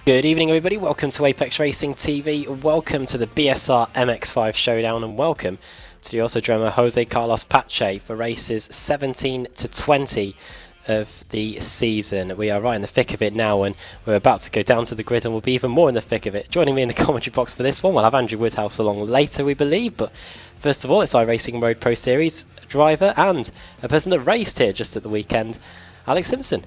Good evening everybody, welcome to Apex Racing TV, welcome to the BSR MX5 Showdown and welcome to the Autodromo Jose Carlos Pache for races 17 to 20 of the season. We are right in the thick of it now and we're about to go down to the grid and we'll be even more in the thick of it. Joining me in the commentary box for this one, we'll have Andrew Woodhouse along later we believe, but first of all it's iRacing Road Pro Series driver and a person that raced here just at the weekend, Alex Simpson.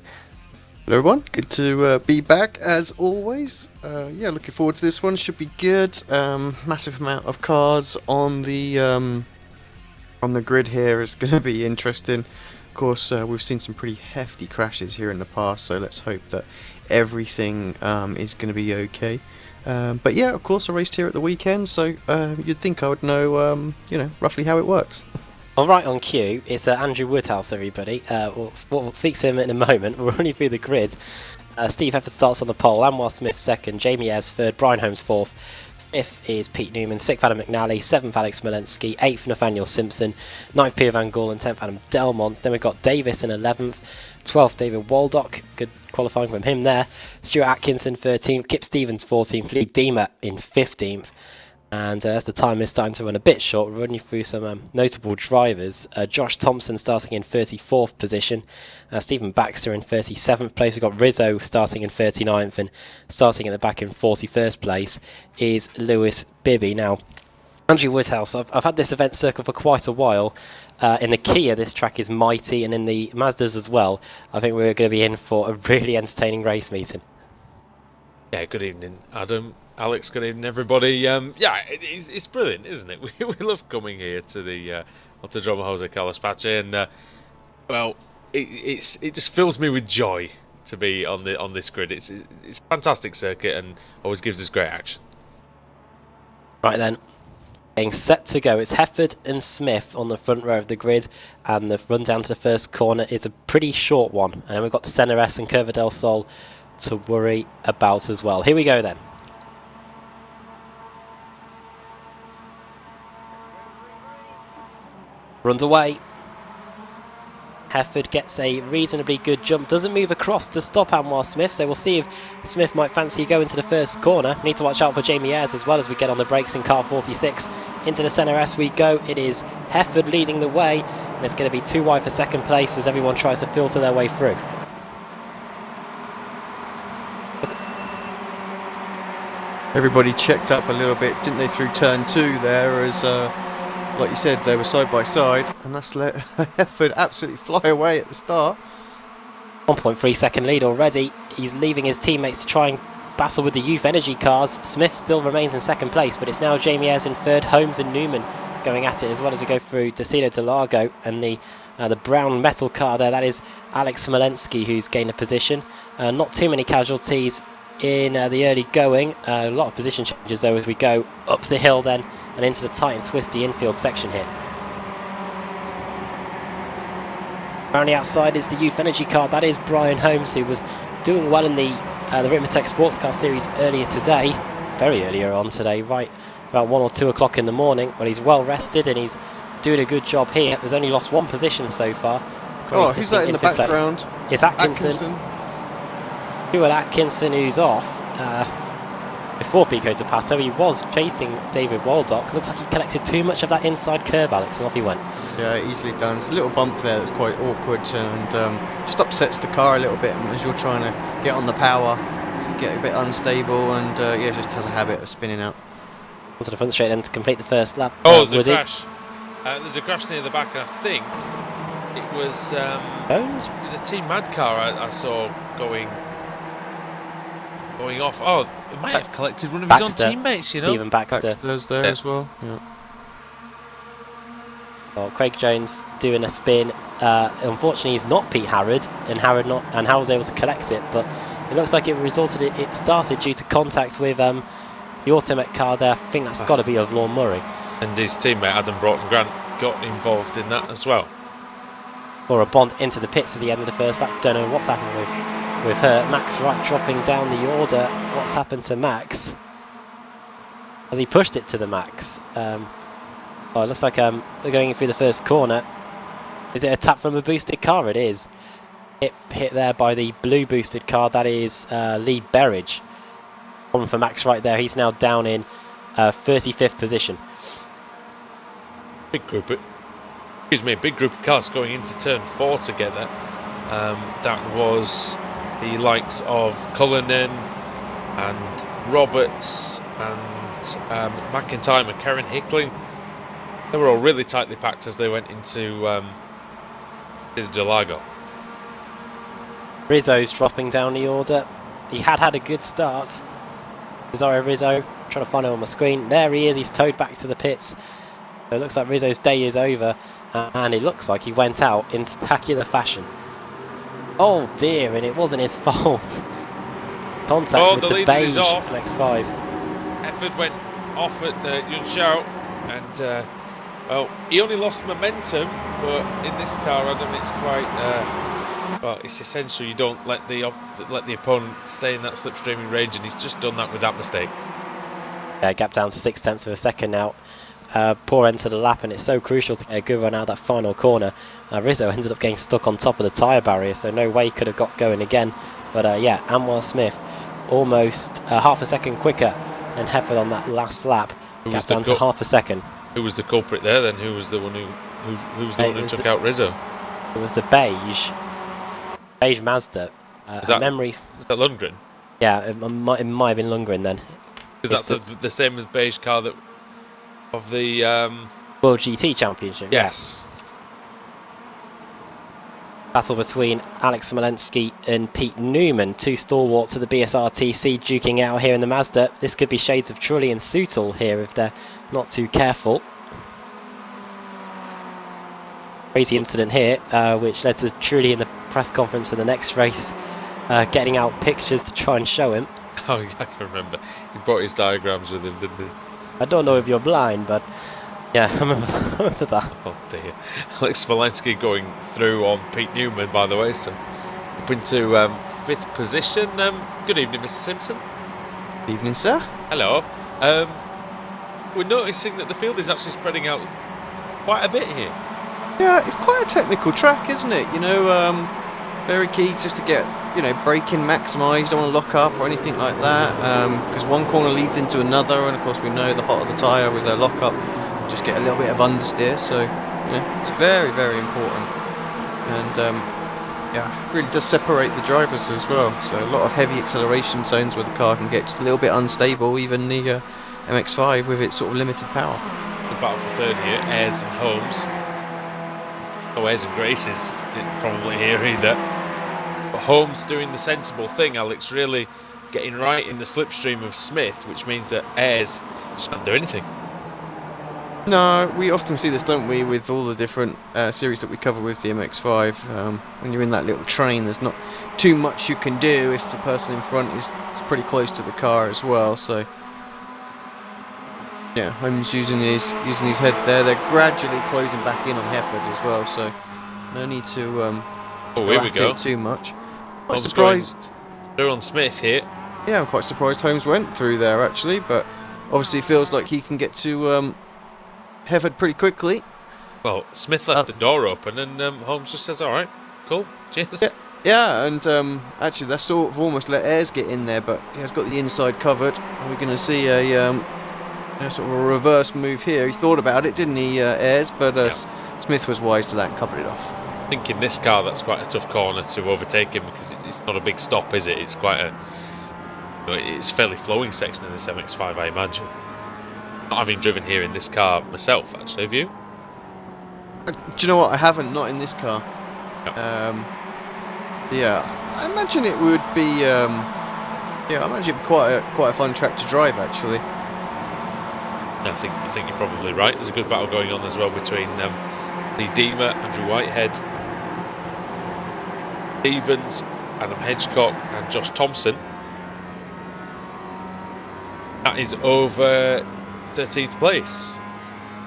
Hello everyone, good to be back as always. Yeah, looking forward to this one, should be good. Massive amount of cars on the grid here is going to be interesting. Of course, we've seen some pretty hefty crashes here in the past, so let's hope that everything is going to be okay. But yeah, of course, I raced here at the weekend, so you'd think I would know, roughly how it works. All right, on cue, it's Andrew Woodhouse, everybody. We'll speak to him in a moment. We're running through the grid. Steve Hefford starts on the pole, Anwar Smith second, Jamie Ayres third, Brian Holmes fourth. Fifth is Pete Newman, sixth Adam McNally, seventh Alex Smolensky, eighth Nathaniel Simpson, ninth Peter Van Gaal and 10th Adam Delmont. Then we've got Davis in 11th, 12th David Waldock, good qualifying from him there. Stuart Atkinson 13th, Kip Stevens 14th, Lee Deemer in 15th. And as the time is starting to run a bit short, we'll run you through some notable drivers. Josh Thompson starting in 34th position, Stephen Baxter in 37th place. We've got Rizzo starting in 39th, and starting at the back in 41st place is Lewis Bibby. Now, Andrew Woodhouse, I've had this event circle for quite a while. In the Kia, this track is mighty, and in the Mazdas as well. I think we're going to be in for a really entertaining race meeting. Yeah, good evening, Adam. Alex, good evening, everybody. Yeah, it's brilliant, isn't it? We love coming here to the Autodromo Jose Carlos Pache, and well, it just fills me with joy to be on this grid. It's a fantastic circuit and always gives us great action. Right then, getting set to go. It's Hefford and Smith on the front row of the grid, and the run down to the first corner is a pretty short one. And then we've got the Senna S and Curva del Sol to worry about as well. Here we go then. Runs away. Hefford gets a reasonably good jump. Doesn't move across to stop Anwar Smith, so we'll see if Smith might fancy going to the first corner. Need to watch out for Jamie Ayres as well as we get on the brakes in car 46. Into the Senna S we go. It is Hefford leading the way, and it's going to be too wide for second place as everyone tries to filter their way through. Everybody checked up a little bit, didn't they, through turn 2 there, as like you said, they were side by side, and that's let Hefford absolutely fly away at the start. 1.3 second lead already. He's leaving his teammates to try and battle with the Youth Energy cars. Smith still remains in second place, but it's now Jamie Ayres in third, Holmes and Newman going at it as well as we go through Decido de Largo, and the brown metal car there, that is Alex Smolensky who's gained a position. Not too many casualties in the early going. A lot of position changes though as we go up the hill then and into the tight and twisty infield section here. Around the outside is the Youth Energy car. That is Brian Holmes, who was doing well in the Ritmatech Sports Car Series earlier today, very earlier on today, right about 1 or 2 o'clock in the morning. But he's well rested and he's doing a good job here. There's only lost one position so far. Oh, who's that in the background? Place. It's Atkinson. Stuart Atkinson, who's off. Before Pico Zapato, he was chasing David Waldock. Looks like he collected too much of that inside curb, Alex, and off he went. Yeah, easily done. It's a little bump there that's quite awkward and just upsets the car a little bit as you're trying to get on the power. So you get a bit unstable and yeah, just has a habit of spinning out. Onto the front straight then to complete the first lap. Oh, there's a crash. There's a crash near the back, and I think it was Holmes? It was a Team Mad car I saw going off. Oh, it might have collected one of his own teammates, you know. Stephen Baxter. Baxter's there as well. Yeah. Well, Craig Jones doing a spin. Unfortunately, he's not Pete Harrod, and Harrod was able to collect it. But it looks like it started due to contact with the Automet car there. I think that's got to be of Lorne Murray. And his teammate Adam Broughton Grant got involved in that as well. Or a Bond into the pits at the end of the first lap. Don't know what's happened with her. Max Wright dropping down the order. What's happened to Max? Has he pushed it to the max? Oh, it looks like they're going through the first corner. Is it a tap from a boosted car? It is. Hit there by the blue boosted car. That is Lee Berridge. Problem for Max right there. He's now down in 35th position. Big group of cars going into turn 4 together. That was the likes of Cullinan and Roberts and McIntyre and Karen Hickling. They were all really tightly packed as they went into Interlagos. Rizzo's dropping down the order. He had a good start. Rizzo, trying to find him on my screen. There he is, he's towed back to the pits. So it looks like Rizzo's day is over, and it looks like he went out in spectacular fashion. Oh dear, and it wasn't his fault. Contact with the beige MX5. Effort went off at Yun Xiao, and well, he only lost momentum, but in this car, Adam, it's quite well, it's essential you don't let the opponent stay in that slipstreaming range, and he's just done that with that mistake. Yeah, gap down to 0.6 of a second now. Poor end to the lap, and it's so crucial to get a good run out of that final corner. Rizzo ended up getting stuck on top of the tyre barrier, so no way he could have got going again. But yeah, Anwar Smith almost half a second quicker than Hefford on that last lap. Gap down to half a second. Who was the culprit there then? Who was the one who took out Rizzo? It was the beige Mazda. Is that Lundgren? Yeah, it might have been Lundgren then. Because that's the same as beige car that of the World GT Championship. Yes. Battle between Alex Smolensky and Pete Newman, two stalwarts of the BSR TC duking out here in the Mazda. This could be shades of Trulli and Soutal here if they're not too careful. Crazy incident here, which led to Trulli in the press conference for the next race getting out pictures to try and show him. Oh yeah, I can remember. He brought his diagrams with him, didn't he? I don't know if you're blind, but yeah, I remember that. Oh dear. Alex Smolensky going through on Pete Newman, by the way, so up into 5th position. Good evening, Mr. Simpson. Good evening, sir. Hello. We're noticing that the field is actually spreading out quite a bit here. Yeah, it's quite a technical track, isn't it? You know, very key just to get, you know, braking maximised, don't want to lock up or anything like that, because one corner leads into another, and of course we know the hotter the tyre with their lock up, just get a little bit of understeer, so you know, it's very, very important. And yeah, it really does separate the drivers as well, so a lot of heavy acceleration zones where the car can get just a little bit unstable, even the MX5 with its sort of limited power. The battle for third here, Ayres and Holmes. Oh, Ayres and Grace is probably here either. But Holmes doing the sensible thing, Alex, really getting right in the slipstream of Smith, which means that Ayres just can't do anything. No, we often see this, don't we, with all the different series that we cover with the MX5. When you're in that little train, there's not too much you can do if the person in front is pretty close to the car as well. So yeah, Holmes using his head there. They're gradually closing back in on Hefford as well, so no need to here we go. Too much. Quite Holmes surprised. Through on Smith here. Yeah, I'm quite surprised Holmes went through there actually, but obviously feels like he can get to Hefford pretty quickly. Well, Smith left the door open, and Holmes just says, "All right, cool, cheers." Yeah, and actually that's sort of almost let Ayres get in there, but he has got the inside covered. We're going to see a sort of a reverse move here. He thought about it, didn't he, Ayres? But Smith was wise to that and covered it off. I think in this car that's quite a tough corner to overtake him, because it's not a big stop, is it? It's quite it's a fairly flowing section in this MX5, I imagine. Not having driven here in this car myself, actually, have you? Do you know what? I haven't, not in this car. No. Yeah, I imagine it would be. Yeah, I imagine it'd be quite a fun track to drive, actually. I think you're probably right. There's a good battle going on as well between Lee Deemer, Andrew Whitehead, Stevens, Adam Hedgecock, and Josh Thompson. That is over 13th place,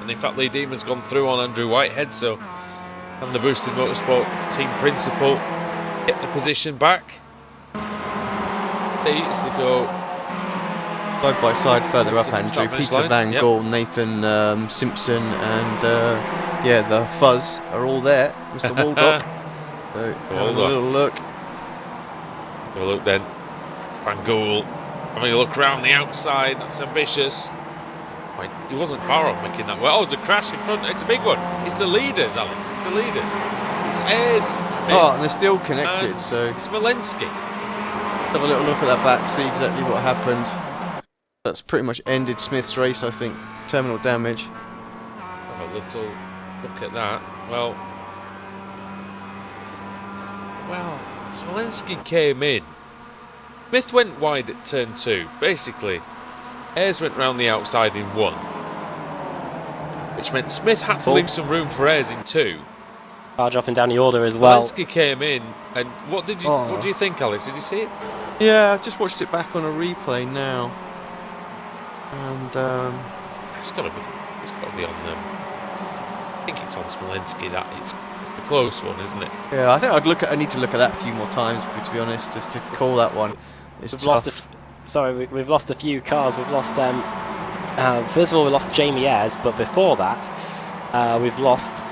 and in fact Lee Deemer's gone through on Andrew Whitehead, so and the Boosted Motorsport team principal get the position back. As they go side by side further up, Andrew. Peter Van Gaal, Nathan Simpson, and yeah, the Fuzz are all there. Mr. Waldock. So have a little look. Have a look then. Van Gaal Having a look around the outside, that's ambitious. Wait, he wasn't far off making that well. Oh, there's a crash in front. It's a big one. It's the leaders, Alex. It's the leaders. It's Ayres, Smith, Oh, and they're still connected, and so Smolensky. have a little look at that back, see exactly what happened. That's pretty much ended Smith's race, I think. Terminal damage. Have a little look at that. Well, Smolensky came in. Smith went wide at turn 2. Basically, Ayres went round the outside in 1, which meant Smith had to leave some room for Ayres in 2. Car dropping down the order as well. Smolensky came in, and what do you think, Alex? Did you see it? Yeah, I've just watched it back on a replay now. And It's got to be on them. I think it's on Smolensky. That it's a close one, isn't it? yeah, I think I need to look at that a few more times, to be honest, just to call that one. It's We've tough. we've lost a few cars. We've lost first of all we lost Jamie Ayres, but before that we've lost.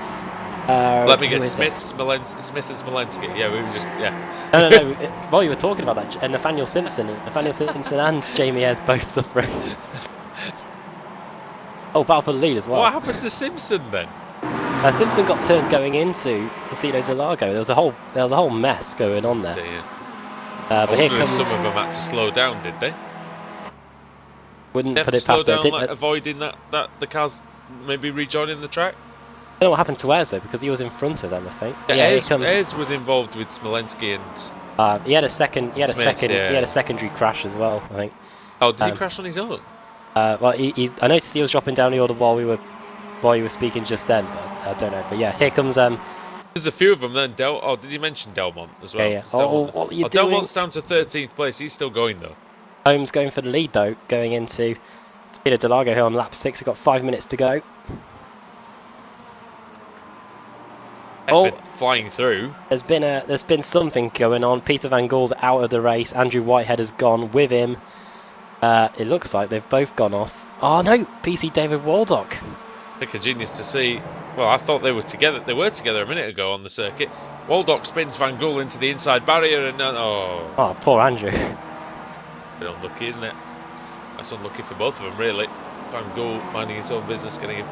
Let me guess, Smith and Smolensky. Yeah, we were just No. While you were talking about that, and Nathaniel Simpson and Jamie Ayres both suffering. Oh, battle for the lead as well. What happened to Simpson then? Simpson got turned going into Interlagos. There was a whole mess going on there. Dear. But here comes. Some of them had to slow down, did they? Wouldn't They put have it to slow past them. down, like, avoiding that the cars maybe rejoining the track. I don't know what happened to Ayres though, because he was in front of them, I think. Yeah, Ayres was involved with Smolensky and. He had a second. He had Smith, He had a secondary crash as well, I think. Oh, did he crash on his own? Well, I noticed he was dropping down the order while you were speaking just then, but I don't know. But yeah, here comes. There's a few of them then. Did you mention Delmont as well? Yeah. What are you doing? Delmont's down to 13th place. He's still going though. Holmes going for the lead though, going into Interlagos here on lap 6. We've got 5 minutes to go. Flying through. There's been something going on. Peter Van Gool's out of the race. Andrew Whitehead has gone with him. It looks like they've both gone off. Oh no, PC David Waldock. Pick a genius to see. Well, I thought they were together. They were together a minute ago on the circuit. Waldock spins Van Gool into the inside barrier, and oh, poor Andrew. A bit unlucky, isn't it? That's unlucky for both of them, really. Van Gool minding his own business, getting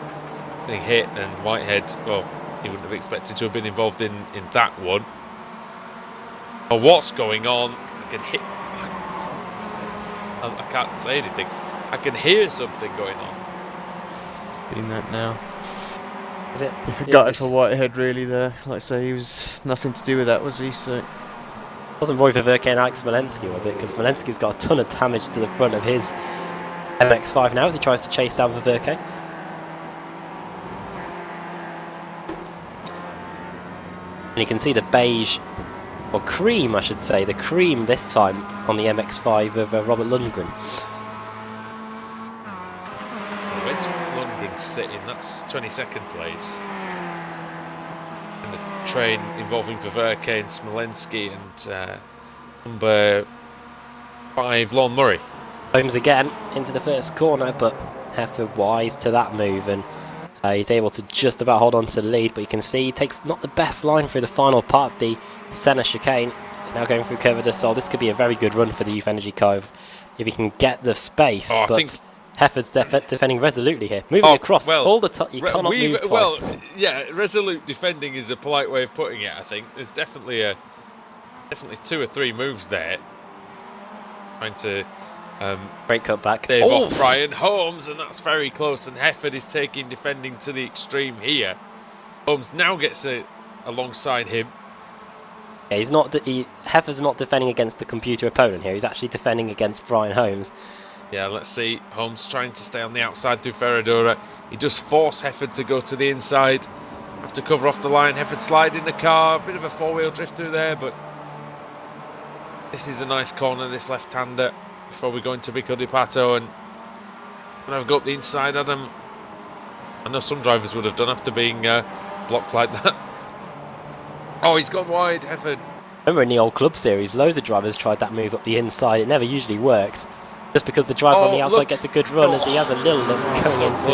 hit, and Whitehead, well, he wouldn't have expected to have been involved in that one. Oh, what's going on? I can't say anything. I can hear something going on. Seen that now. Is it? Gutted for Whitehead, really, there. Like I say, he was nothing to do with that, was he? So. It wasn't Roy Verke and Alex Smolensky, was it? Because Smolensky's got a ton of damage to the front of his MX5 now as he tries to chase down Verke. And you can see the beige, or cream I should say, the cream this time on the MX5 of Robert Lundgren. Where's Lundgren sitting? That's 22nd place. And the train involving Verke and Smolensky and number 5, Lon Murray. Holmes again into the first corner, but Hefford wise to that move, and he's able to just about hold on to the lead, but you can see he takes not the best line through the final part, the centre chicane. Now going through Curva de Sol. This could be a very good run for the Youth Energy Cove if he can get the space, but Hefford's defending resolutely here. Moving across all the time, you cannot move twice. Well, yeah, resolute defending is a polite way of putting it, I think. There's definitely 2 or 3 moves there. Trying to great cutback. Dave off Brian Holmes, and that's very close, and Hefford is taking defending to the extreme here. Holmes now gets alongside him. Yeah, Hefford's not defending against the computer opponent here, he's actually defending against Brian Holmes. Yeah, let's see. Holmes trying to stay on the outside through Ferradura. He does force Hefford to go to the inside. Have to cover off the line. Hefford sliding the car. A bit of a four-wheel drift through there, but this is a nice corner, this left-hander, before we go into Pico di Pato. And when I've got the inside, Adam, I know some drivers would have done after being blocked like that. Oh, he's gone wide, Hefford. Remember in the old club series, loads of drivers tried that move up the inside. It never usually works. Just because the driver on the outside gets a good run, as he has a little look going into.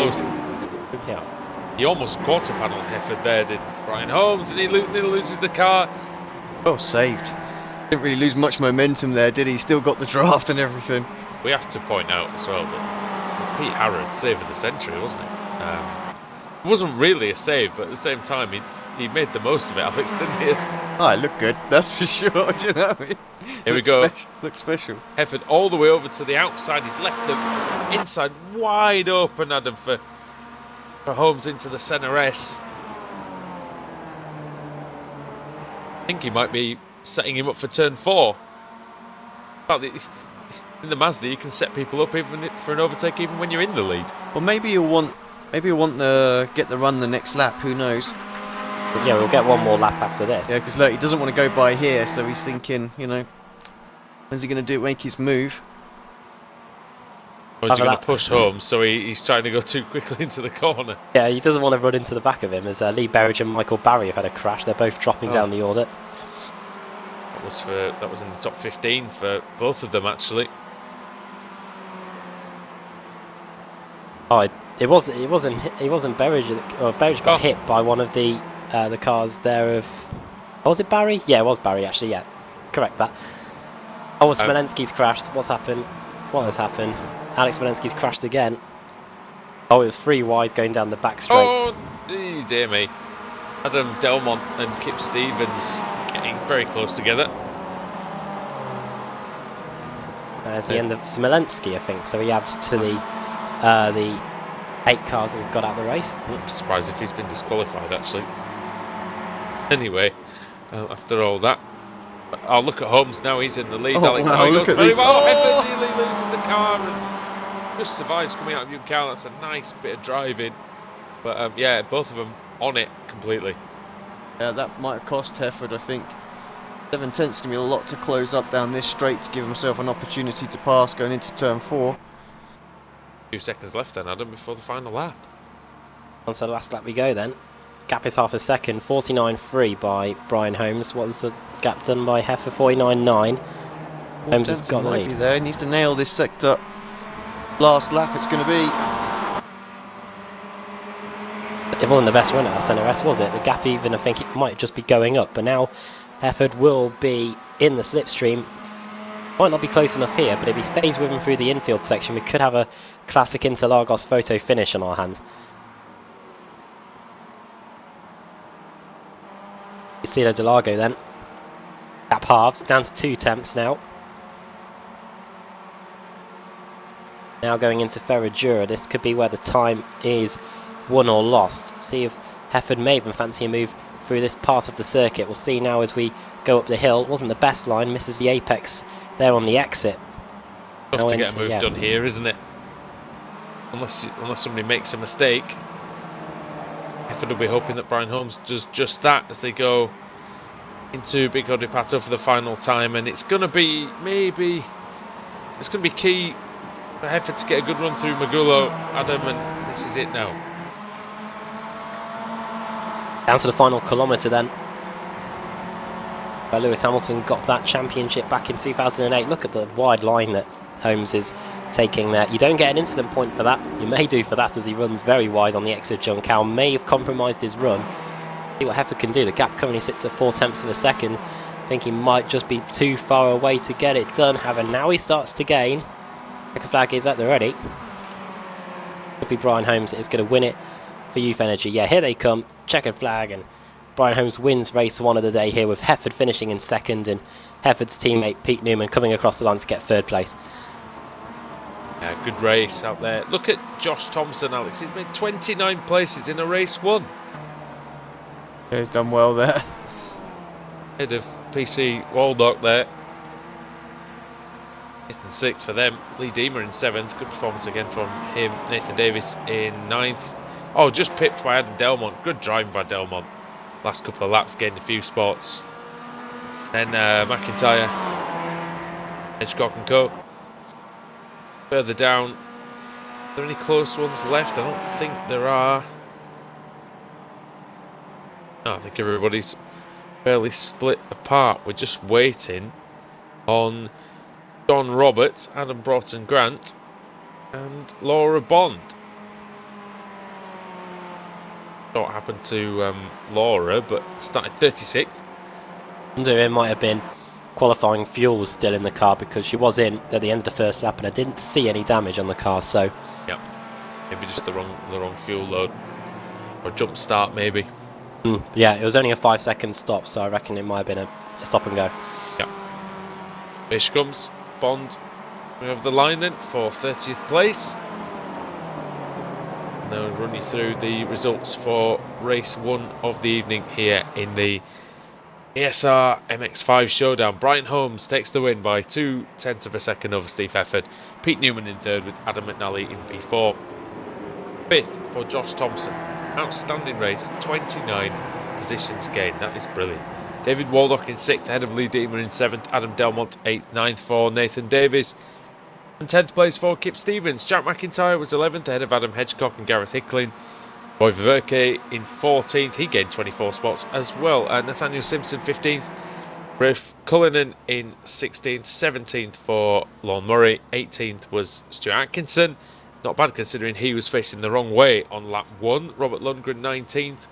Yeah. He almost quarter-panelled Hefford there, did Brian Holmes, and he loses the car. Well saved. Didn't really lose much momentum there, did he? Still got the draft and everything. We have to point out as well that Pete Harrod saved the century, wasn't it? It wasn't really a save, but at the same time, he made the most of it, Alex, didn't he? Oh, it looked good, that's for sure. Do you know what I mean? Here we go. Looks special. Hefford all the way over to the outside. He's left the inside wide open, Adam, for Holmes into the centre S. I think he might be setting him up for turn 4. In the Mazda, you can set people up even for an overtake, even when you're in the lead. Well, maybe you'll want to get the run the next lap. Who knows? Because yeah, we'll get one more lap after this. Yeah, because look, he doesn't want to go by here, so he's thinking, you know, when's he going to do it? Make his move. Or is he going to push Holmes? So he's trying to go too quickly into the corner. Yeah, he doesn't want to run into the back of him. As Lee Berridge and Michael Barry have had a crash. They're both dropping down the order. That was in the top 15 for both of them, actually. Oh, it wasn't Berridge. Or Berridge got hit by one of the cars there of. Was it Barry? Yeah, it was Barry actually. Yeah, correct that. Oh, Smolensky's crashed. What's happened? What has happened? Alex Smolensky's crashed again. Oh, it was 3 wide going down the back straight. Oh, dear me. Adam Delmont and Kip Stevens getting very close together. There's the end of Smolensky, I think. So he adds to the 8 cars that we've got out of the race. I'm surprised if he's been disqualified, actually. Anyway, after all that, I'll look at Holmes now. He's in the lead. Alex, wow, he look goes at very this. well. Oh! Hefford nearly loses the car and just survives coming out of Yuncao. That's a nice bit of driving. But yeah, both of them on it completely. Yeah, that might have cost Hefford, I think. 7/10's going to be a lot to close up down this straight to give himself an opportunity to pass going into turn 4. 2 seconds left then, Adam, before the final lap. On to the last lap we go then. Gap is half a second. 49.3 by Brian Holmes. What was the gap done by Heffer? 49.9. Holmes has got the might be lead. there. He needs to nail this sector. Last lap it's going to be. It wasn't the best run at centre S, was it? The gap even, I think it might just be going up. But now Hefford will be in the slipstream. Might not be close enough here, but if he stays with him through the infield section, we could have a classic Interlagos photo finish on our hands. Silo Delago then. Gap halves, down to 2 tenths now. Now going into Ferradura, this could be where the time is won or lost. See if Hefford may even fancy a move through this part of the circuit. We'll see now as we go up the hill. Wasn't the best line, misses the apex there on the exit. Tough to get a move done here, isn't it? Unless somebody makes a mistake. Hefford will be hoping that Brian Holmes does just that as they go into Big Odi Pato for the final time, and it's going to be it's going to be key for Hefford to get a good run through Magulo, Adam, and this is it now. Down to the final kilometre then. Lewis Hamilton got that championship back in 2008. Look at the wide line that Holmes is taking there. You don't get an incident point for that. You may do for that as he runs very wide on the exit of John Cow. May have compromised his run. See what Hefford can do. The gap currently sits at 4 tenths of a second. I think he might just be too far away to get it done. However, now he starts to gain. Checker flag is at the ready. Could be Brian Holmes is going to win it for Youth Energy. Yeah, here they come. Checkered flag, and Brian Holmes wins race 1 of the day here, with Hefford finishing in second and Hefford's teammate Pete Newman coming across the line to get 3rd place. Yeah, good race out there. Look at Josh Thompson, Alex. He's made 29 places in a race 1. Yeah, he's done well there. Head of PC Waldock there. 5th and 6th for them. Lee Deemer in 7th. Good performance again from him. Nathan Davis in 9th. Oh, just pipped by Adam Delmont. Good driving by Delmont. Last couple of laps, gained a few spots. Then McIntyre, Edgecock and Co. Further down, are there any close ones left? I don't think there are. No, I think everybody's fairly split apart. We're just waiting on Don Roberts, Adam Broughton Grant, and Laura Bond. What happened to Laura, but started 36th. It might have been qualifying fuel was still in the car, because she was in at the end of the first lap and I didn't see any damage on the car. So Yep. Maybe just the wrong fuel load. Or jump start, maybe. yeah, it was only a 5-second stop, so I reckon it might have been a stop and go. Yep. Here she comes. Bond. We have the line then for 30th place. And then we'll run you through the results for race 1 of the evening here in the BSR MX5 Showdown. Brian Holmes takes the win by 0.2 of a second over Steve Hefford. Pete Newman in third with Adam McNally in P4. Fifth for Josh Thompson. Outstanding race, 29 positions gained. That is brilliant. David Waldock in 6th, ahead of Lee Deemer in 7th. Adam Delmont 8th, 9th for Nathan Davies. And 10th place for Kip Stevens. Jack McIntyre was 11th, ahead of Adam Hedgecock and Gareth Hickling. Roy Verke in 14th, he gained 24 spots as well. Nathaniel Simpson 15th. Griff Cullinan in 16th, 17th for Lon Murray. 18th was Stuart Atkinson. Not bad considering he was facing the wrong way on lap 1. Robert Lundgren 19th.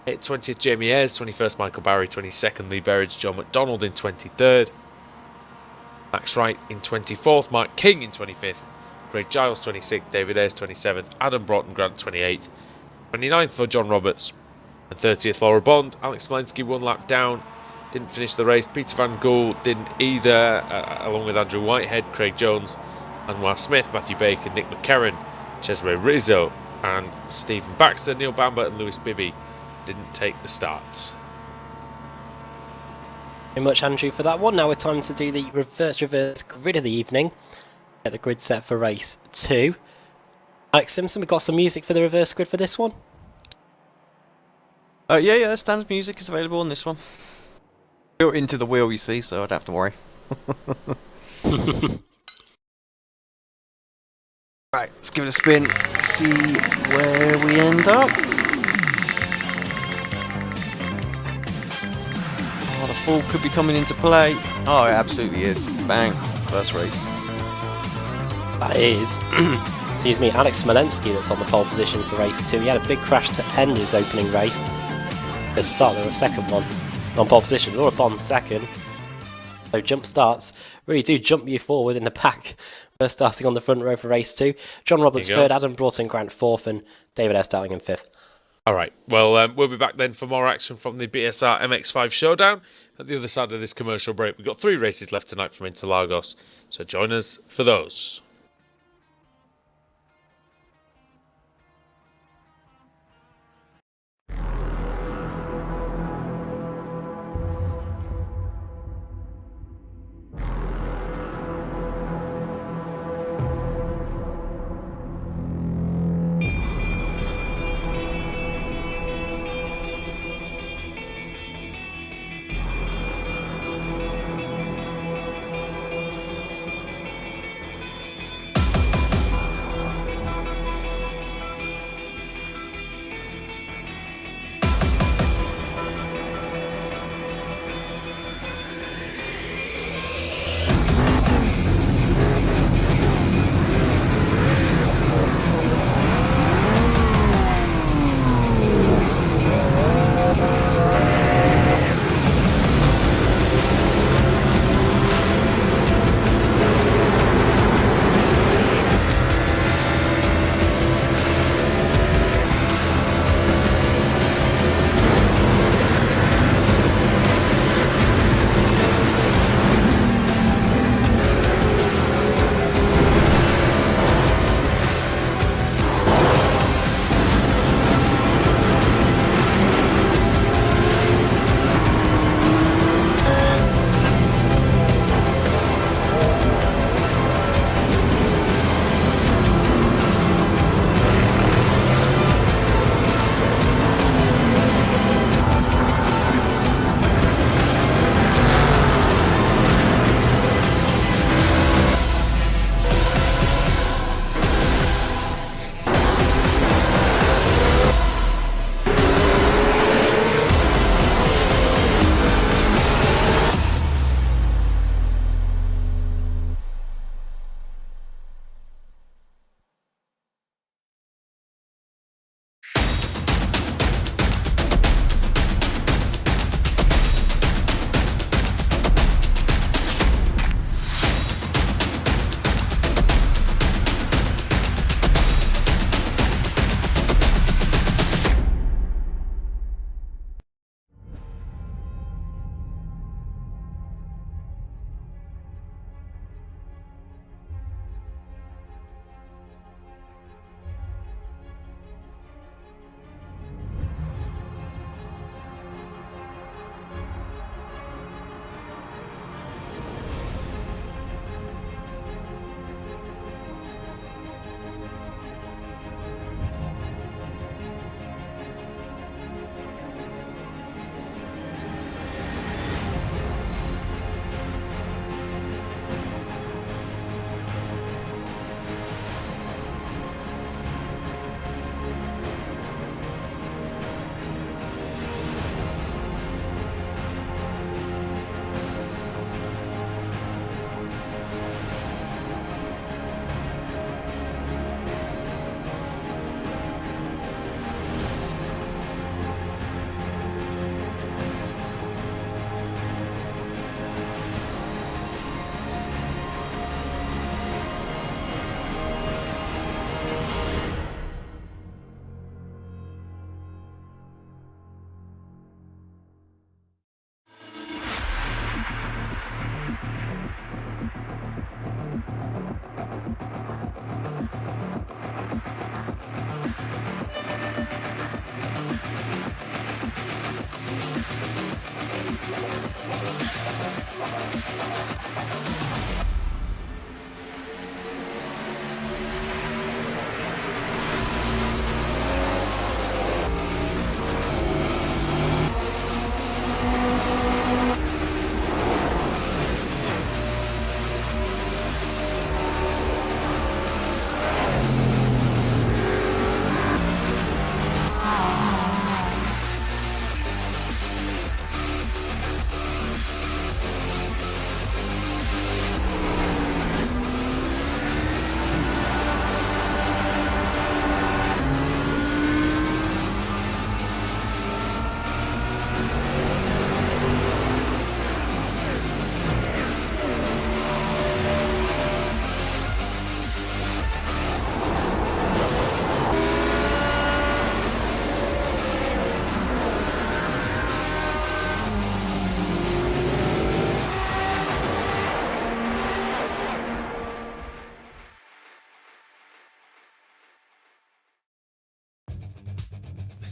20th Jamie Ayres, 21st Michael Barry, 22nd Lee Berridge, John McDonald in 23rd. Max Wright in 24th, Mark King in 25th, Craig Giles 26th, David Ayres 27th, Adam Broughton Grant 28th, 29th for John Roberts, and 30th Laura Bond. Alex Smolensky 1 lap down, didn't finish the race. Peter Van Gool didn't either, along with Andrew Whitehead, Craig Jones, Anwar Smith, Matthew Baker, Nick McCarron, Cesare Rizzo, and Stephen Baxter. Neil Bamber and Lewis Bibby didn't take the start. Very much, Andrew, for that one. Now it's time to do the reverse grid of the evening. Get the grid set for race 2. Alex Simpson, we've got some music for the reverse grid for this one. Yeah, standard music is available on this one. Built into the wheel, you see, so I don't have to worry. Right, let's give it a spin, see where we end up. Oh, the fall could be coming into play. Oh, it absolutely is. Bang, first race. That is, excuse me, Alex Smolensky that's on the pole position for race 2. He had a big crash to end his opening race. The start of the second one on pole position. Laura Bond second. So jump starts really do jump you forward in the pack. First starting on the front row for race 2. John Roberts third, Adam Broughton Grant 4th, and David S. Darling in 5th. Alright, well, we'll be back then for more action from the BSR MX5 Showdown. At the other side of this commercial break, we've got 3 races left tonight from Interlagos, so join us for those.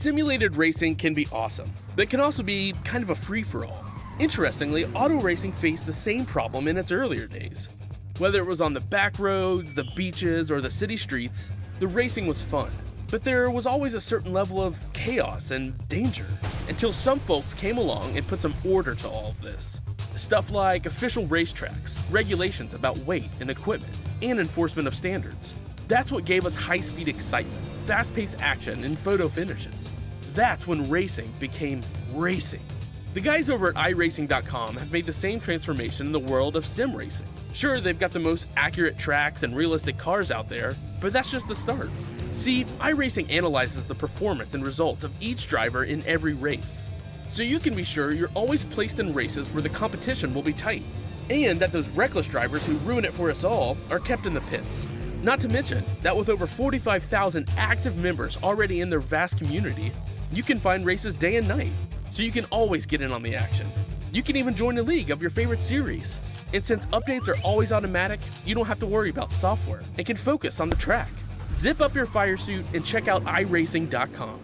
Simulated racing can be awesome, but it can also be kind of a free-for-all. Interestingly, auto racing faced the same problem in its earlier days. Whether it was on the back roads, the beaches, or the city streets, the racing was fun. But there was always a certain level of chaos and danger, until some folks came along and put some order to all of this. Stuff like official racetracks, regulations about weight and equipment, and enforcement of standards. That's what gave us high-speed excitement, fast-paced action, and photo finishes. That's when racing became racing. The guys over at iRacing.com have made the same transformation in the world of sim racing. Sure, they've got the most accurate tracks and realistic cars out there, but that's just the start. See, iRacing analyzes the performance and results of each driver in every race, so you can be sure you're always placed in races where the competition will be tight, and that those reckless drivers who ruin it for us all are kept in the pits. Not to mention that with over 45,000 active members already in their vast community, you can find races day and night, so you can always get in on the action. You can even join a league of your favorite series. And since updates are always automatic, you don't have to worry about software and can focus on the track. Zip up your fire suit and check out iRacing.com.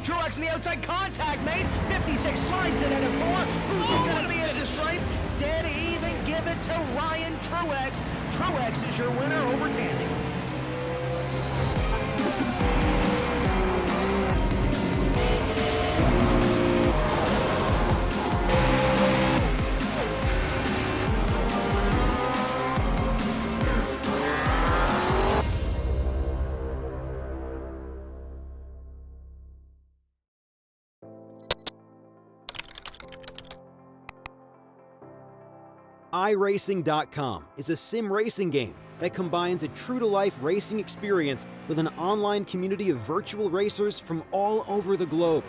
Truex in the outside contact, mate. 56 slides it into 4. Who's going to be at the stripe? Dead even. Give it to Ryan Truex. Truex is your winner over Tandy. iRacing.com is a sim racing game that combines a true-to-life racing experience with an online community of virtual racers from all over the globe.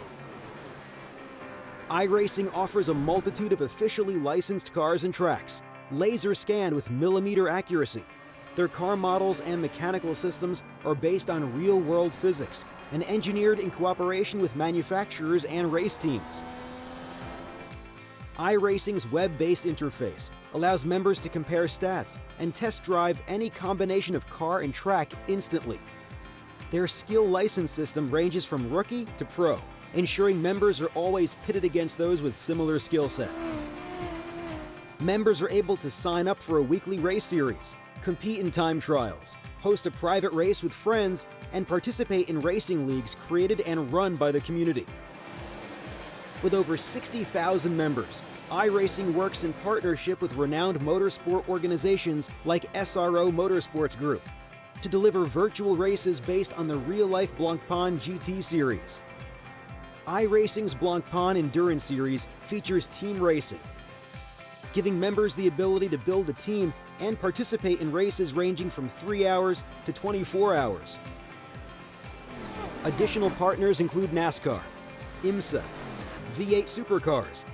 iRacing offers a multitude of officially licensed cars and tracks, laser scanned with millimeter accuracy. Their car models and mechanical systems are based on real-world physics and engineered in cooperation with manufacturers and race teams. iRacing's web-based interface allows members to compare stats and test drive any combination of car and track instantly. Their skill license system ranges from rookie to pro, ensuring members are always pitted against those with similar skill sets. Members are able to sign up for a weekly race series, compete in time trials, host a private race with friends, and participate in racing leagues created and run by the community. With over 60,000 members, iRacing works in partnership with renowned motorsport organizations like SRO Motorsports Group to deliver virtual races based on the real-life Blancpain GT series. iRacing's Blancpain Endurance Series features team racing, giving members the ability to build a team and participate in races ranging from 3 hours to 24 hours. Additional partners include NASCAR, IMSA, V8 Supercars,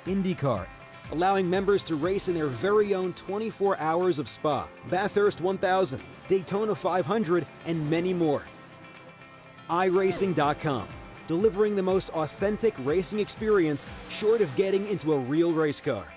IndyCar, allowing members to race in their very own 24 hours of Spa, Bathurst 1000, Daytona 500, and many more. iRacing.com, delivering the most authentic racing experience short of getting into a real race car.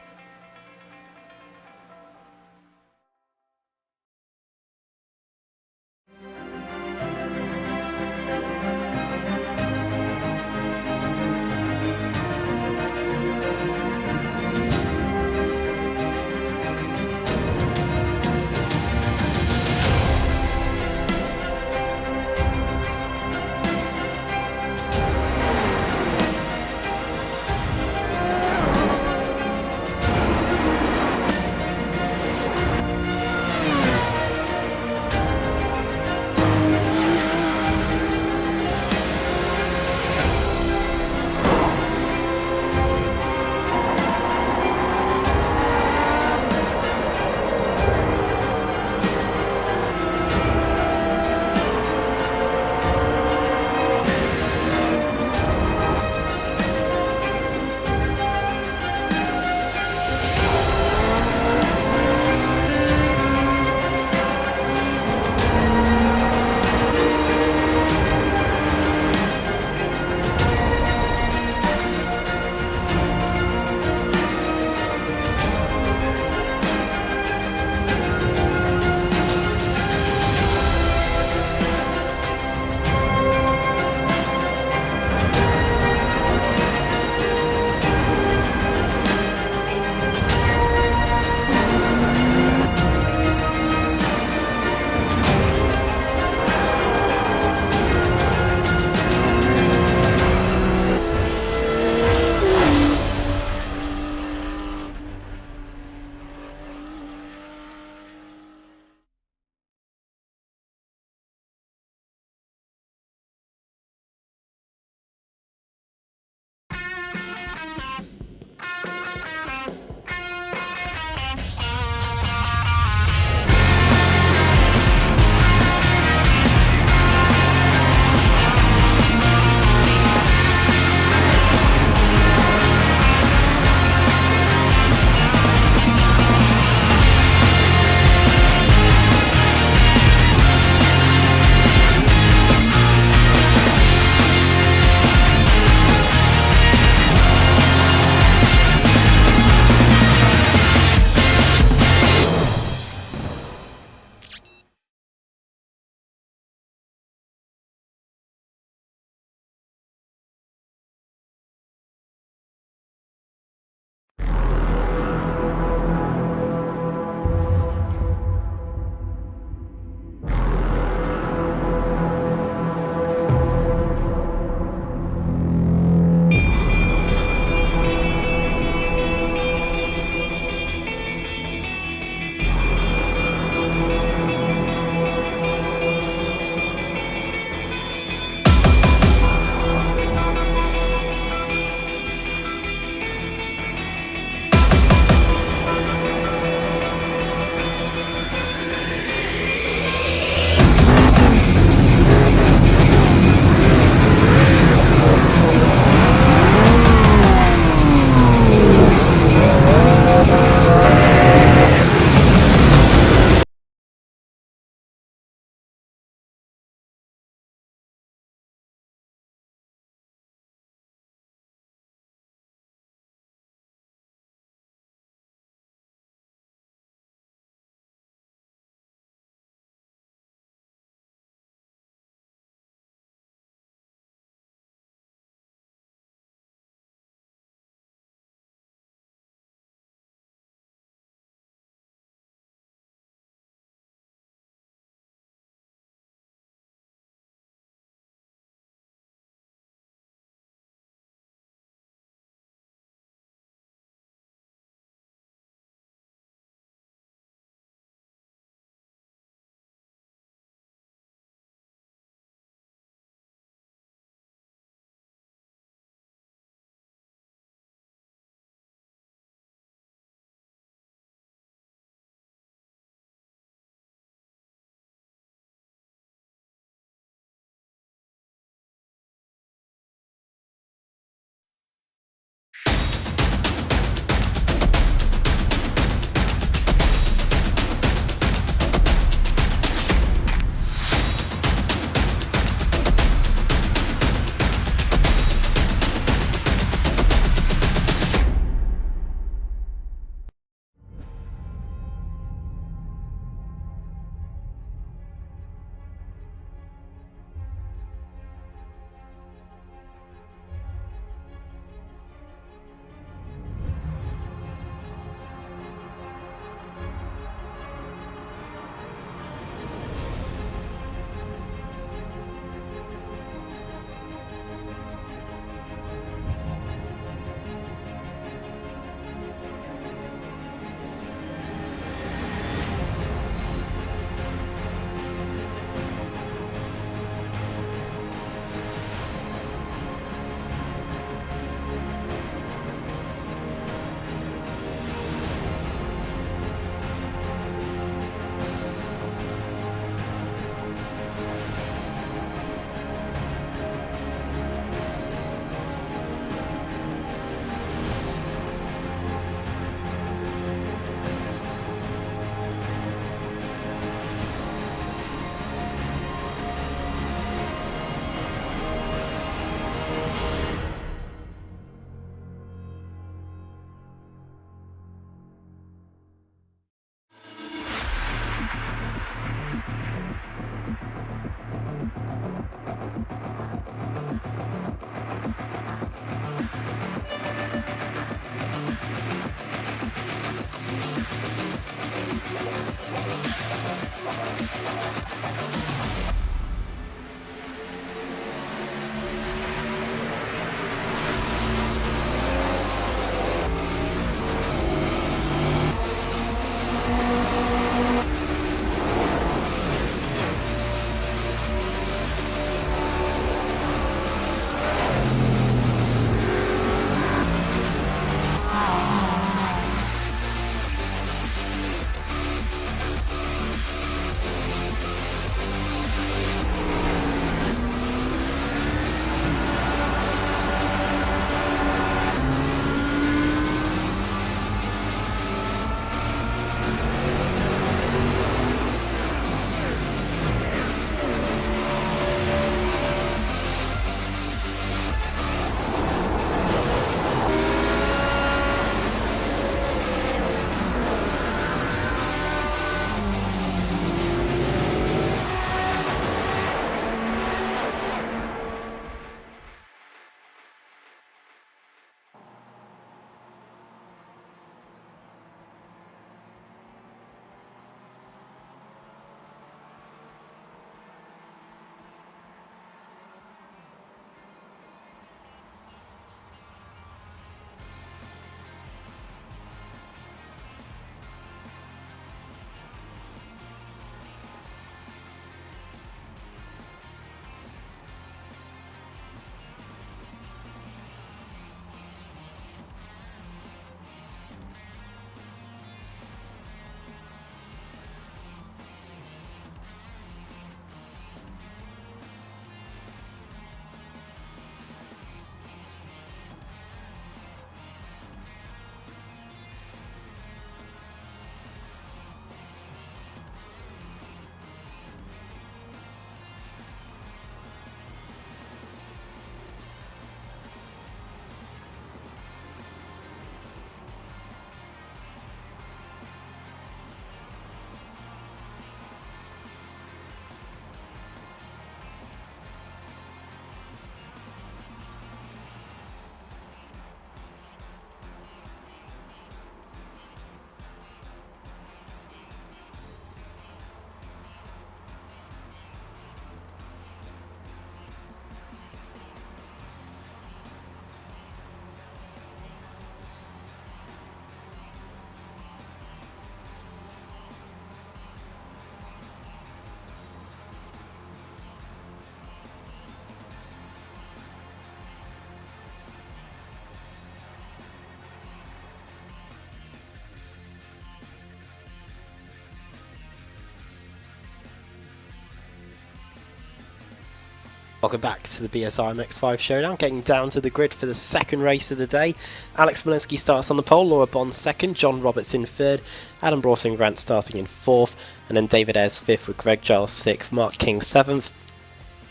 Welcome back to the BSR MX5 Showdown, getting down to the grid for the second race of the day. Alex Smolenski starts on the pole, Laura Bond second, John Roberts in third, Adam Broughton Grant starting in fourth, and then David Ayres fifth with Greg Giles sixth, Mark King seventh,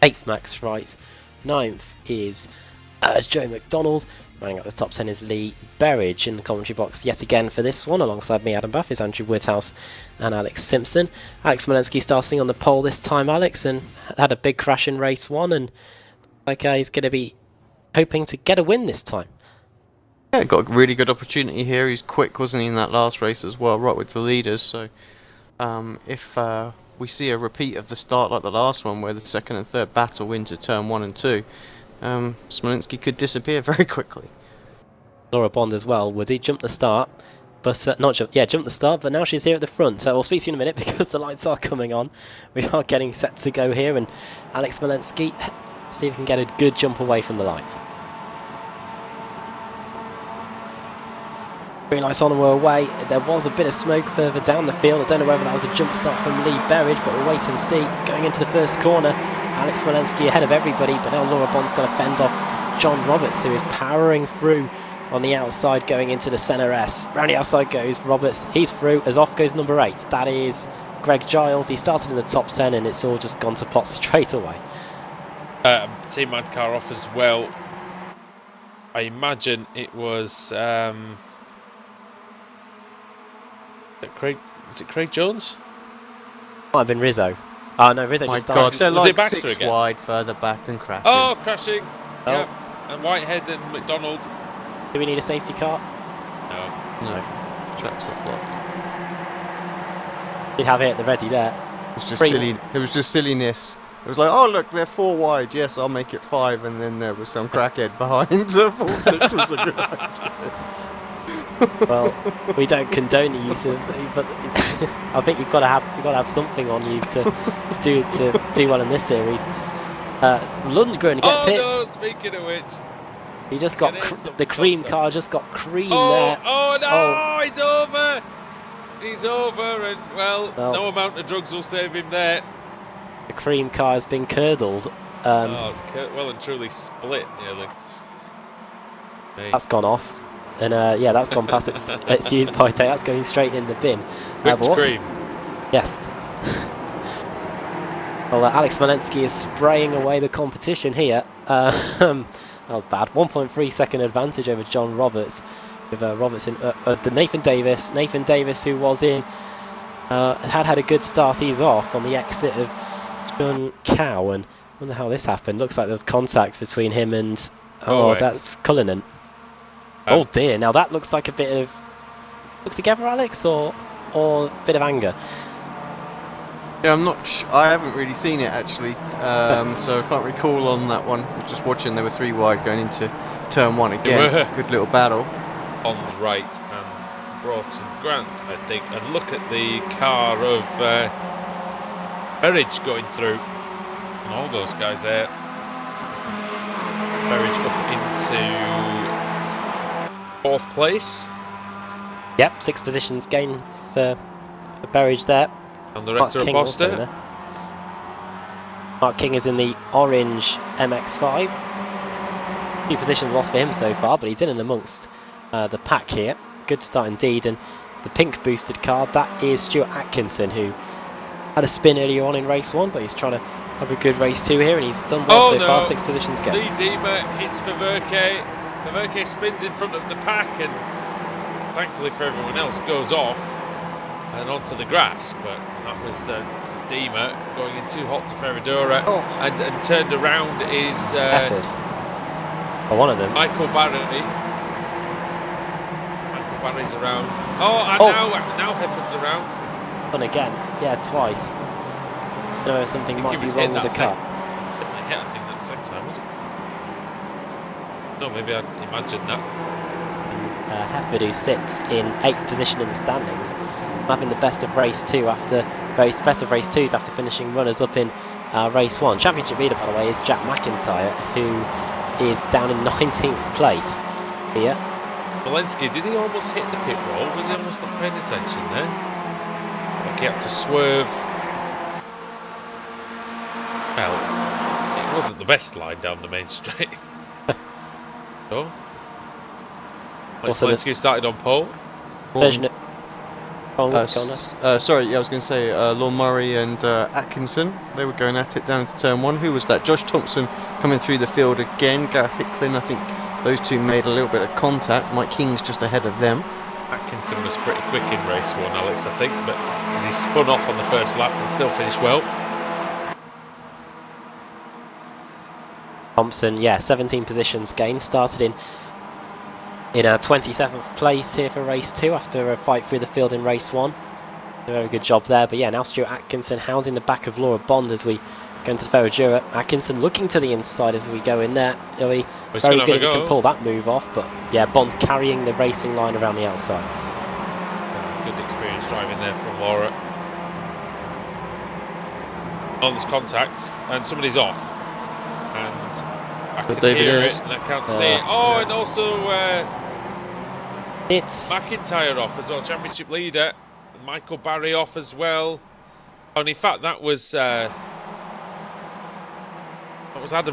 eighth Max Wright, ninth is Joe McDonald. Running up the top 10 is Lee Berridge. In the commentary box yet again for this one, alongside me, Adam Buff, is Andrew Woodhouse and Alex Simpson. Alex Smolenski starting on the pole this time, Alex, and had a big crash in race one, and he's going to be hoping to get a win this time. Yeah, got a really good opportunity here. He's quick, wasn't he, in that last race as well, right with the leaders. So if we see a repeat of the start like the last one, where the second and third battle into turn 1 and 2, Smolenski could disappear very quickly. Laura Bond as well, Woody jumped the start, but jumped the start, but now she's here at the front. So we'll speak to you in a minute because the lights are coming on. We are getting set to go here, and Alex Smolenski, see if we can get a good jump away from the lights. Green lights on and we're away. There was a bit of smoke further down the field. I don't know whether that was a jump start from Lee Berridge, but we'll wait and see. Going into the first corner, Alex Smolenski ahead of everybody, but now Laura Bond's got to fend off John Roberts, who is powering through on the outside going into the centre S. Round the outside goes Roberts, he's through, as off goes number 8. That is Greg Giles. He started in the top 10 and it's all just gone to pot straight away. Team Mad car off as well. I imagine it was Craig. Was it Craig Jones? Might have been Rizzo. Oh no, Rizzo just started. My God, they're Was like it Baxter 6 again? wide further back and crashing. Oh, crashing. Oh. Yeah. And Whitehead and McDonald. Do we need a safety car? No. No, track's not blocked. You'd have it at the ready there. It was just Free. silly. It was just silliness. It was like, oh look, they're 4 wide. Yes, I'll make it 5, and then there was some crackhead behind the 4-6 was a good idea. Well, we don't condone the use of, but I think you've got to have something on you to do well in this series. Lundgren gets hit. No, speaking of which, He just got the cream car just got cream there. Oh no, Oh. he's over. He's over, and well, no amount of drugs will save him there. The cream car has been curdled. Well and truly split nearly. Hey. That's gone off. And yeah, that's gone past its use by date. That's going straight in the bin. Whipped cream. Yes. Well, Alex Smolenski is spraying away the competition here. That was bad. 1.3 second advantage over John Roberts. With Robertson, Nathan Davis. Nathan Davis, who was in, had a good start. He's off on the exit of John Cow, and I wonder how this happened. Looks like there was contact between him and that's Cullinan. Oh dear! Now that looks like a bit of look together, Alex, or a bit of anger. Yeah, I'm not. I haven't really seen it actually, so I can't recall on that one. I was just watching. There were 3 wide going into turn 1 again. Good little battle. On the right and Broughton Grant, I think, and look at the car of Berridge going through, and all those guys there. Berridge up into 4th place. Yep, 6 positions gain for Berridge there. And the Rector of Boston. Mark King is in the orange MX5. 2 positions lost for him so far, but he's in and amongst the pack here. Good start indeed. And the pink boosted car, that is Stuart Atkinson, who had a spin earlier on in race 1, but he's trying to have a good race 2 here, and he's done well so far. 6 positions gain. Lee Deemer hits Faverke. Faverke spins in front of the pack, and thankfully for everyone else goes off and onto the grass, but that was Deemer going in too hot to Ferradura, and turned around is Efford. Or one of them. Michael Barry. Michael Barry's around. Now Hefford's around. And again, yeah, twice. No, something might be wrong with the car. Definitely hit, I think, that second time, was it? No, maybe I imagined that. And Hefford, who sits in 8th position in the standings, having the best of race 2 after best of race 2s after finishing runners up in race 1. Championship leader, by the way, is Jack McIntyre, who is down in 19th place here. Smolenski, did he almost hit the pit roll? Was he almost not paying attention there? Like he had to swerve. Well, it wasn't the best line down the main straight. So, Also the- Zelensky started on pole. Version Connor. Sorry, yeah, I was going to say Lord Murray and Atkinson. They were going at it down to turn 1. Who was that? Josh Thompson coming through the field again. Gareth Hicklin, I think those two made a little bit of contact. Mike King's just ahead of them. Atkinson was pretty quick in race 1, Alex, I think, but as he spun off on the first lap and still finished well. Thompson, yeah, 17 positions gained. Started in our 27th place here for race 2 after a fight through the field in race 1. A very good job there. But yeah, now Stuart Atkinson housing the back of Laura Bond as we go into the Ferradura. Atkinson looking to the inside as we go in there. He'll be very good if he can pull that move off. But yeah, Bond carrying the racing line around the outside. Good experience driving there from Laura. Bond's contact and somebody's off. And I can David hear is. it and I can't see it. Oh, and also It's McIntyre off as well, championship leader. Michael Barry off as well. And in fact, that was Adam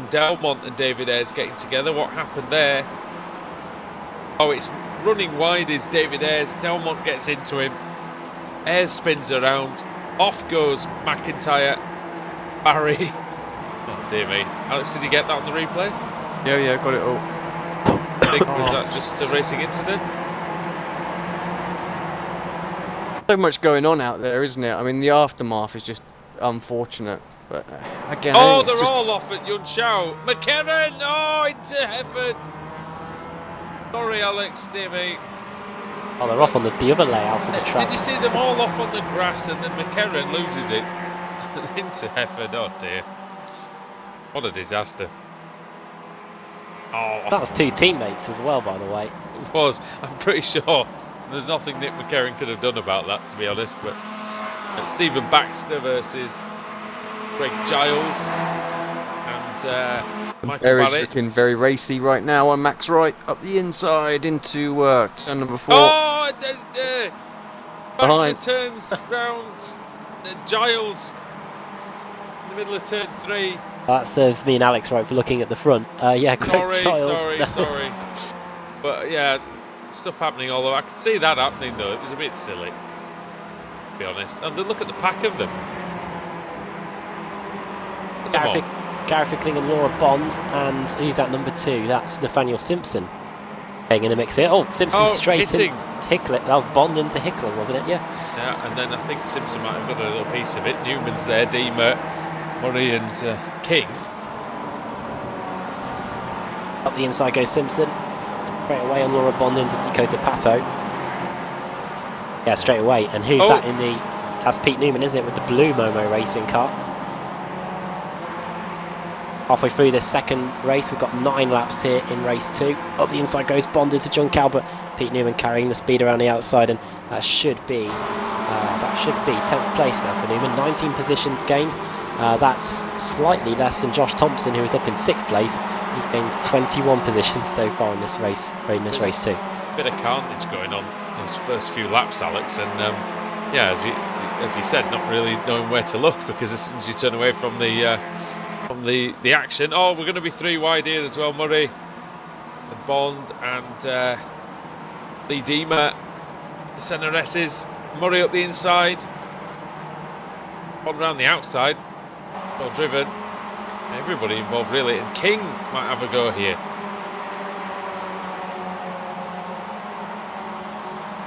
Delmont and David Ayres getting together. What happened there? Oh, it's running wide is David Ayres. Delmont gets into him. Ayres spins around. Off goes McIntyre. Barry. Oh dear me. Alex, did you get that on the replay? Yeah, got it all. I think was that just a racing incident? So much going on out there, isn't it? I mean, the aftermath is just unfortunate. But again, Oh, they're all off at Yun Shao. McKerran! Oh, into Hefford. Sorry, Alex, dear me. oh, they're off on the other layout of the track. Did you see them all off on the grass and then McKerran loses it into Hefford? Oh dear. What a disaster. Oh, That was 2 teammates as well, by the way. it was. I'm pretty sure there's nothing Nick McKerran could have done about that, to be honest. But Stephen Baxter versus Greg Giles and Michael Barry's Barrett. looking very racy right now. And Max Wright up the inside into turn number 4. Oh, Behind. Baxter turns round. Giles in the middle of turn 3. That serves me and Alex right for looking at the front. Yeah, Greg Giles. Sorry. But yeah, stuff happening. Although I could see that happening, though it was a bit silly, to be honest. And look at the pack of them. Look at them all. Gareth Hickling and Laura Bond, and who's at number 2? That's Nathaniel Simpson. Getting in the mix here. Oh, Simpson straight hitting. in. Hickling. That was Bond into Hickling, wasn't it? Yeah. Yeah, and then I think Simpson might have got a little piece of it. Newman's there, Deemer, Murray, and King. Up the inside goes Simpson. Straight away on Laura Bond into Nico De Pato. Yeah, straight away. And who's that in the... That's Pete Newman, isn't it, with the blue Momo racing car. Halfway through this second race, we've got 9 laps here in race 2. Up the inside goes Bond into John Calvert. Pete Newman carrying the speed around the outside, and that should be 10th place now for Newman. 19 positions gained. That's slightly less than Josh Thompson, who is up in 6th place. He's gained 21 positions so far in this race. Race 2. Bit of carnage going on those first few laps, Alex, and yeah, as you said, not really knowing where to look, because as soon as you turn away from the action, oh, we're going to be 3 wide here as well. Murray, and Bond, and Lee Deemer, centre S's. Murray up the inside, Bond around the outside. Well driven. Everybody involved really, and King might have a go here.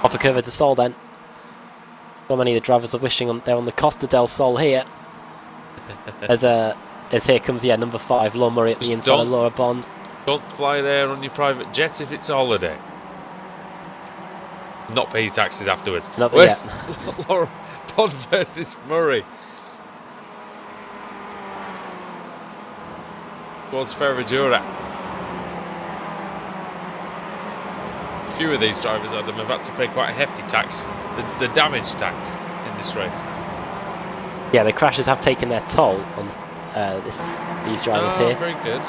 Off the Curva de Sol then. So many of the drivers are wishing they're on the Costa del Sol here. As here comes number 5, Laura Murray at the inside of Laura Bond. Don't fly there on your private jet if it's a holiday. Not pay your taxes afterwards. Not yet. Laura Bond versus Murray. Towards Ferradura. A few of these drivers, Adam, have had to pay quite a hefty tax, the damage tax in this race. Yeah, the crashes have taken their toll on these drivers here. Very good.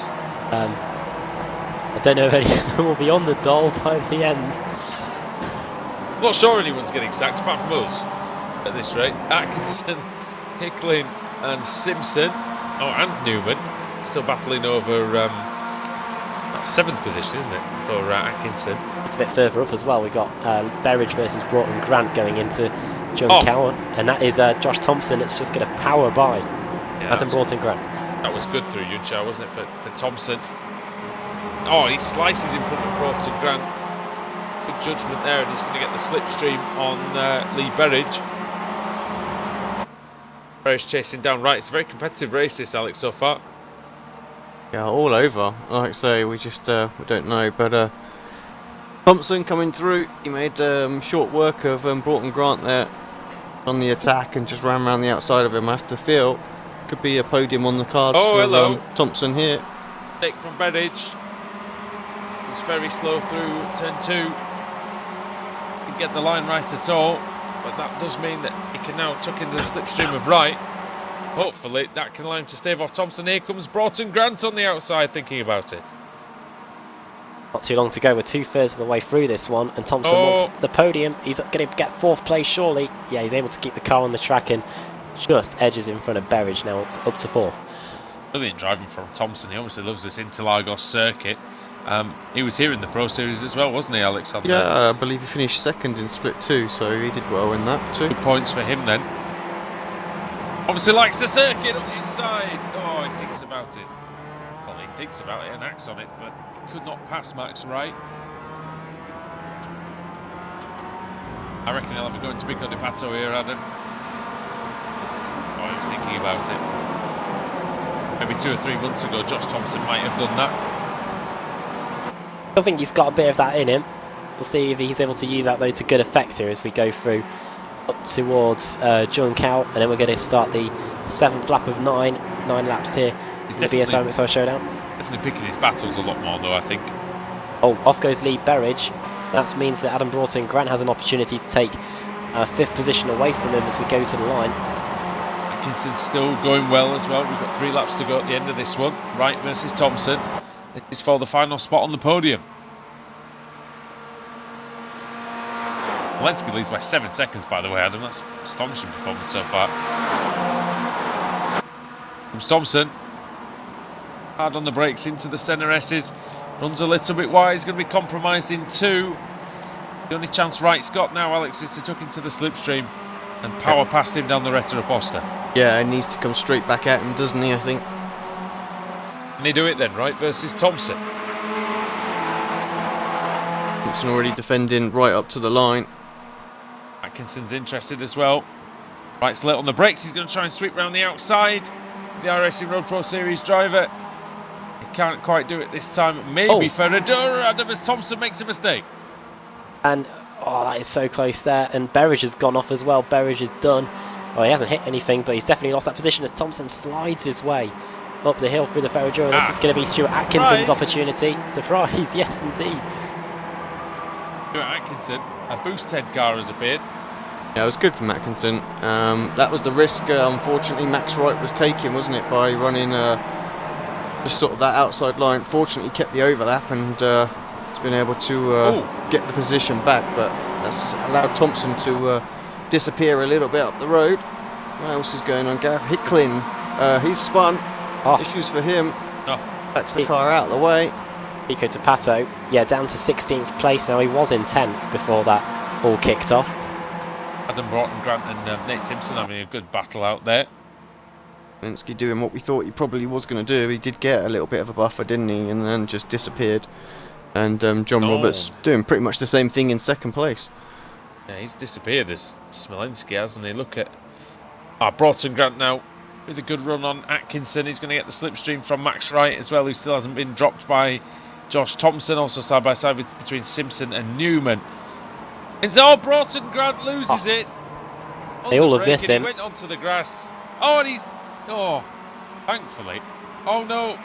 I don't know if any of them will be on the dole by the end. I'm not sure anyone's getting sacked apart from us at this rate. Atkinson, Hickling and Simpson. Oh, and Newman. still battling over that 7th position, isn't it, for Atkinson? It's a bit further up as well. We got Berridge versus Broughton Grant going into John Cowan, and that is Josh Thompson. It's just going to power by Adam Broughton Grant. That was good through Yunchar, wasn't it, for Thompson? Oh, he slices in front of Broughton Grant. Good judgment there, and he's going to get the slipstream on Lee Berridge. Berridge chasing down right. It's a very competitive race, this, Alex, so far. Yeah, all over. Like I say, we just we don't know. But Thompson coming through. He made short work of Broughton Grant there on the attack and just ran around the outside of him. I have to feel could be a podium on the cards for Thompson here. Take from Berridge. He's very slow through turn 2. Didn't get the line right at all, but that does mean that he can now tuck into the slipstream of right. Hopefully that can allow him to stave off Thompson. Here comes Broughton Grant on the outside thinking about it. Not too long to go. We're 2/3 of the way through this one, and Thompson wants the podium. He's going to get 4th place surely. Yeah, he's able to keep the car on the track and just edges in front of Berridge. Now it's up to 4th. Brilliant driving from Thompson. He obviously loves this Interlagos circuit. He was here in the Pro Series as well, wasn't he, Alex? Yeah, I believe he finished 2nd in Split 2, so he did well in that too. Good points for him then. Obviously likes the circuit on the inside. Oh, he thinks about it. Well, he thinks about it and acts on it, but he could not pass Max Wright. I reckon he'll have a go into Pico de Pato here, Adam. Oh, he was thinking about it. Maybe 2 or 3 months ago, Josh Thompson might have done that. I think he's got a bit of that in him. We'll see if he's able to use that though to good effect here as we go through up towards John Cow, and then we're going to start the 7th lap of 9 laps here. He's the BSR MX5 Showdown. Definitely picking his battles a lot more though, I think. Oh, off goes Lee Berridge. That means that Adam Broughton Grant has an opportunity to take 5th position away from him as we go to the line. Atkinson's still going well as well. We've got 3 laps to go at the end of this one. Wright versus Thompson. This is for the final spot on the podium. Lenski leads by 7 seconds, by the way, Adam. That's astonishing performance so far. From Thompson. Hard on the brakes into the centre S's. Runs a little bit wide. He's going to be compromised in 2. The only chance Wright's got now, Alex, is to tuck into the slipstream and power past him down the Retta Aposta. Yeah, he needs to come straight back at him, doesn't he, I think? Can he do it then, Wright versus Thompson? Thompson already defending right up to the line. Atkinson's interested as well. Wright's late on the brakes. He's going to try and sweep round the outside. The iRacing Road Pro Series driver. He can't quite do it this time. Maybe Ferradura, Adam, as Thompson makes a mistake. And, oh, that is so close there. And Berridge has gone off as well. Berridge is done. Well, he hasn't hit anything, but he's definitely lost that position as Thompson slides his way up the hill through the Ferradura. This is going to be Stuart Atkinson's opportunity. Surprise, yes, indeed. Stuart Atkinson, a boost head car has appeared. Yeah, it was good from Atkinson. That was the risk, unfortunately, Max Wright was taking, wasn't it, by running just sort of that outside line. Fortunately, he kept the overlap and has been able to get the position back, but that's allowed Thompson to disappear a little bit up the road. What else is going on? Gareth Hicklin, he's spun. Issues for him. Backs the car out of the way. Pico de Pato, yeah, down to 16th place now. He was in 10th before that all kicked off. Adam Broughton Grant and Nate Simpson having a good battle out there. Lenski doing what we thought he probably was going to do. He did get a little bit of a buffer, didn't he? And then just disappeared. And John Roberts doing pretty much the same thing in 2nd place. Yeah, he's disappeared as Smolenski, hasn't he? Look at Broughton Grant now with a good run on Atkinson. He's going to get the slipstream from Max Wright as well, who still hasn't been dropped by Josh Thompson. Also side by side between Simpson and Newman. And Broughton Grant loses it. They all have missed him. He went onto the grass. Oh, and he's... Oh, thankfully. Oh, no.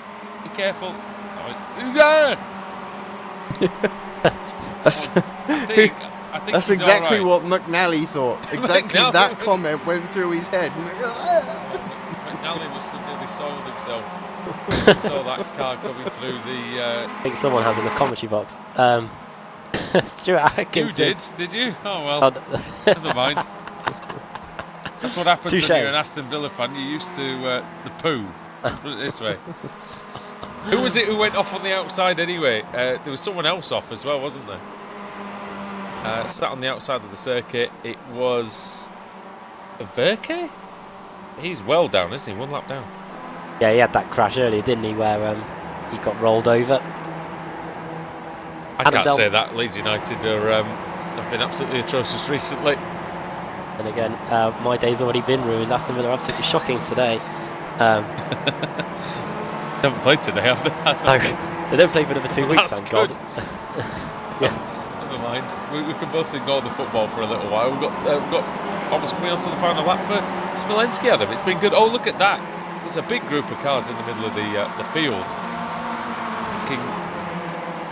Be careful. I think that's exactly what McNally thought. Exactly McNally. That comment went through his head. McNally must have nearly soiled himself. Saw that car coming through the... I think someone has in the commentary box. Stuart Atkinson. You did you? Oh, well, never mind. That's what happens when you're an Aston Villa fan. You're used to the poo Put it this way. Who was it who went off on the outside anyway? There was someone else off as well, wasn't there? Sat on the outside of the circuit. It was Verke? He's well down, isn't he? One lap down. Yeah, he had that crash earlier, didn't he, where he got rolled over. I can't say that. Leeds United have been absolutely atrocious recently. And again, my day's already been ruined. Aston Villa are absolutely shocking today. They haven't played today, have they? No, they don't play for another 2 weeks, thank God. Yeah. Never mind. We can both ignore the football for a little while. We've got almost coming on to the final lap for Smolenski, Adam. It's been good. Oh, look at that. There's a big group of cars in the middle of the field.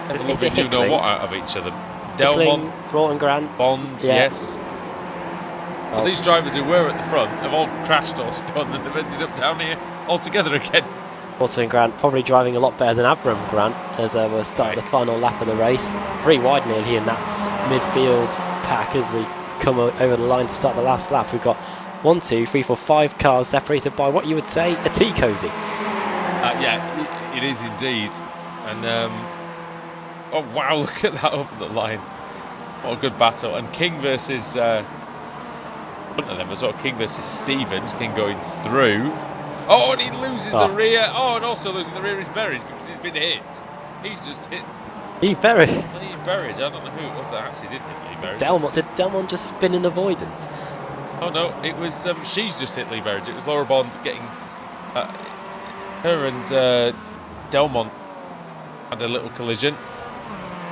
There's a little bit you know what out of each other. Delmont, Broughton Grant, Bond, yes. Well, these drivers who were at the front have all crashed or spun and they've ended up down here all together again. Broughton Grant probably driving a lot better than Avram Grant as we're starting the final lap of the race. 3 wide nearly in that midfield pack as we come over the line to start the last lap. We've got 1, 2, 3, 4, 5 cars separated by what you would say a tea cosy. Yeah, it is indeed. And oh wow, look at that over the line. What a good battle. And King versus one of them as well. King versus Stevens. King going through. Oh, and he loses the rear. Oh, and also losing the rear is Berridge because he's been hit. He's just hit. Lee Berridge. Lee Berridge. I don't know who it was that actually did hit Lee Berridge. Delmont. Did Delmont just spin in avoidance? Oh no, it was she's just hit Lee Berridge. It was Laura Bond getting her and Delmont had a little collision.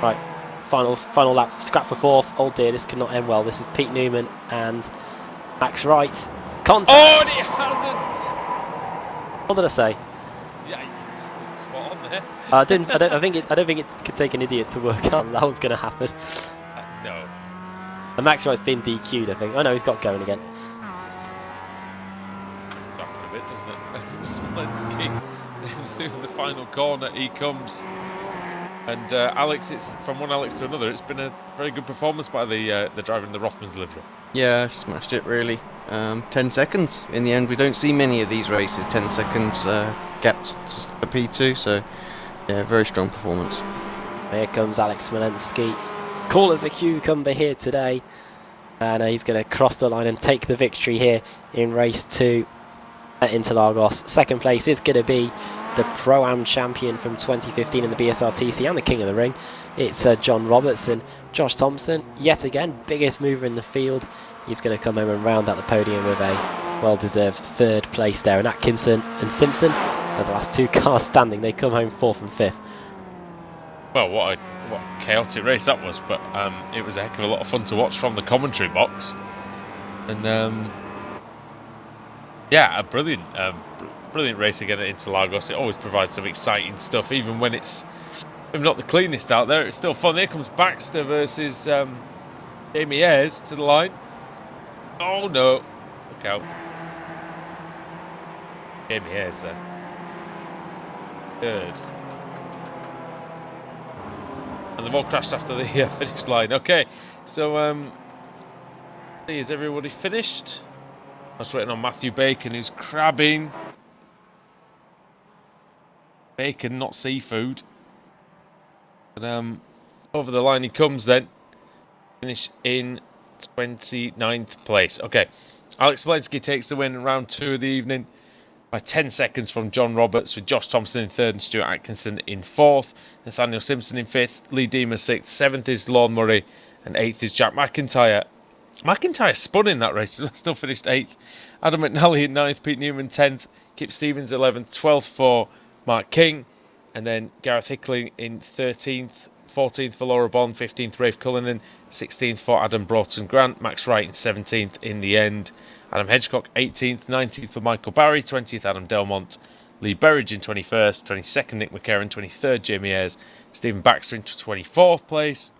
Right, final lap, scrap for 4th. Oh dear, this could not end well. This is Pete Newman and Max Wright. Contact. Oh, and he hasn't. What did I say? Yeah, it's spot on there. I don't think it could take an idiot to work out that was going to happen. No. And Max Wright's been DQ'd, I think. Oh no, he's got going again. Back a bit, doesn't it? Smolenski through the final corner. He comes. And Alex, it's from one Alex to another. It's been a very good performance by the driver in the Rothmans livery. Yeah, smashed it really. 10 seconds in the end. We don't see many of these races. 10 seconds gapped to P2. So yeah, very strong performance. Here comes Alex Smolenski, cool as a cucumber here today, and he's going to cross the line and take the victory here in race 2 at Interlagos. Second place is going to be the Pro-Am champion from 2015 in the BSR TC and the king of the ring. It's John Robertson. Josh Thompson, yet again, biggest mover in the field. He's going to come home and round out the podium with a well-deserved 3rd place there. And Atkinson and Simpson, they're the last 2 cars standing. They come home 4th and 5th. Well, what a chaotic race that was, but it was a heck of a lot of fun to watch from the commentary box. And yeah, a brilliant race again at Interlagos. It always provides some exciting stuff, even when it's not the cleanest out there. It's still fun. Here comes Baxter versus Jamie Ayres to the line. Oh no! Look out! Jamie Ayres there. 3rd. And they've all crashed after the finish line. Okay, so is everybody finished? I was waiting on Matthew Bacon, who's crabbing. Bacon, not seafood. But over the line he comes then. Finish in 29th place. Okay, Alex Smolenski takes the win in round 2 of the evening by 10 seconds from John Roberts, with Josh Thompson in 3rd and Stuart Atkinson in 4th. Nathaniel Simpson in 5th, Lee Deemer 6th, 7th is Lorne Murray, and 8th is Jack McIntyre. McIntyre spun in that race, still finished 8th. Adam McNally in 9th, Pete Newman 10th, Kip Stevens 11th, 12th for Mark King, and then Gareth Hickling in 13th, 14th for Laura Bond, 15th Rafe Cullinan, 16th for Adam Broughton Grant, Max Wright in 17th in the end, Adam Hedgecock 18th, 19th for Michael Barry, 20th Adam Delmont, Lee Berridge in 21st, 22nd Nick McCarron, 23rd Jamie Ayres, Stephen Baxter in 24th place,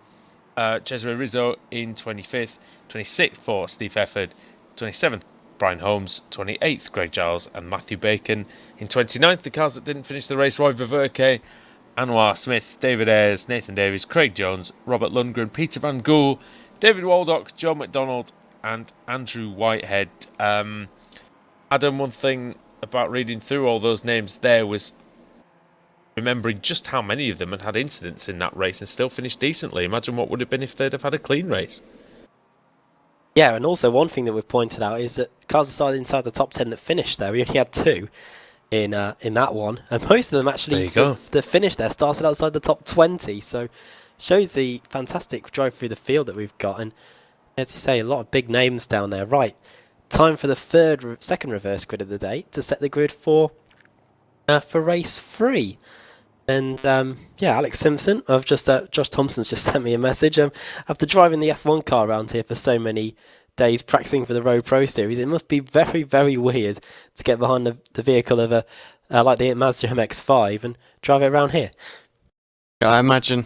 Cesare Rizzo in 25th, 26th for Steve Hefford, 27th Brian Holmes, 28th Greg Giles and Matthew Bacon. In 29th, the cars that didn't finish the race, Roy Ververke, Anwar Smith, David Ayres, Nathan Davies, Craig Jones, Robert Lundgren, Peter Van Gool, David Waldock, Joe McDonald and Andrew Whitehead. Adam, one thing about reading through all those names there was remembering just how many of them had incidents in that race and still finished decently. Imagine what would have been if they'd have had a clean race. Yeah, and also one thing that we've pointed out is that cars started inside the top 10 that finished there. We only had 2 in that one, and most of them actually that finished there started outside the top 20. So shows the fantastic drive through the field that we've got, and as you say, a lot of big names down there. Right, time for the second reverse grid of the day to set the grid for race 3. And yeah, Alex Simpson of Josh Thompson's just sent me a message. After driving the F1 car around here for so many days, practicing for the Road Pro Series, it must be very, very weird to get behind the vehicle of like the Mazda MX5 and drive it around here. I imagine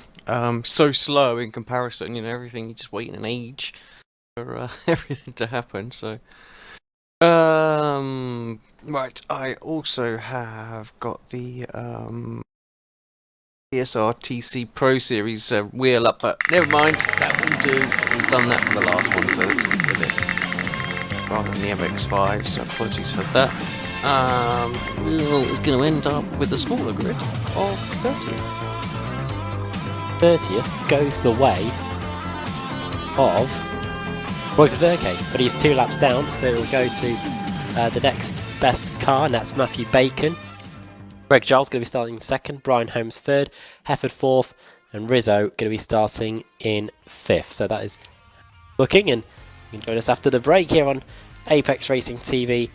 so slow in comparison. Everything, you're just waiting an age for everything to happen. So, right. I also have got the BSR TC Pro Series wheel up, but never mind. That will do. We've done that for the last one, so let's stick with it rather than the MX5. So apologies for that. It's going to end up with a smaller grid of 30th. 30th goes the way of Roy Verke, but he's 2 laps down, so it will go to the next best car, and that's Matthew Bacon. Greg Giles going to be starting 2nd, Brian Holmes 3rd, Hefford 4th, and Rizzo going to be starting in 5th. So that is looking, and you can join us after the break here on Apex Racing TV,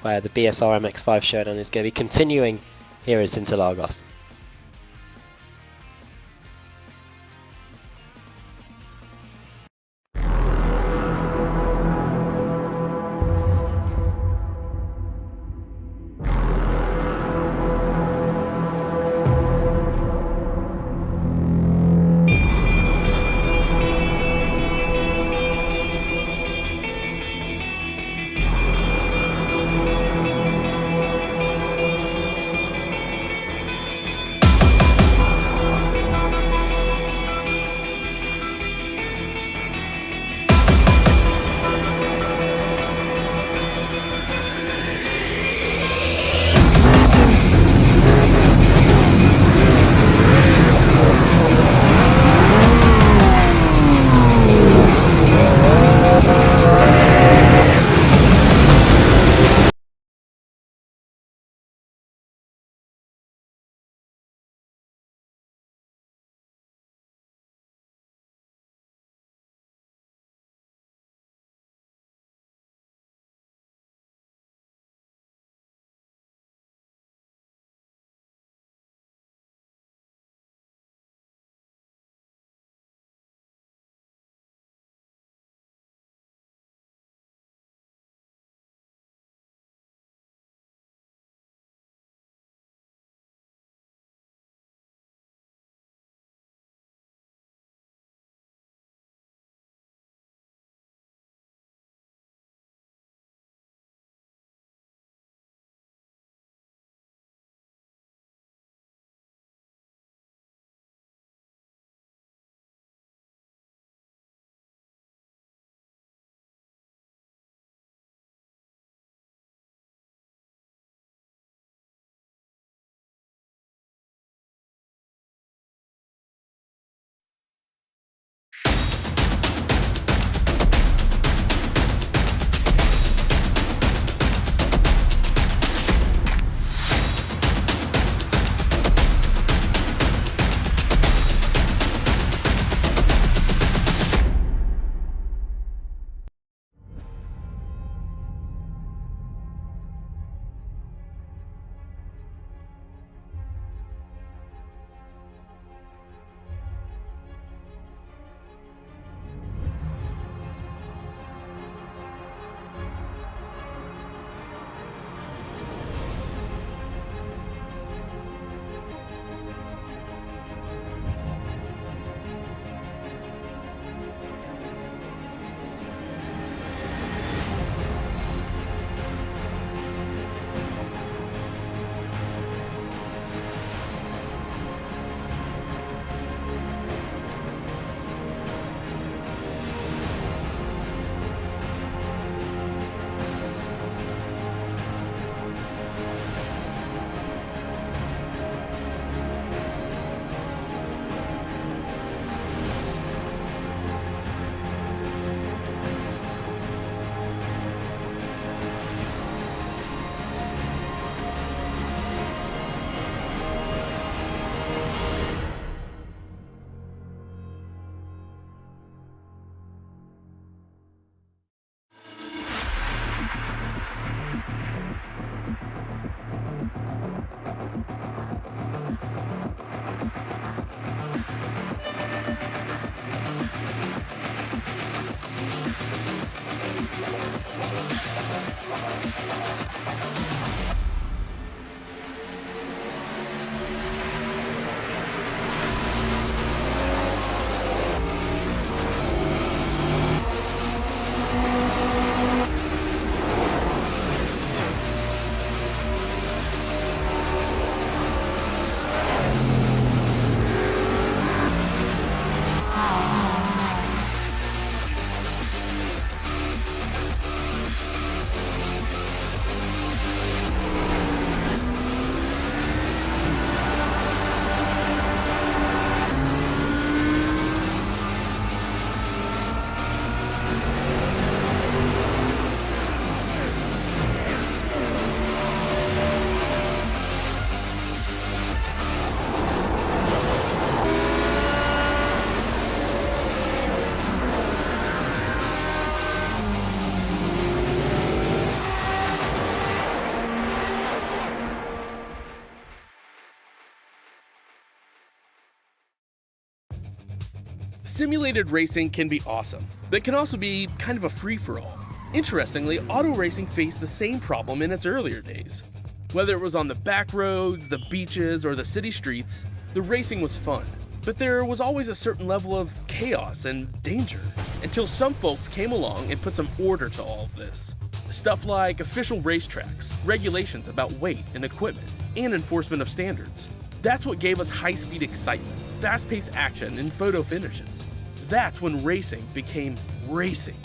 where the BSR MX5 Showdown is going to be continuing here at Interlagos. Simulated racing can be awesome, but it can also be kind of a free-for-all. Interestingly, auto racing faced the same problem in its earlier days. Whether it was on the back roads, the beaches, or the city streets, the racing was fun. But there was always a certain level of chaos and danger, until some folks came along and put some order to all of this. Stuff like official racetracks, regulations about weight and equipment, and enforcement of standards. That's what gave us high-speed excitement, fast-paced action, and photo finishes. That's when racing became racing.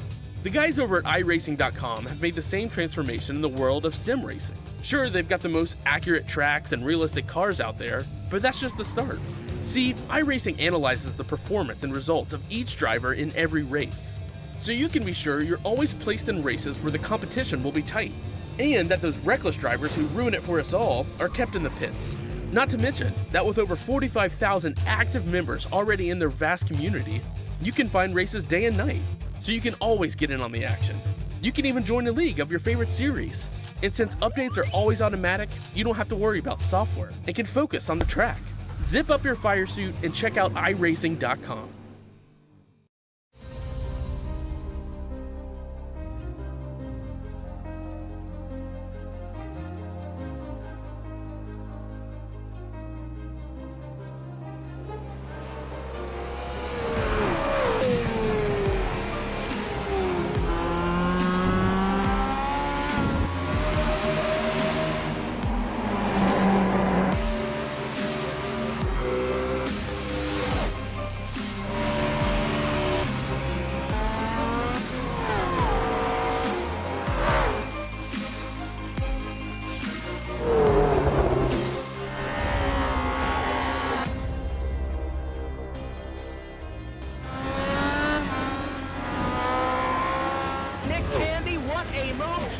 The guys over at iRacing.com have made the same transformation in the world of sim racing. Sure, they've got the most accurate tracks and realistic cars out there, but that's just the start. See, iRacing analyzes the performance and results of each driver in every race, so you can be sure you're always placed in races where the competition will be tight, and that those reckless drivers who ruin it for us all are kept in the pits. Not to mention that with over 45,000 active members already in their vast community, you can find races day and night, so you can always get in on the action. You can even join a league of your favorite series. And since updates are always automatic, you don't have to worry about software and can focus on the track. Zip up your fire suit and check out iRacing.com.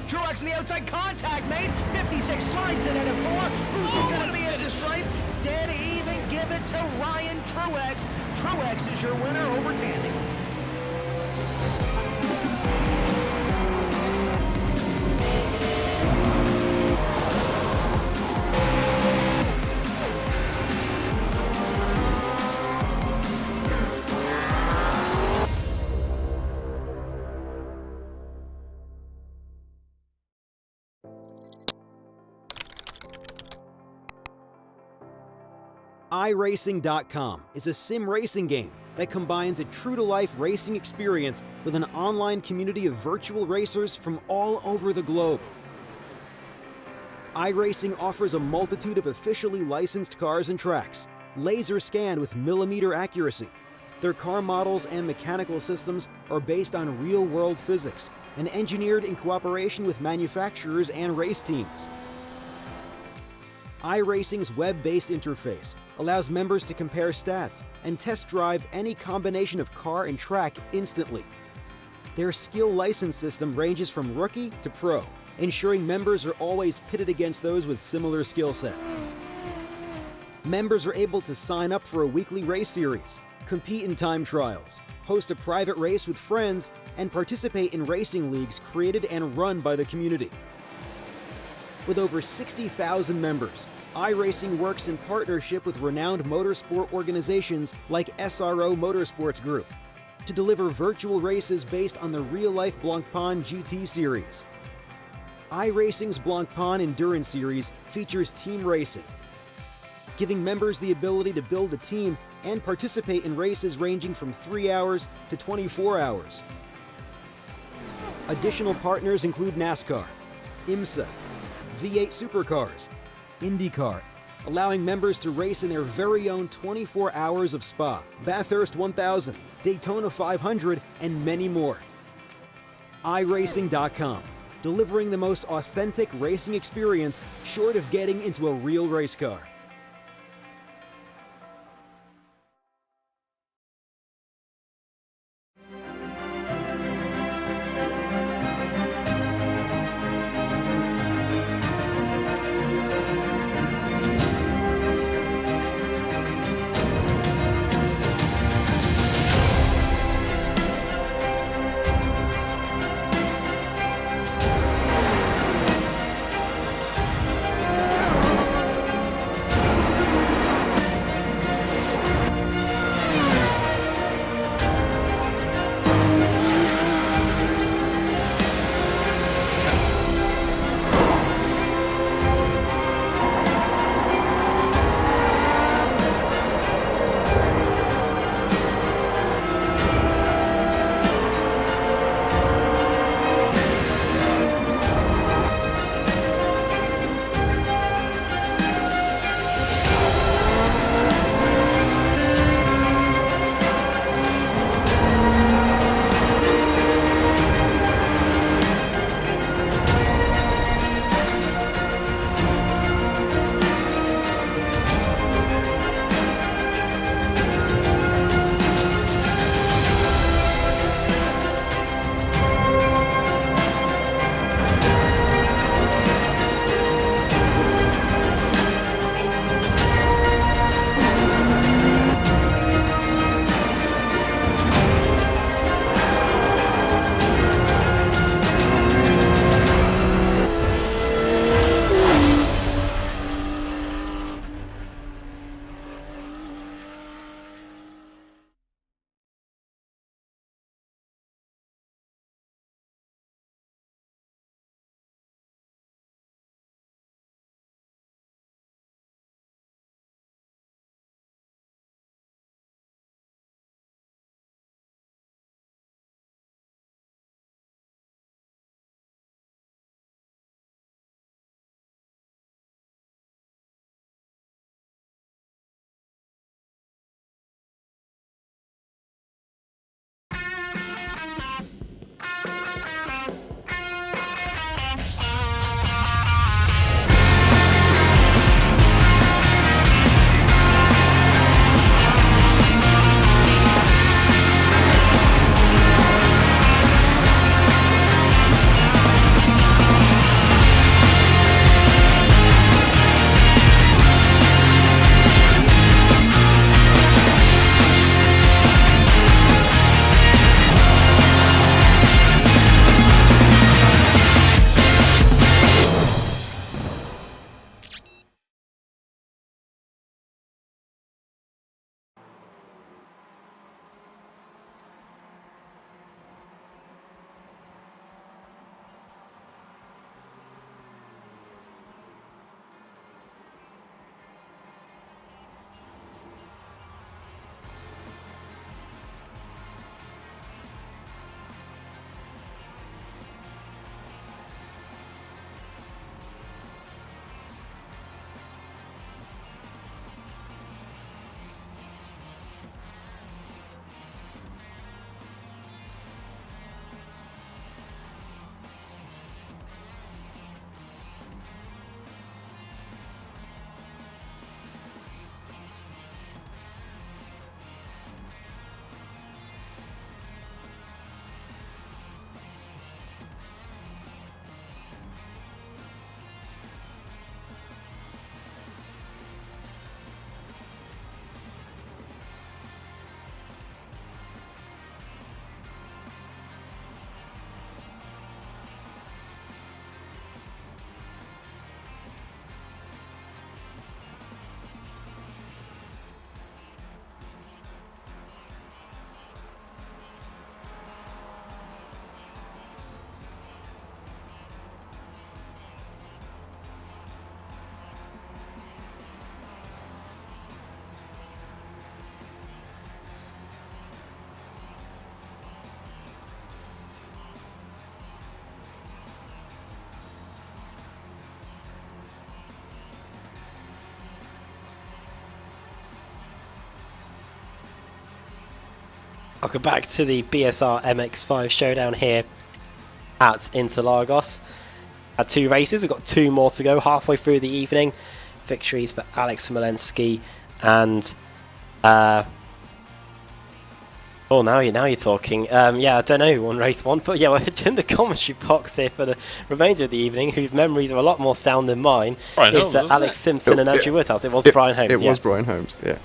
Truex in the outside, contact made. 56 slides it at a 4. Who's going to be at the stripe? Dead even, give it to Ryan Truex. Truex is your winner over Tandy. iRacing.com is a sim racing game that combines a true-to-life racing experience with an online community of virtual racers from all over the globe. iRacing offers a multitude of officially licensed cars and tracks, laser scanned with millimeter accuracy. Their car models and mechanical systems are based on real-world physics and engineered in cooperation with manufacturers and race teams. iRacing's web-based interface allows members to compare stats and test drive any combination of car and track instantly. Their skill license system ranges from rookie to pro, ensuring members are always pitted against those with similar skill sets. Members are able to sign up for a weekly race series, compete in time trials, host a private race with friends, and participate in racing leagues created and run by the community. With over 60,000 members, iRacing works in partnership with renowned motorsport organizations like SRO Motorsports Group to deliver virtual races based on the real-life Blancpain GT series. iRacing's Blancpain Endurance Series features team racing, giving members the ability to build a team and participate in races ranging from 3 hours to 24 hours. Additional partners include NASCAR, IMSA, V8 Supercars, IndyCar, allowing members to race in their very own 24 hours of Spa, Bathurst 1000, Daytona 500, and many more. iRacing.com, delivering the most authentic racing experience short of getting into a real race car. Welcome back to the BSR MX5 Showdown here at Interlagos. Had 2 races, we've got 2 more to go halfway through the evening. Victories for Alex Smolensky and oh, now you're talking. Yeah, I don't know who won race 1, but yeah, we're in the commentary box here for the remainder of the evening, whose memories are a lot more sound than mine. It's Alex Simpson and Andrew Woodhouse. It was Brian Holmes. It was Brian Holmes, yeah.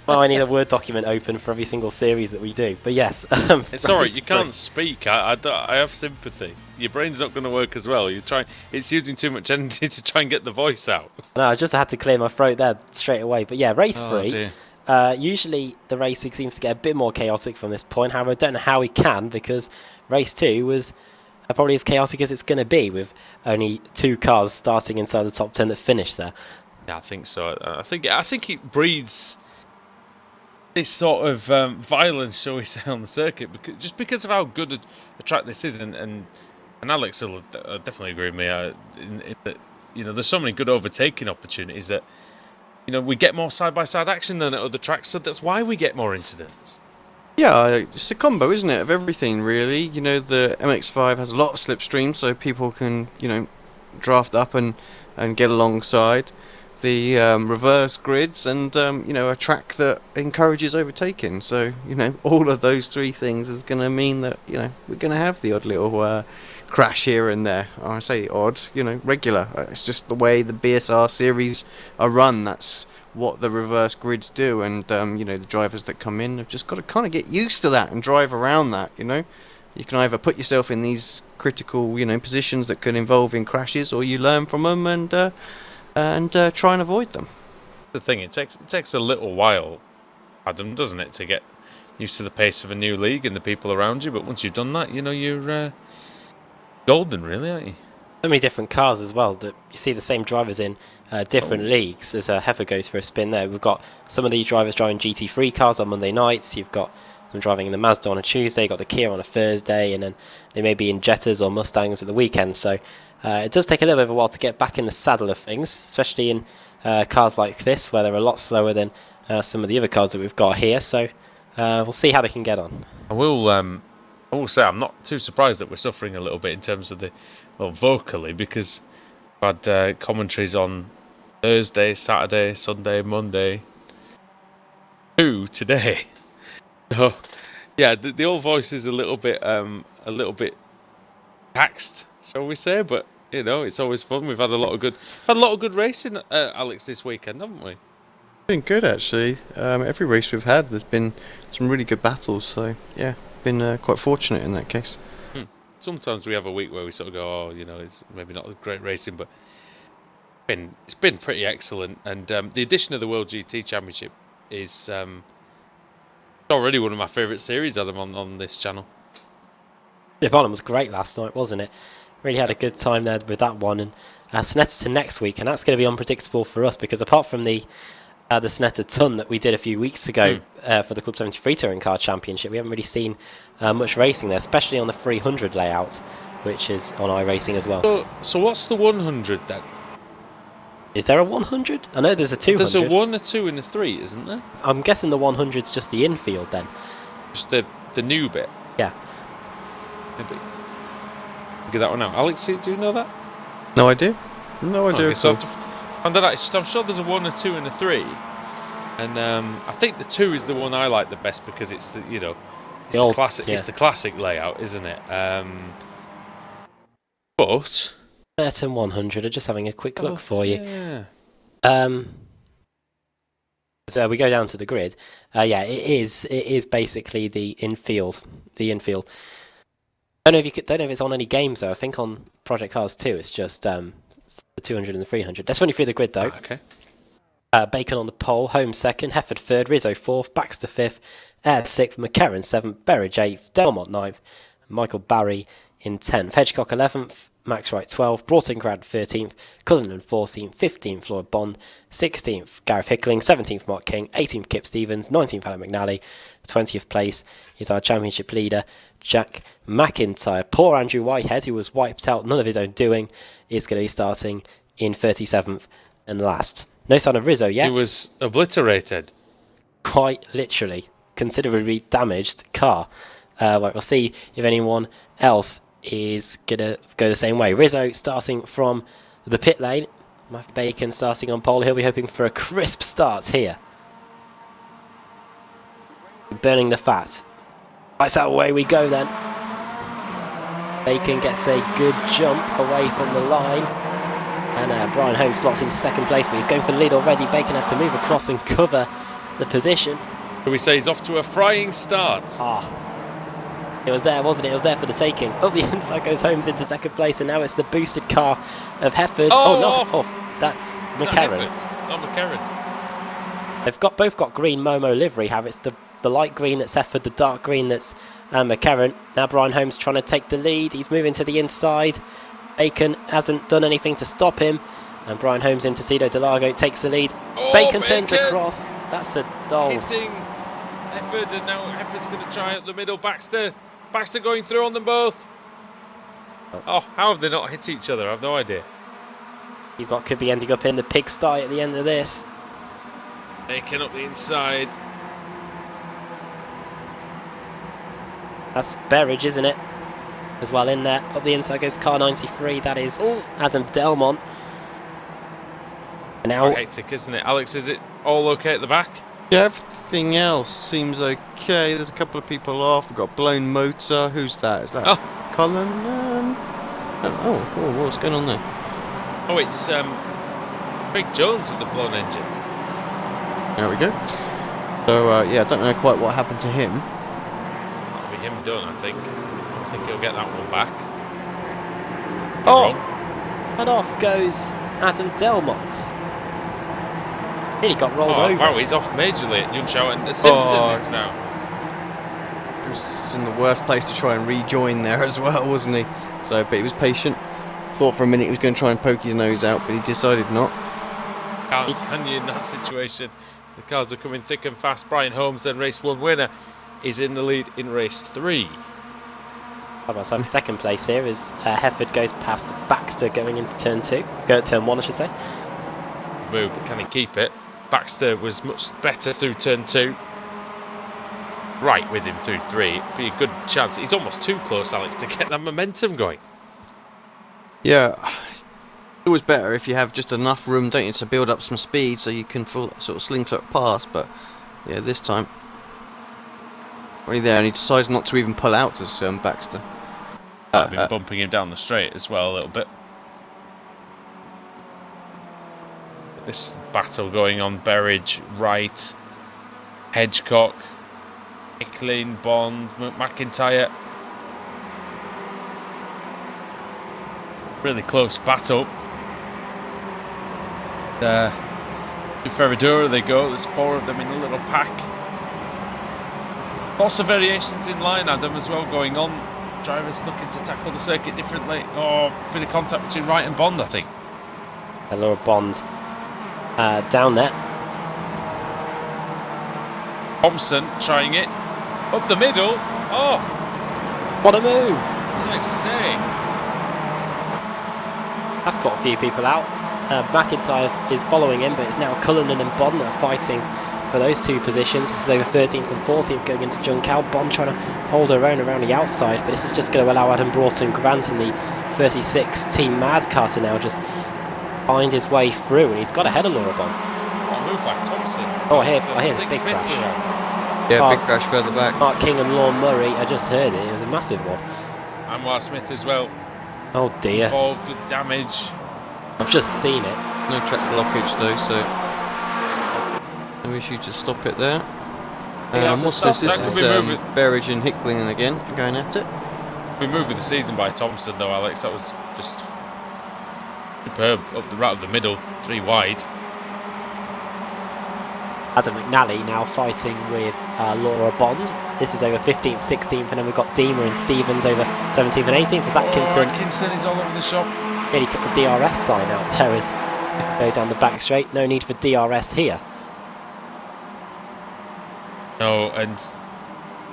Well, I need a Word document open for every single series that we do. But yes. It's alright, you can't speak. I have sympathy. Your brain's not going to work as well. It's using too much energy to try and get the voice out. No, I just had to clear my throat there straight away. But yeah, race 3. Usually the racing seems to get a bit more chaotic from this point. However, I don't know how we can, because race 2 was probably as chaotic as it's going to be, with only 2 cars starting inside the top 10 that finished there. Yeah, I think so. I think it breeds this sort of violence, shall we say, on the circuit, because of how good a track this is, and Alex will definitely agree with me in that, you know, there's so many good overtaking opportunities that, you know, we get more side-by-side action than at other tracks, so that's why we get more incidents. Yeah, it's a combo, isn't it, of everything, really. You know, the MX5 has a lot of slipstream, so people can, you know, draft up and get alongside. The reverse grids and, you know, a track that encourages overtaking. So, you know, all of those 3 things is going to mean that, you know, we're going to have the odd little crash here and there. I say odd, you know, regular. It's just the way the BSR series are run. That's what the reverse grids do. And, you know, the drivers that come in have just got to kind of get used to that and drive around that, you know. You can either put yourself in these critical, you know, positions that can involve in crashes, or you learn from them and try and avoid them. The thing, it takes a little while, Adam, doesn't it, to get used to the pace of a new league and the people around you, but once you've done that, you know, you're golden, really, aren't you? So many different cars as well, that you see the same drivers in different leagues. As Heifer goes for a spin there, we've got some of these drivers driving GT3 cars on Monday nights, you've got them driving in the Mazda on a Tuesday, you've got the Kia on a Thursday, and then they may be in Jettas or Mustangs at the weekend. So it does take a little bit of a while to get back in the saddle of things, especially in cars like this, where they're a lot slower than some of the other cars that we've got here. So we'll see how they can get on. I will say I'm not too surprised that we're suffering a little bit in terms of vocally, because we've had commentaries on Thursday, Saturday, Sunday, Monday, 2 today. So yeah, the old voice is a little bit taxed, shall we say? But you know, it's always fun. We've had a lot of good racing, Alex, this weekend, haven't we? Been good, actually. Every race we've had, there's been some really good battles. So yeah, been quite fortunate in that case. Sometimes we have a week where we sort of go, oh, you know, it's maybe not great racing, but it's been pretty excellent. And the addition of the World GT Championship is already one of my favourite series, Adam, on this channel. The bottom was great last night, wasn't it? Really had a good time there with that one. And Snetterton next week, and that's going to be unpredictable for us, because apart from the Snetterton Ton that we did a few weeks ago for the Club 73 Touring Car Championship, we haven't really seen much racing there, especially on the 300 layout, which is on iRacing as well. So what's the 100 then? Is there a 100? I know there's a 200. There's a 1, a 2 and a 3, isn't there? I'm guessing the 100's just the infield then. Just the new bit? Yeah. Maybe. Get that one out. Alex, do you know that? No idea. No idea. Okay, so I'm sure there's a 1, a 2 and a 3. And I think the 2 is the one I like the best, because it's the, you know, it's the classic. Yeah. It's the classic layout, isn't it? But Burton 100. I'm just having a quick look for you. Yeah. So we go down to the grid. Yeah, it is basically the infield. I don't know if it's on any games though. I think on Project Cars 2 it's just the 200 and the 300. That's only through the grid though. Okay. Bacon on the pole, Holmes second, Hefford third, Rizzo fourth, Baxter fifth, Aird sixth, McCarran seventh, Berridge eighth, Delmont ninth, Michael Barry in 10th, Hedgecock 11th, Max Wright 12th, Broughton-Grad 13th, Cullinan 14th, 15th, Lloyd Bond, 16th, Gareth Hickling, 17th, Mark King, 18th, Kip Stevens, 19th, Alan McNally, 20th place is our championship leader, Jack McIntyre. Poor Andrew Whitehead, who was wiped out, none of his own doing, is going to be starting in 37th and last. No sign of Rizzo yet. He was obliterated. Quite literally. considerably damaged car. We'll see if anyone else is going to go the same way. Rizzo starting from the pit lane. Matthew Bacon starting on pole. He'll be hoping for a crisp start here. Burning the fat. Lights out, away we go then. Bacon gets a good jump away from the line. And Brian Holmes slots into second place, but he's going for the lead already. Bacon has to move across and cover the position. We say he's off to a frying start. It was there, wasn't it? It was there for the taking. Up the inside goes Holmes into second place, and now it's the boosted car of Hefford. That's McCarran. Not McCarran. They've both got green Momo livery. It's the light green that's Hefford, the dark green that's McCarran. Now Brian Holmes trying to take the lead. He's moving to the inside. Bacon hasn't done anything to stop him. And Brian Holmes into Interlagos takes the lead. Bacon turns across. That's a hitting Hefford, and now Hefford's going to try up the middle. Baxter going through on them both. Oh, how have they not hit each other? I have no idea. He's not could be ending up in the pigsty at the end of this. Bacon up the inside. That's Berridge, isn't it? As well in there. Up the inside goes car 93. That is Adam Delmont. Now hectic, isn't it? Alex, is it all okay at the back? Yeah, everything else seems okay. There's a couple of people off. We've got blown motor. Who's that? Is that Colin? What's going on there? Oh, it's Craig Jones with the blown engine. There we go. So, yeah, I don't know quite what happened to him. That'll be him done, I think. I think he'll get that one back. And off goes Adam Delmont. He got rolled over. Wow, he's off majorly at Yunshaw, and the Simpson is now. He was in the worst place to try and rejoin there as well, wasn't he? So, but he was patient. Thought for a minute he was going to try and poke his nose out, but he decided not. Can you in that situation? The cars are coming thick and fast. Brian Holmes, then race 1 winner, is in the lead in race 3. So second place here as Hefford goes past Baxter going into turn 1, I should say. Move, but can he keep it? Baxter was much better through turn 2. Right with him through 3. It'd be a good chance. He's almost too close, Alex, to get that momentum going. Yeah, it's always better if you have just enough room, don't you, to build up some speed so you can sort of slingshot past. But yeah, this time, right there, and he decides not to even pull out as Baxter. I've been bumping him down the straight as well a little bit. This battle going on. Berridge, Wright, Hedgecock, Icklin, Bond, McIntyre. Really close battle. To Ferradura they go. There's 4 of them in a little pack. Lots of variations in line, Adam, as well going on. Drivers looking to tackle the circuit differently. Oh, bit of contact between Wright and Bond, I think. Laura Bond down there. Thompson trying it. Up the middle. Oh! What a move! Like I say. That's got a few people out. McIntyre is following him, but it's now Cullinan and Bond that are fighting for those 2 positions. This is over 13th and 14th going into Juncal. Bond trying to hold her own around the outside, but this is just going to allow Adam Broughton Grant and the 36 Team Mad car to now just find his way through, and he's got ahead of Laura Bond. Oh, move back Thompson. I hear the big crash. Yeah, big crash further back. Mark King and Lorne Murray, I just heard it. It was a massive one. And Mark Smith as well. Oh dear. Involved with damage. I've just seen it. No track blockage though, so no issue to stop it there. What's this? This is Berridge and Hicklin again going at it. We moved with the season by Thompson though, Alex. That was just superb. Up the right of the middle, 3 wide. Adam McNally now fighting with Laura Bond. This is over 15th, 16th, and then we've got Deemer and Stevens over 17th and 18th as Atkinson. Atkinson is all over the shop. Really took the DRS sign out there as go down the back straight. No need for DRS here. No, and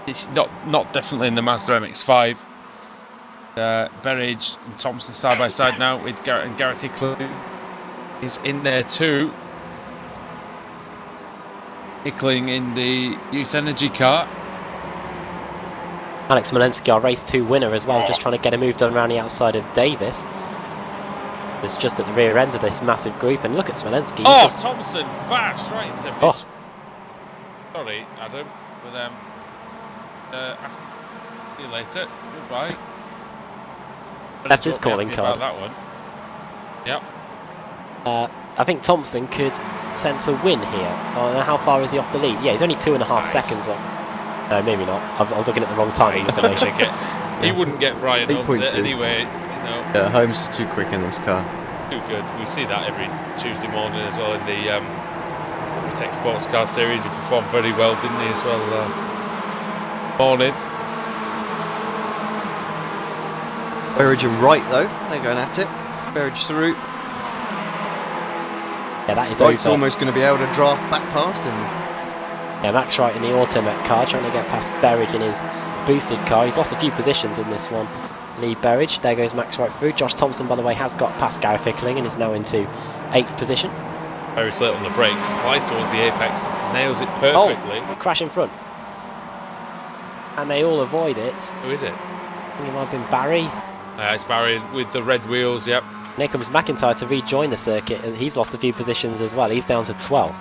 it's not definitely in the Mazda MX-5. Berridge and Thompson side by side now with Gareth Hicklin is in there too. Ickling in the Youth Energy car. Alex Smolensky, our race 2 winner as well, just trying to get a move done around the outside of Davis. It's just at the rear end of this massive group, and look at Smolensky. Thompson, bash right into me. Oh. Sorry, Adam, but see you later. Goodbye. That's his calling card. That one. Yep. I think Thompson could sense a win here. I don't know how far is he off the lead. Yeah, he's only 2.5 seconds on. No, maybe not. I was looking at the wrong time. He wouldn't get Brian Holmes anyway. Yeah, Holmes is too quick in this car. Too good. We see that every Tuesday morning as well in the Tech Sports Car Series. He performed very well, didn't he, as well? Morning. Berridge and Wright, though, they're going at it. Berridge through. Yeah, that is Wright's over. almost going to be able to draft back past him. Yeah, Max Wright in the Automet car, trying to get past Berridge in his boosted car. He's lost a few positions in this one. Lee Berridge, there goes Max Wright through. Josh Thompson, by the way, has got past Gareth Ickling and is now into 8th position. Berridge late on the brakes, he flies towards the apex, nails it perfectly. Oh, crash in front. And they all avoid it. Who is it? I think it might have been Barry. It's Barry with the red wheels, yep. And here comes McIntyre to rejoin the circuit, and he's lost a few positions as well. He's down to 12th.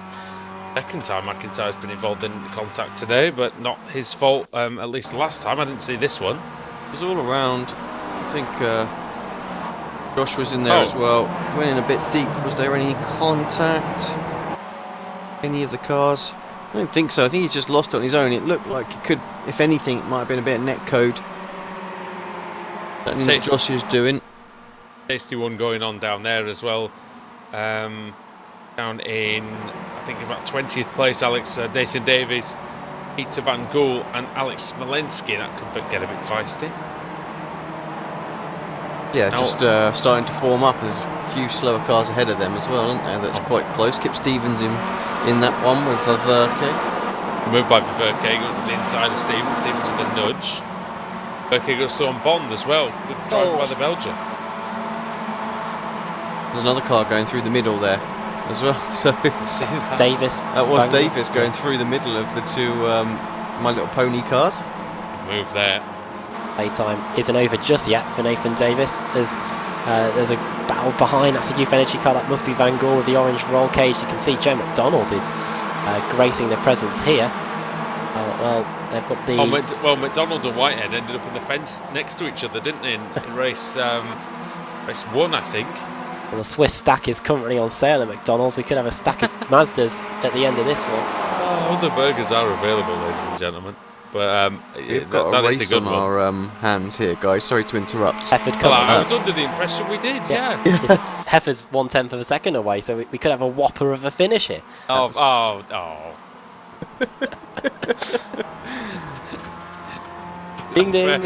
Second time McIntyre's been involved in contact today, but not his fault, at least last time. I didn't see this one. It was all around. I think Josh was in there as well. Went in a bit deep. Was there any contact? Any of the cars? I don't think so. I think he just lost it on his own. It looked like he could, if anything, it might have been a bit of net code. That's what Josh is doing. Tasty one going on down there as well. Down in, I think, about 20th place, Nathan Davies, Peter Van Gool and Alex Smolensky. That could get a bit feisty. Yeah, just starting to form up. There's a few slower cars ahead of them as well, aren't there? That's quite close. Kip Stevens in that one with Verke. Moved by Verke, going to the inside of Stevens. Stevens with a nudge. Verke goes through on Bond as well. Good drive by the Belgian. There's another car going through the middle there as well. So Davis. That was Davis going through the middle of the two My Little Pony cars. Move there. Playtime isn't over just yet for Nathan Davis. There's a battle behind. That's a Youth Energy car. That must be Van Gool with the orange roll cage. You can see Joe McDonald is gracing their presence here. Well, they've got the... Well, McDonald and Whitehead ended up in the fence next to each other, didn't they, in race 1, I think. Well, the Swiss stack is currently on sale at McDonald's. We could have a stack of Mazdas at the end of this one. Other burgers are available, ladies and gentlemen. But we've got a race on our hands here, guys. Sorry to interrupt. Hefford I was under the impression we did, yeah. Hefford's 1/10 of a second away, so we could have a whopper of a finish here. Ding ding.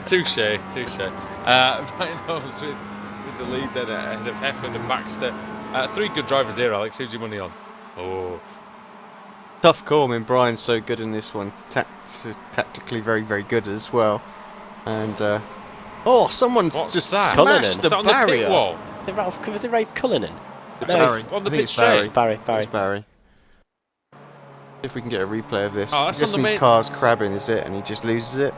Touche. Ryan Holmes with the lead then ahead of Hefford and Baxter. 3 good drivers here, Alex. Who's your money on? Oh. Tough call. I mean, Brian's so good in this one. Tactically very, very good as well. And someone's just smashed the barrier. Was it Rafe Cullinan? No, on the pit straight. Barry. It's Barry. If we can get a replay of this. I guess his car's crabbing, is it? And he just loses it.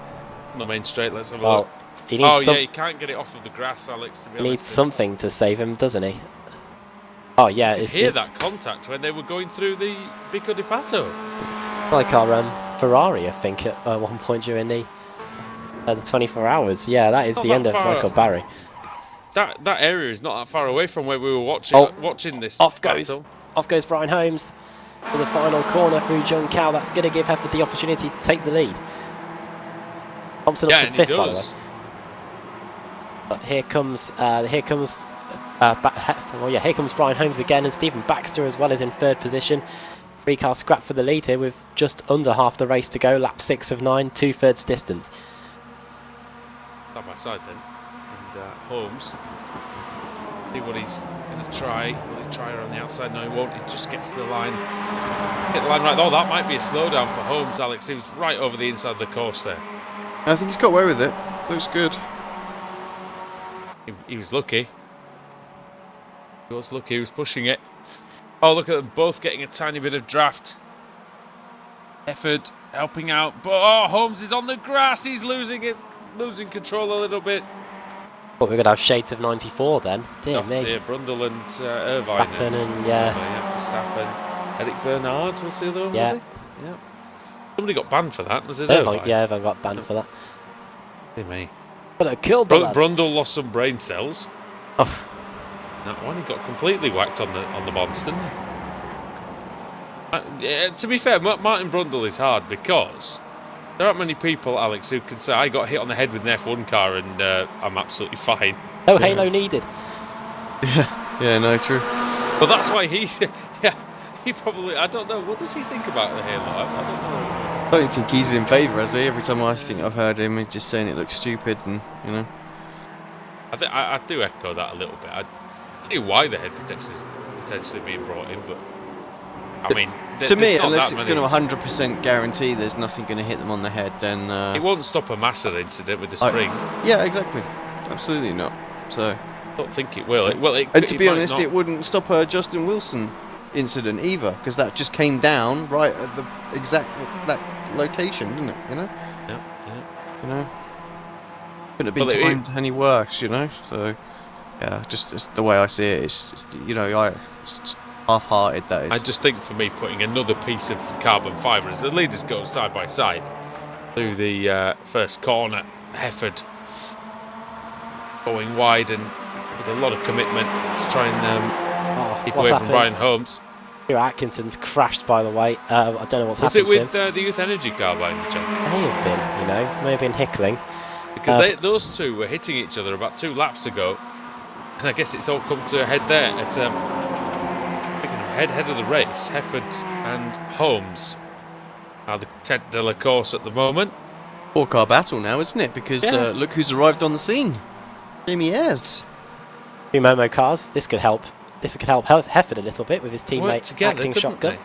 On the main straight, let's have a look. He needs he can't get it off of the grass, Alex. He needs something to save him, doesn't he? Oh yeah, it's that contact when they were going through the Bico di Pato. Like our Ferrari, I think, at one point during the 24 hours. Yeah, that is the end of Michael Barry. That area is not that far away from where we were watching this. Off goes Brian Holmes for the final corner through John Cow. That's going to give Hefford the opportunity to take the lead. Thompson up to 5th, by the way. But here comes Brian Holmes again, and Stephen Baxter as well is in 3rd position. 3-car scrap for the lead here with just under half the race to go. Lap 6 of 9, 2/3 distance. Side by side then, and Holmes. See what he's going to try. Will he try her on the outside? No, he won't. He just gets to the line. Hit the line right. Oh, that might be a slowdown for Holmes, Alex. He was right over the inside of the course there. I think he's got away with it. Looks good. He was lucky. He was lucky. He was pushing it. Oh, look at them both getting a tiny bit of draft. Hefford helping out, but Holmes is on the grass. He's losing control a little bit. But we're going to have shades of 94 then. Dear me. Dear Brundle and Irvine. Verstappen and Verstappen. Eric Bernard was the other one, was he? Yeah. Somebody got banned for that, was it Irvine? Yeah, Irvine got banned for that. Dear me. But it killed the lad. Brundle lost some brain cells. Oh. That one, he got completely whacked on the bonds, didn't he? To be fair, Martin Brundle is hard because there aren't many people, Alex, who can say I got hit on the head with an F1 car and I'm absolutely fine. No halo needed. Yeah, no, true. But that's why he probably, I don't know, what does he think about the halo? I don't know. I don't think he's in favour, has he? Every time I think I've heard him, he's just saying it looks stupid, and you know. I do echo that a little bit. I see why the head protection is potentially being brought in, but I mean, to me, unless it's going to 100% guarantee there's nothing going to hit them on the head, then it won't stop a Massa incident with the spring. Yeah, exactly. Absolutely not. So I don't think it will. And to be honest, it wouldn't stop a Justin Wilson incident either, because that just came down right at the exact that location, didn't it? You know. Yeah. You know. Couldn't have been timed any worse, you know. So yeah, just the way I see it, it's it's just half-hearted, that is. I just think for me, putting another piece of carbon fibre as the leaders go side by side through the first corner, Hefford going wide and with a lot of commitment to try and keep away from Brian Holmes. Atkinson's crashed, by the way. I don't know what's happened to him. Was it with the Youth Energy car by any chance? May have been, may have been Hickling. Because those two were hitting each other about 2 laps ago, and I guess it's all come to a head there. As speaking of head of the race, Hefford and Holmes are the tête de la course at the moment. 4-car battle now, isn't it? Because look who's arrived on the scene. Jamie Ayres. 2 Momo cars. This could help. This could help Hefford a little bit with his teammate acting shotgun.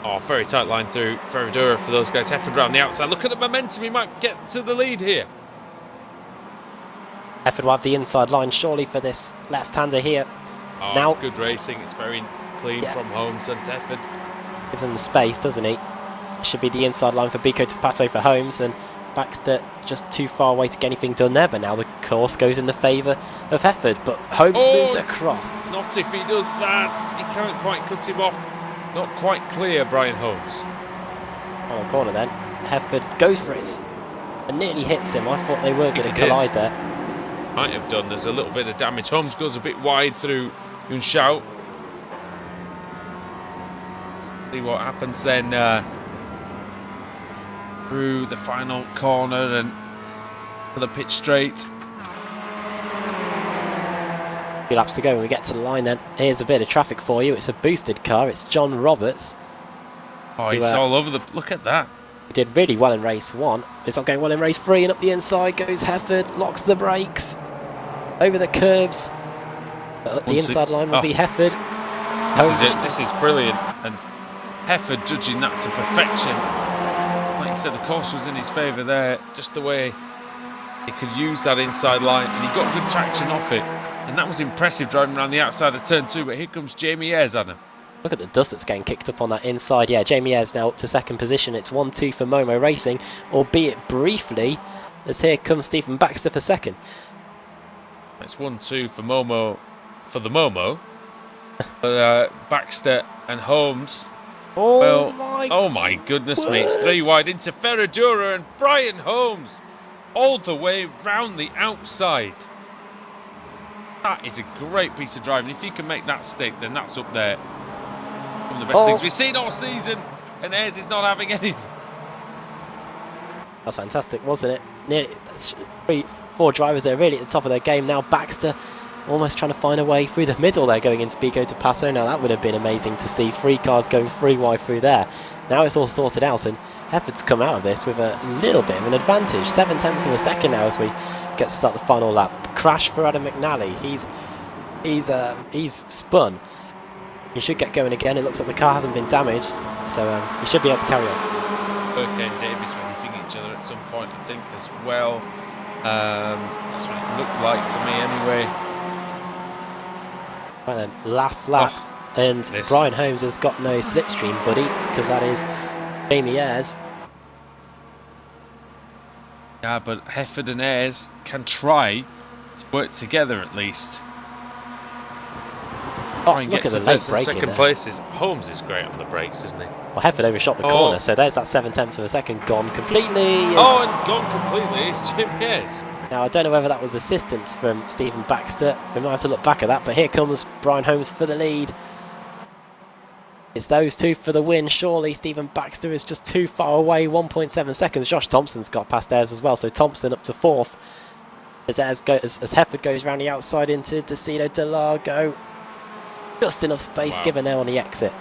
Oh, very tight line through Ferradura for those guys. Hefford round the outside. Look at the momentum. He might get to the lead here. Hefford will have the inside line surely for this left-hander here. Oh, now, it's good racing. It's very clean from Holmes and Hefford. Gives him the space, doesn't he? Should be the inside line for Bico to Passo for Holmes, and Baxter just too far away to get anything done there. But now the course goes in the favour of Hefford. But Holmes moves across. Not if he does that. He can't quite cut him off. Not quite clear, Brian Holmes. On the corner then. Hefford goes for it and nearly hits him. I thought they were going to collide there. Might have done. There's a little bit of damage. Holmes goes a bit wide through Yunshao. See what happens then through the final corner and for the pitch straight. 2 laps to go when we get to the line then. Here's a bit of traffic for you. It's a boosted car. It's John Roberts. Oh, he's all over the... Look at that. He did really well in race 1. It's not going well in race 3, and up the inside goes Hefford. Locks the brakes. Over the curbs. But the inside line will be Hefford. This is brilliant. And Hefford judging that to perfection. Like you said, the course was in his favour there. Just the way he could use that inside line. And he got good traction off it. And that was impressive driving around the outside of turn 2. But here comes Jamie Ayres, Adam. Look at the dust that's getting kicked up on that inside. Yeah, Jamie Ayres now up to 2nd position. It's 1-2 for Momo Racing, albeit briefly, as here comes Stephen Baxter for 2nd. It's 1-2 for Momo, for the Momo. But Baxter and Holmes. Oh my goodness me! It's 3 wide into Ferradura and Brian Holmes, all the way round the outside. That is a great piece of driving. If you can make that stick, then that's up there. One of the best things we've seen all season, and Ayres is not having any. That's fantastic, wasn't it? Nearly 3-4 drivers there really at the top of their game. Now Baxter almost trying to find a way through the middle there going into Bico to Passo. Now that would have been amazing to see. 3 cars going 3 wide through there. Now it's all sorted out, and Hefford's come out of this with a little bit of an advantage. 7/10 of a second now as we get to start the final lap. Crash for Adam McNally. He's spun. He should get going again. It looks like the car hasn't been damaged, so he should be able to carry on. Burke and Davis were hitting each other at some point, I think, as well. That's what it looked like to me, anyway. Right then, last lap, and Brian Holmes has got no slipstream, buddy, because that is Jamie Ayres. Yeah, but Hefford and Ayres can try to work together at least. Oh, look at the late braking second there. places. Holmes is great on the brakes, isn't he? Well, Hefford overshot the corner, so there's that 7/10 of a second gone completely. Oh, and gone completely. It's Jim Ayres. Now, I don't know whether that was assistance from Stephen Baxter. We might have to look back at that, but here comes Brian Holmes for the lead. It's those two for the win. Surely Stephen Baxter is just too far away. 1.7 seconds. Josh Thompson's got past Ayres as well, so Thompson up to 4th. As Hefford goes round the outside into Decido Delago. Just enough space given there on the exit.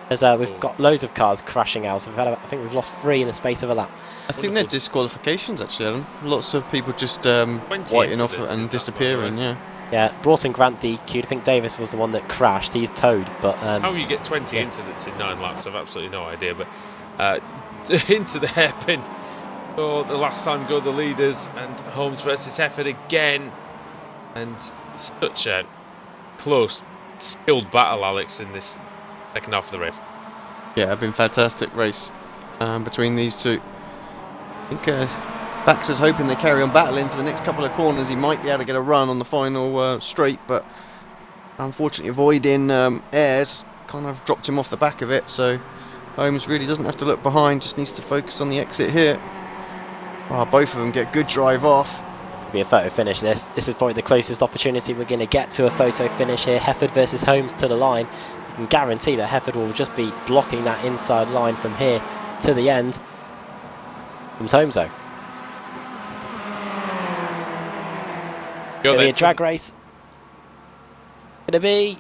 As we've got loads of cars crashing out. So I think we've lost 3 in the space of a lap. I think they're disqualifications actually, Adam. Lots of people just whiting off and disappearing, yeah. Yeah, Broughton Grant DQ'd. I think Davis was the one that crashed. He's towed, but... How you get 20 incidents in 9 laps, I've absolutely no idea. But into the hairpin. Oh, the last time go the leaders. And Holmes versus Hefford again. And such a close, skilled battle, Alex, in this second half of the race. Yeah, it's been a fantastic race between these two. I think Baxter's hoping they carry on battling for the next couple of corners. He might be able to get a run on the final straight, but unfortunately avoiding Ayres kind of dropped him off the back of it, so Holmes really doesn't have to look behind, just needs to focus on the exit here. Oh, both of them get good drive off. Be a photo finish this. This is probably the closest opportunity we're going to get to a photo finish here. Hefford versus Holmes to the line. You can guarantee that Hefford will just be blocking that inside line from here to the end. Comes Holmes though. Going to be a drag race. Going to be...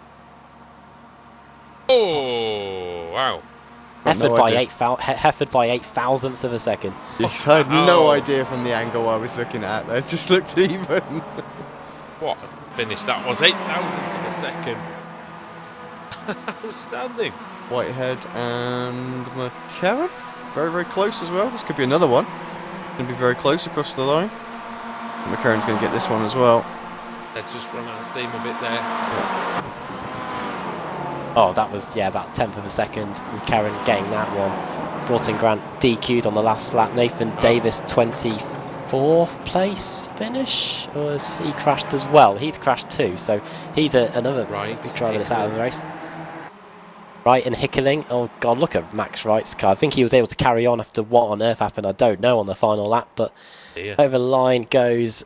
Oh, wow. Hefford by 8 thousandths of a second. Yes, I had no idea from the angle I was looking at. That just looked even. What a finish that was. 8 thousandths of a second. Outstanding. Whitehead and McCarran. Very, very close as well. This could be another one. Going to be very close across the line. McCarran's going to get this one as well. Let's just run out of steam a bit there. Yeah. Oh, that was, about 1/10 of a second. McCarran getting that one. Broughton Grant DQ'd on the last lap. Nathan Davis, 24th place finish? Or has he crashed as well? He's crashed too, so he's another big driver that's out of the race. Wright and Hickling. Oh, God, look at Max Wright's car. I think he was able to carry on after what on earth happened, I don't know, on the final lap. But over the line goes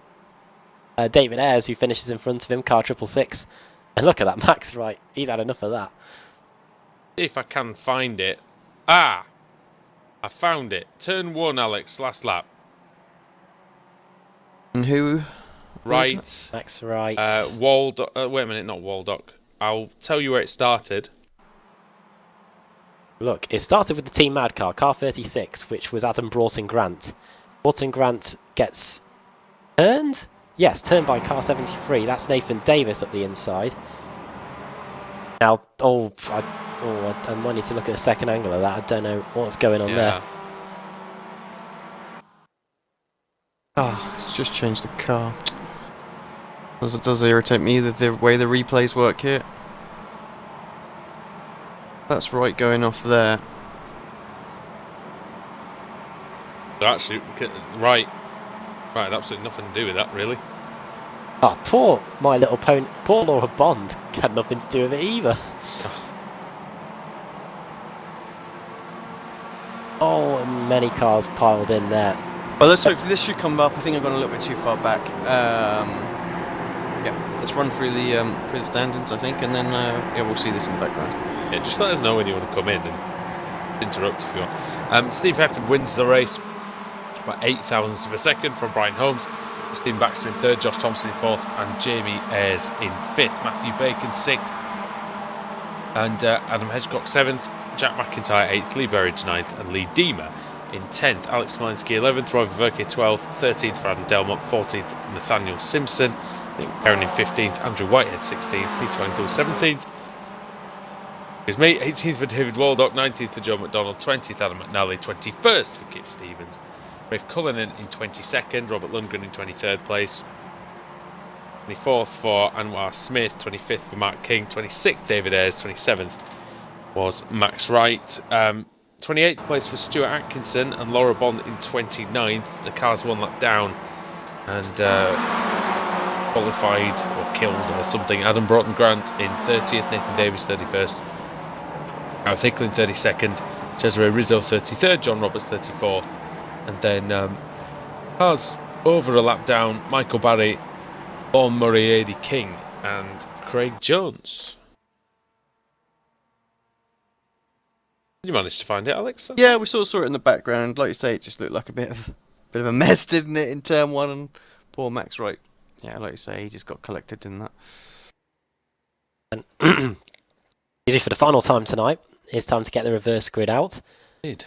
David Ayres, who finishes in front of him, car 666. And look at that, Max Wright. He's had enough of that. If I can find it. Ah! I found it. Turn 1, Alex, last lap. And who? Right. Max Wright. Wait a minute, not Waldock. I'll tell you where it started. Look, it started with the Team Mad car 36, which was Adam Broughton Grant. Broughton Grant gets turned? Yes, turned by car 73. That's Nathan Davis up the inside. Now, I might need to look at a second angle of that. I don't know what's going on there. Oh, it's just changed the car. It does irritate me the way the replays work here. That's right going off there. Actually, right, absolutely nothing to do with that, really. Oh, poor My Little Pony. Poor Laura Bond had nothing to do with it either. Oh, and many cars piled in there. Well, let's hope this should come up. I think I've gone a little bit too far back. Yeah, let's run through the standings, I think, and then we'll see this in the background. Yeah, just let us know when you want to come in and interrupt if you want. Steve Hefford wins the race by 8 thousandths of a second from Brian Holmes. Stephen Baxter in 3rd, Josh Thompson in 4th, and Jamie Ayres in 5th. Matthew Bacon 6th, and Adam Hedgecock 7th. Jack McIntyre 8th, Lee Berridge 9th, and Lee Deemer in 10th. Alex Smolinski 11th, Roy Verke 12th, 13th for Adam Delmont, 14th Nathaniel Simpson, Aaron in 15th, Andrew Whitehead 16th, Peter Van Gool 17th. Here's me, 18th for David Waldock, 19th for Joe McDonald, 20th Adam McNally, 21st for Kip Stevens, Rafe Cullinan in 22nd, Robert Lundgren in 23rd place, 24th for Anwar Smith, 25th for Mark King, 26th David Ayres, 27th was Max Wright. 28th place for Stuart Atkinson and Laura Bond in 29th. The car's 1 lap down and qualified or killed or something. Adam Broughton Grant in 30th, Nathan Davis 31st, Gareth Hicklin 32nd, Cesare Rizzo 33rd, John Roberts 34th, and then cars over a lap down, Michael Barry, Vaughan Murray, Adi King and Craig Jones. You managed to find it, Alex? Yeah, we sort of saw it in the background. Like you say, it just looked like a bit of a mess, didn't it, in turn 1? And poor Max Wright. Yeah, like you say, he just got collected in that. And easy for the final time tonight. It's time to get the reverse grid out. Indeed.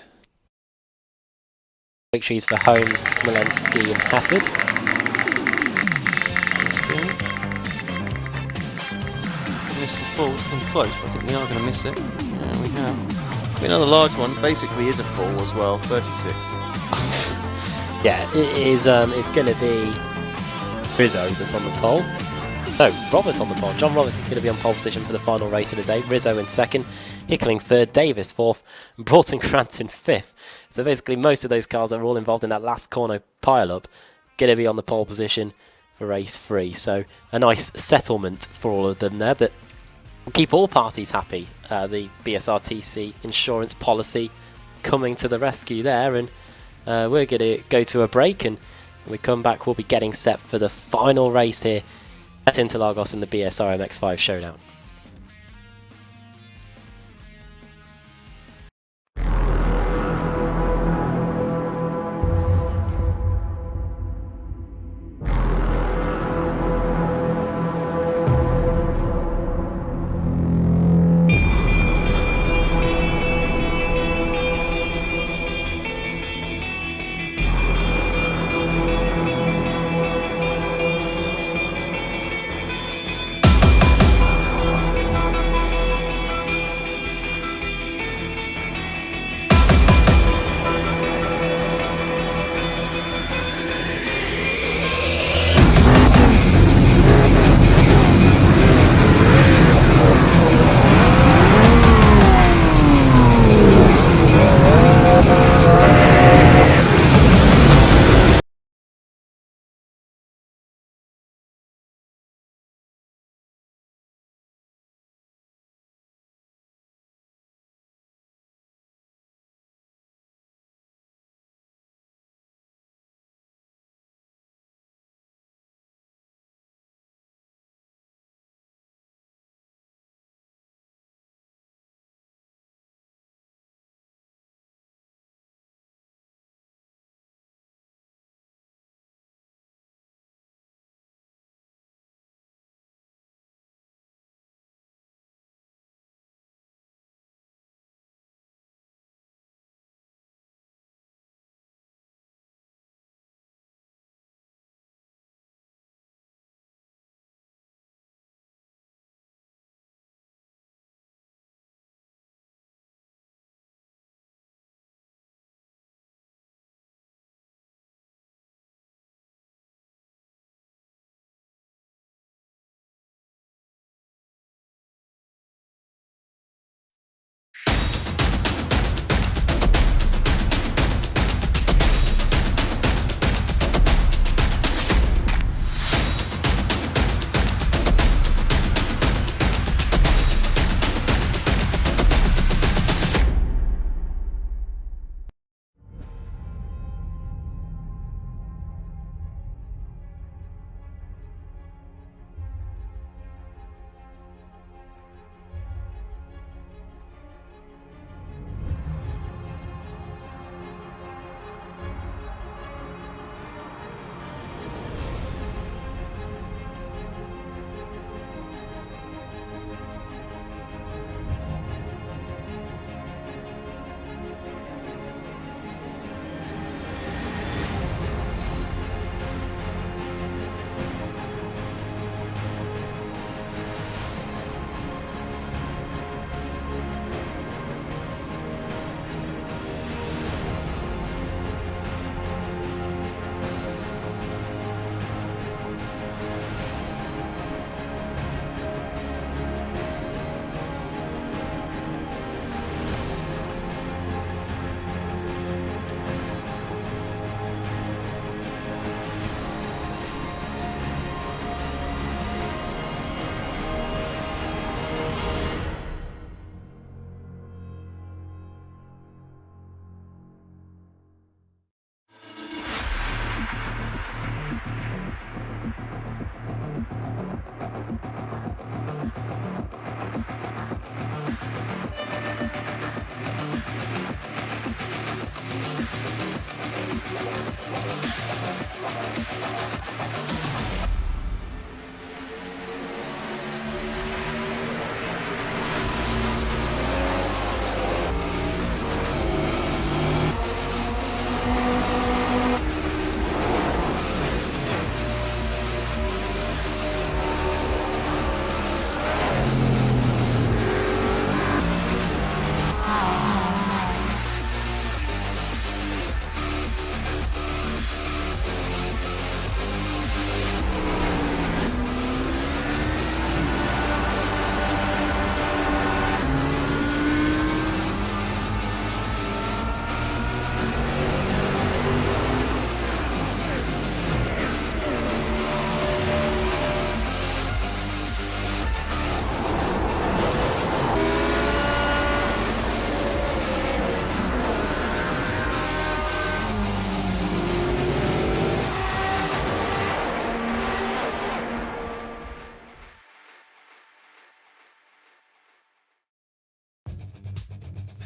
Victories for Holmes, Smolenski and Hefford. Missed the full, it's been close, but I think we are going to miss it. Yeah, we have. Another large one basically is a full as well, 36. Yeah, it is. It's going to be Rizzo that's on the pole. No, Roberts on the pole. John Roberts is going to be on pole position for the final race of the day. Rizzo in 2nd, Hickling 3rd, Davis 4th, and Broughton Grant in 5th. So basically most of those cars that are all involved in that last corner pile-up going to be on the pole position for race 3. So a nice settlement for all of them there that will keep all parties happy. The BSRTC insurance policy coming to the rescue there, and we're going to go to a break, and when we come back we'll be getting set for the final race here at Interlagos in the BSR MX5 Showdown.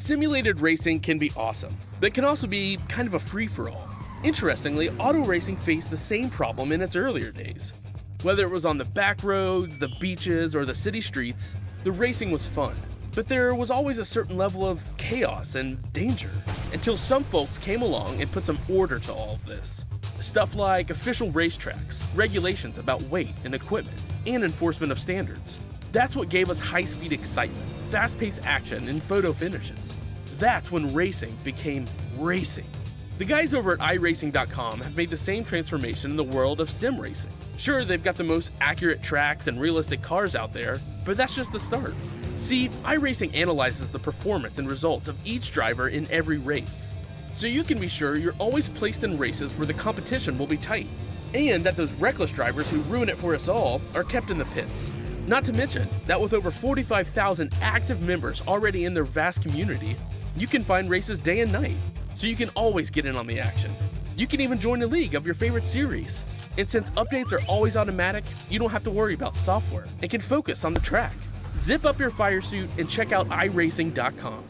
Simulated racing can be awesome, but it can also be kind of a free-for-all. Interestingly, auto racing faced the same problem in its earlier days. Whether it was on the back roads, the beaches, or the city streets, the racing was fun. But there was always a certain level of chaos and danger, until some folks came along and put some order to all of this. Stuff like official racetracks, regulations about weight and equipment, and enforcement of standards. That's what gave us high-speed excitement, fast-paced action, and photo finishes. That's when racing became racing. The guys over at iRacing.com have made the same transformation in the world of sim racing. Sure, they've got the most accurate tracks and realistic cars out there, but that's just the start. See, iRacing analyzes the performance and results of each driver in every race, so you can be sure you're always placed in races where the competition will be tight, and that those reckless drivers who ruin it for us all are kept in the pits. Not to mention that with over 45,000 active members already in their vast community, you can find races day and night, so you can always get in on the action. You can even join a league of your favorite series. And since updates are always automatic, you don't have to worry about software and can focus on the track. Zip up your fire suit and check out iRacing.com.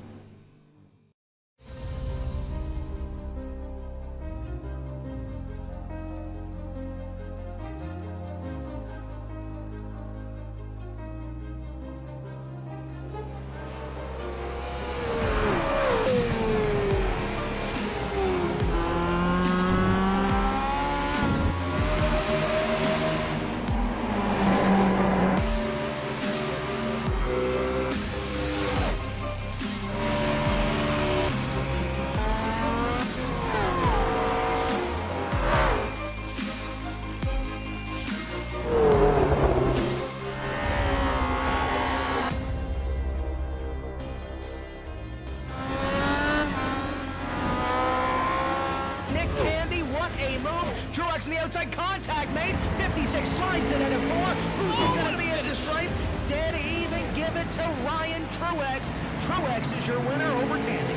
Truex in the outside, contact made. 56 slides in at a 4. Who's going to be at the stripe? Dead even, give it to Ryan Truex. Truex is your winner over Tandy.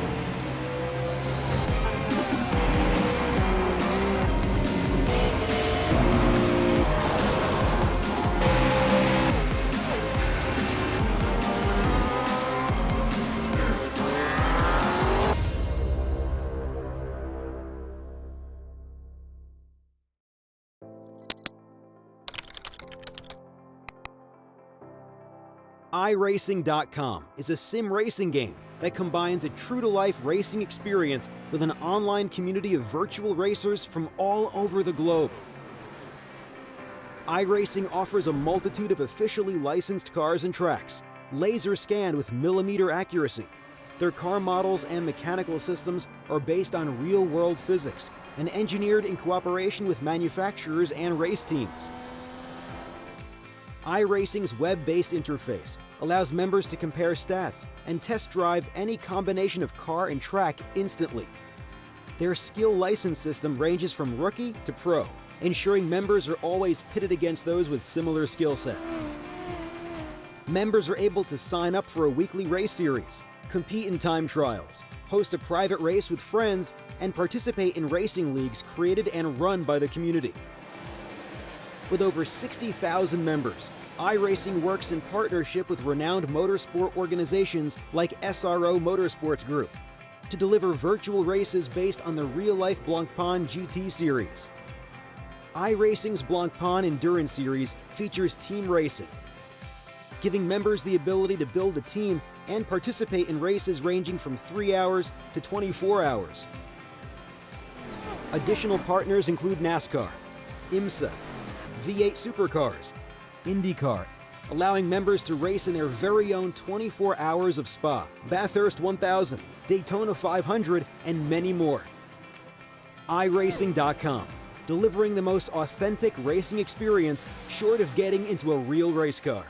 iRacing.com is a sim racing game that combines a true-to-life racing experience with an online community of virtual racers from all over the globe. iRacing offers a multitude of officially licensed cars and tracks, laser scanned with millimeter accuracy. Their car models and mechanical systems are based on real-world physics and engineered in cooperation with manufacturers and race teams. iRacing's web-based interface allows members to compare stats and test drive any combination of car and track instantly. Their skill license system ranges from rookie to pro, ensuring members are always pitted against those with similar skill sets. Members are able to sign up for a weekly race series, compete in time trials, host a private race with friends, and participate in racing leagues created and run by the community. With over 60,000 members, iRacing works in partnership with renowned motorsport organizations like SRO Motorsports Group to deliver virtual races based on the real-life Blancpain GT series. iRacing's Blancpain Endurance Series features team racing, giving members the ability to build a team and participate in races ranging from 3 hours to 24 hours. Additional partners include NASCAR, IMSA, V8 Supercars, IndyCar, allowing members to race in their very own 24 hours of Spa, Bathurst 1000, Daytona 500, and many more. iRacing.com, delivering the most authentic racing experience short of getting into a real race car.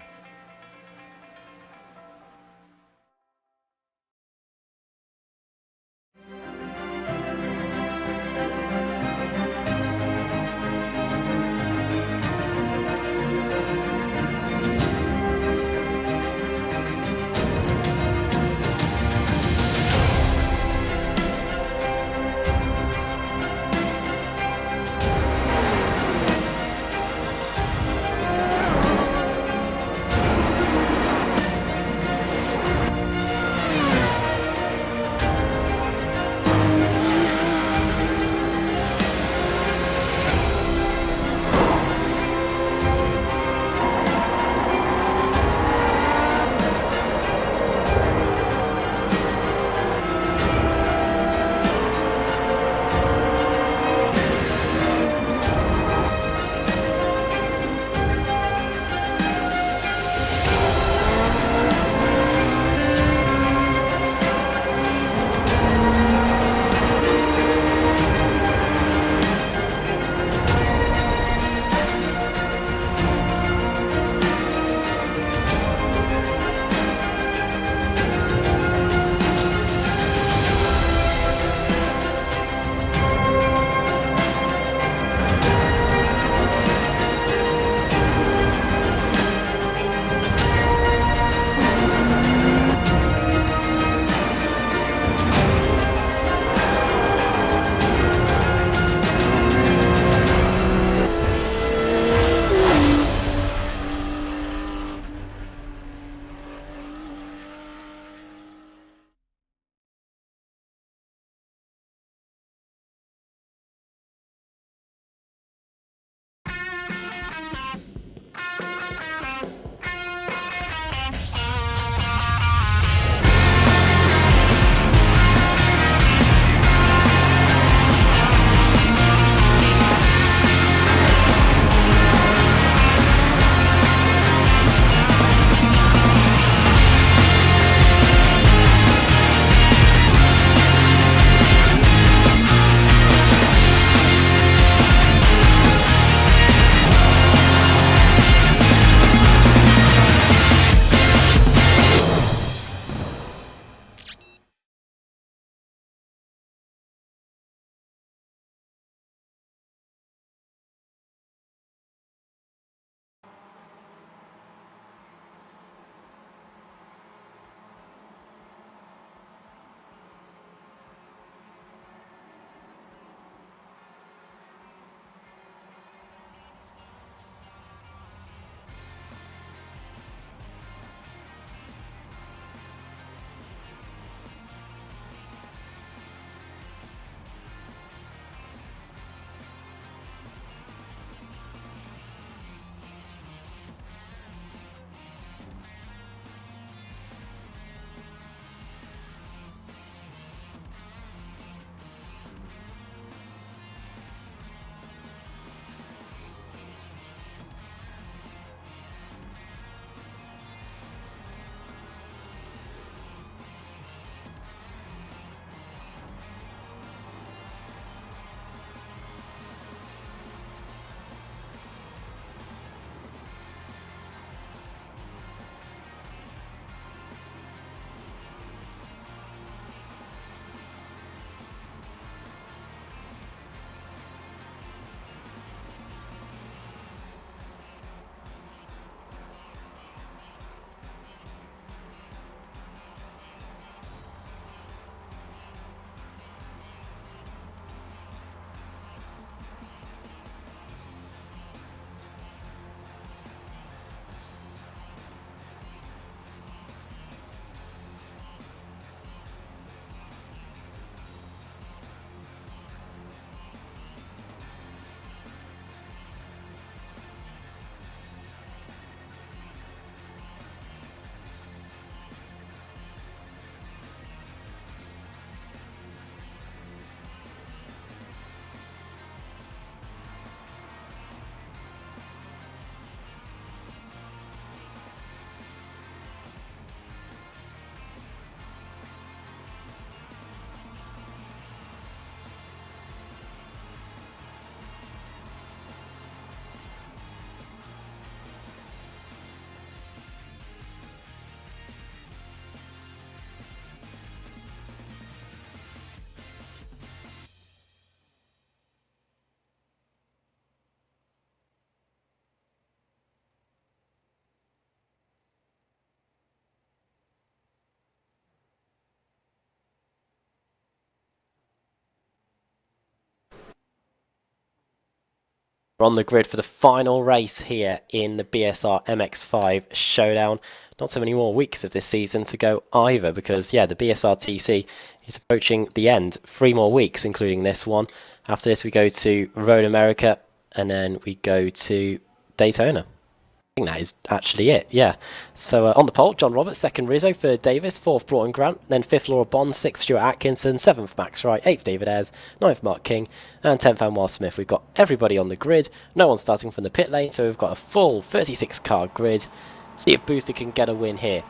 We're on the grid for the final race here in the BSR MX5 Showdown. Not so many more weeks of this season to go either because, yeah, the BSR TC is approaching the end. 3 more weeks, including this one. After this, we go to Road America and then we go to Daytona. I think that is actually it, yeah. So on the pole, John Roberts, 2nd Rizzo, 3rd Davis, 4th Broughton Grant, then 5th Laura Bond, 6th Stuart Atkinson, 7th Max Wright, 8th David Ayres, 9th Mark King, and 10th Anwar Smith. We've got everybody on the grid, no one starting from the pit lane, so we've got a full 36 car grid. See if Booster can get a win here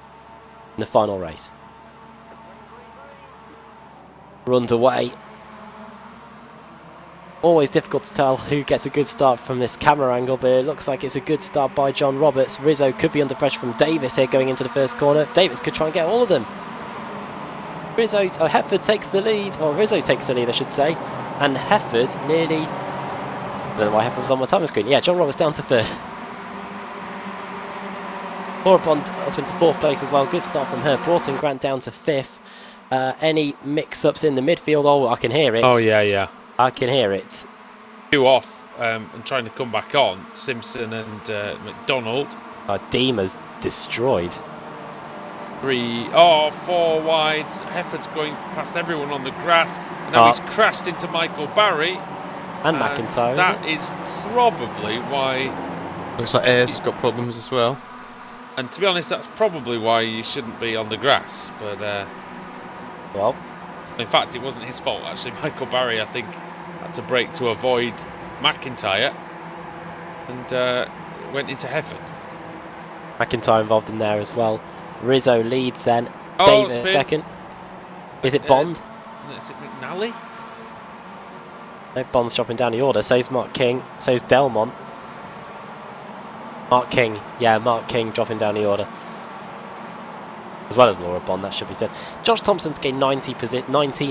in the final race. We're underway. Always difficult to tell who gets a good start from this camera angle, but it looks like it's a good start by John Roberts. Rizzo could be under pressure from Davis here going into the first corner. Davis could try and get all of them. Hefford takes the lead, or Rizzo takes the lead I should say, and Hefford nearly, I don't know why Hefford was on my timer screen. Yeah, John Roberts down to 3rd. Laura Bond up into 4th place as well, good start from her. Broughton Grant down to 5th. Any mix-ups in the midfield? Oh, I can hear it. Oh, yeah. I can hear it. 2 off and trying to come back on. Simpson and McDonald. Dima's destroyed. 4 wide. Hefford's going past everyone on the grass. And now he's crashed into Michael Barry. And McIntyre. That is probably why. Looks like Ayres has got problems as well. And to be honest, that's probably why you shouldn't be on the grass. But well, in fact, it wasn't his fault actually. Michael Barry, I think, had to brake to avoid McIntyre and went into Hefford. McIntyre involved in there as well. Rizzo leads then. Davis spin. 2nd. Is it Bond? Is it McNally? No, Bond's dropping down the order. So's Mark King. So's Delmont. Mark King. Yeah, Mark King dropping down the order. As well as Laura Bond, that should be said. Josh Thompson's gained 19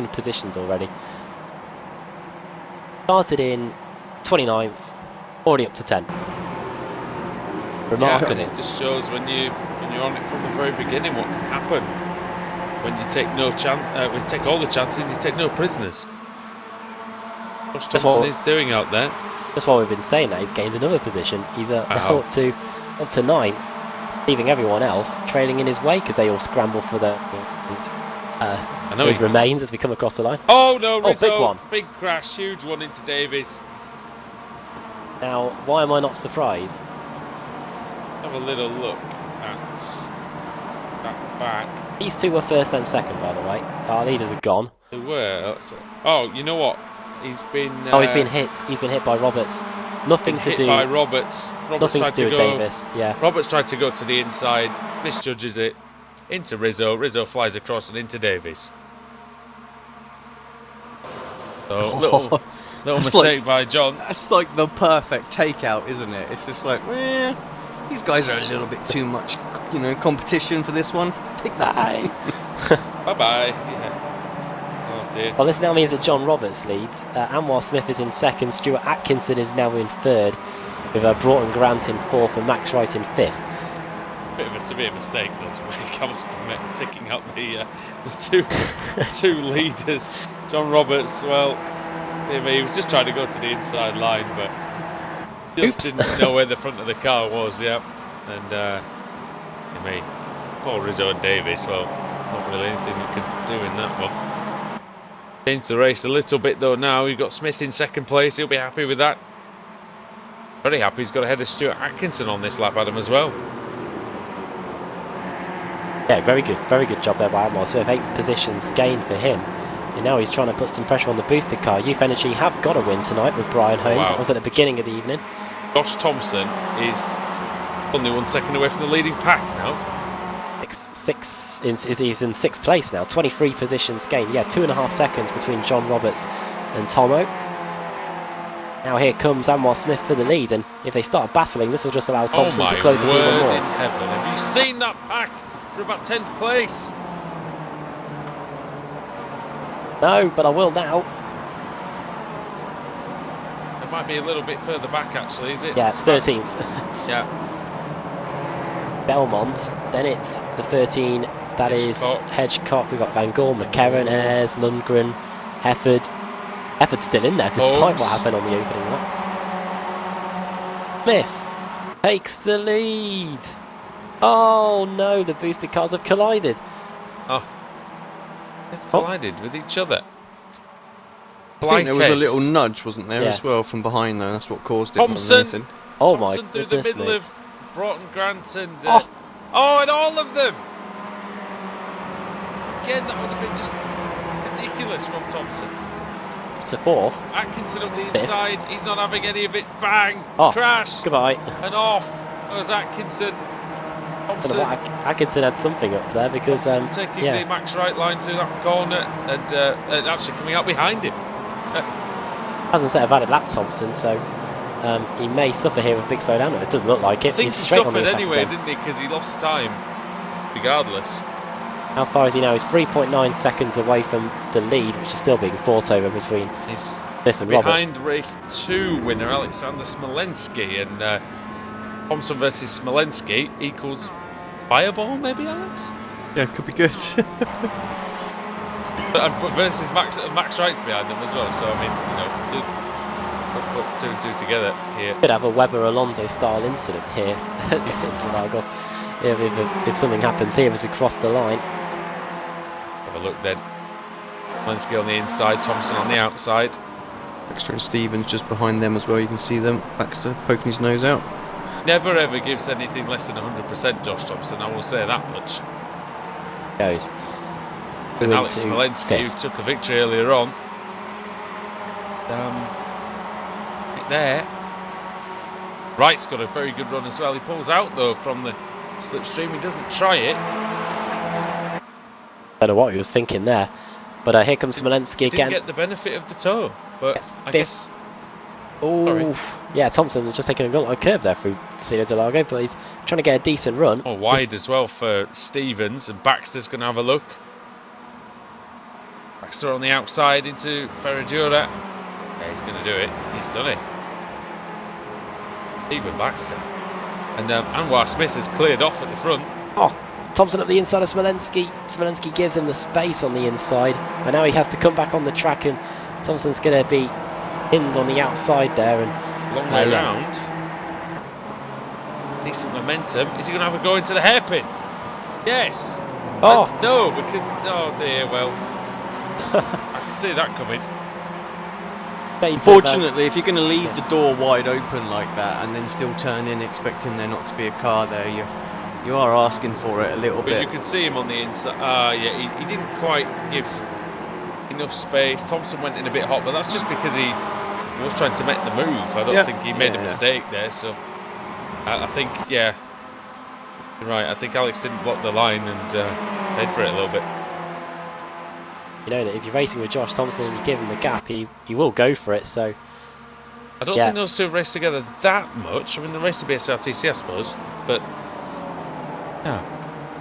positions already. Started in 29th, already up to 10. Remarkable. Yeah, it just shows when you're on it from the very beginning what can happen when you take no chance. We take all the chances and you take no prisoners. Josh Thompson is doing out there. That's why we've been saying that he's gained another position. He's now up to 9th. Leaving everyone else trailing in his way because they all scramble for the his remains as we come across the line. Oh no, Rizzo, big one. Big crash, huge one into Davis. Now, why am I not surprised? Have a little look at that back. These two were 1st and 2nd, by the way. Our leaders are gone. They were. Oh, you know what? He's been. He's been hit. He's been hit by Roberts. Nothing to do by Roberts. Nothing to do with Davis. Yeah. Roberts tried to go to the inside, misjudges it, into Rizzo. Rizzo flies across and into Davis. So little mistake by John. That's like the perfect takeout, isn't it? It's just like, these guys are a little bit too much, competition for this one. Take that. Bye bye. Yeah. Oh dear. Well, this now means that John Roberts leads. Anwar Smith is in 2nd. Stuart Atkinson is now in 3rd. With Broughton Grant in 4th and Max Wright in 5th. Bit of a severe mistake though to make comes to taking out the two leaders. John Roberts, well, he was just trying to go to the inside line, but just didn't know where the front of the car was. Yeah, and Paul Rizzo and Davis. Well, not really anything you could do in that one. Changed the race a little bit though. Now you've got Smith in 2nd place. He'll be happy with that. Very happy. He's got ahead of Stuart Atkinson on this lap, Adam, as well. Yeah, very good job there by Anwar Smith. 8 positions gained for him. And now he's trying to put some pressure on the boosted car. Youth Energy have got a win tonight with Brian Holmes. Wow. That was at the beginning of the evening. Josh Thompson is only 1 second away from the leading pack now. He's in 6th place now. 23 positions gained. Yeah, 2.5 seconds between John Roberts and Tomo. Now here comes Anwar Smith for the lead, and if they start battling, this will just allow Thompson to close it even more. In heaven. Have you seen that pack for about 10th place? No, but I will now. It might be a little bit further back, actually, is it? Yeah, it's 13th. Yeah. Belmont. Then it's the 13. That is Hedgecock. We've got Van Gaal, McCarran, Ayres, Lundgren, Hefford. Hefford's still in there despite what happened on the opening lap. Smith takes the lead. Oh no, the boosted cars have collided. Oh, they've collided with each other. I think there was a Blighted. little nudge, wasn't there, Yeah. as well, from behind though. That's what caused it more than Thompson. anything. Oh Thompson my through goodness the middle me. of Broughton Grant and Oh. and all of them. Again, that would have been just ridiculous from Thompson. It's a fourth. Atkinson up the inside. He's not having any of it. Bang! Oh, Crash! goodbye. And off goes Atkinson. I don't Thompson know what Atkinson had something up there because taking yeah. the max right line through that corner and actually coming out behind him. Hasn't set a valid lap, Thompson, so he may suffer here with a big slowdown. It doesn't look like it. I think He's he straight on the suffered attack anyway, again. didn't he? Because he lost time, regardless. How far is he now? He's 3.9 seconds away from the lead, which is still being fought over between He's Smith and Roberts. behind race 2 winner Alexander Smolensky, and Thompson versus Smolensky equals Fireball, maybe, Alex? Yeah, could be good. And versus Max Wright's behind them as well. So I mean, let's put 2 and 2 together here. Could have a Webber-Alonso style incident here at Interlagos if something happens here as we cross the line. Have a look then. Smolensky on the inside, Thompson on the outside. Baxter and Stevens just behind them as well. You can see them. Baxter poking his nose out. Never ever gives anything less than 100%, Josh Thompson. I will say that much. Goes. And Alex Into Smolensky, who fifth. took a victory earlier on. Right there. Wright's got a very good run as well. He pulls out though from the slipstream. He doesn't try it. Don't know what he was thinking there, but here comes Smolensky Didn't again. get the benefit of the toe, but I fifth. guess. Oh, yeah, Thompson was just taking a curve there through Interlagos, but he's trying to get a decent run. Oh, wide as well for Stevens, and Baxter's going to have a look. Baxter on the outside into Ferradura. Yeah, he's going to do it. He's done it. Even Baxter. And Anwar Smith has cleared off at the front. Oh, Thompson up the inside of Smolensky. Smolensky gives him the space on the inside, and now he has to come back on the track, and Thompson's going to be pinned on the outside there. And Long way yeah. round. Decent momentum. Is he going to have a go into the hairpin? Yes. Oh, No, because... Oh dear, well... I could see that coming. Unfortunately, if you're going to leave the door wide open like that and then still turn in expecting there not to be a car there, you are asking for it a little But you bit. could see him on the inside. Yeah, he didn't quite give enough space. Thompson went in a bit hot, but that's just because he was trying to make the move. I don't think he made a mistake there. So I think, yeah, you're right. I think Alex didn't block the line and paid for it a little bit. you know that if you're racing with Josh Thompson and you give him the gap, he will go for it. So I don't think those two have raced together that much. I mean, they raced to BSRTC, I suppose, but yeah.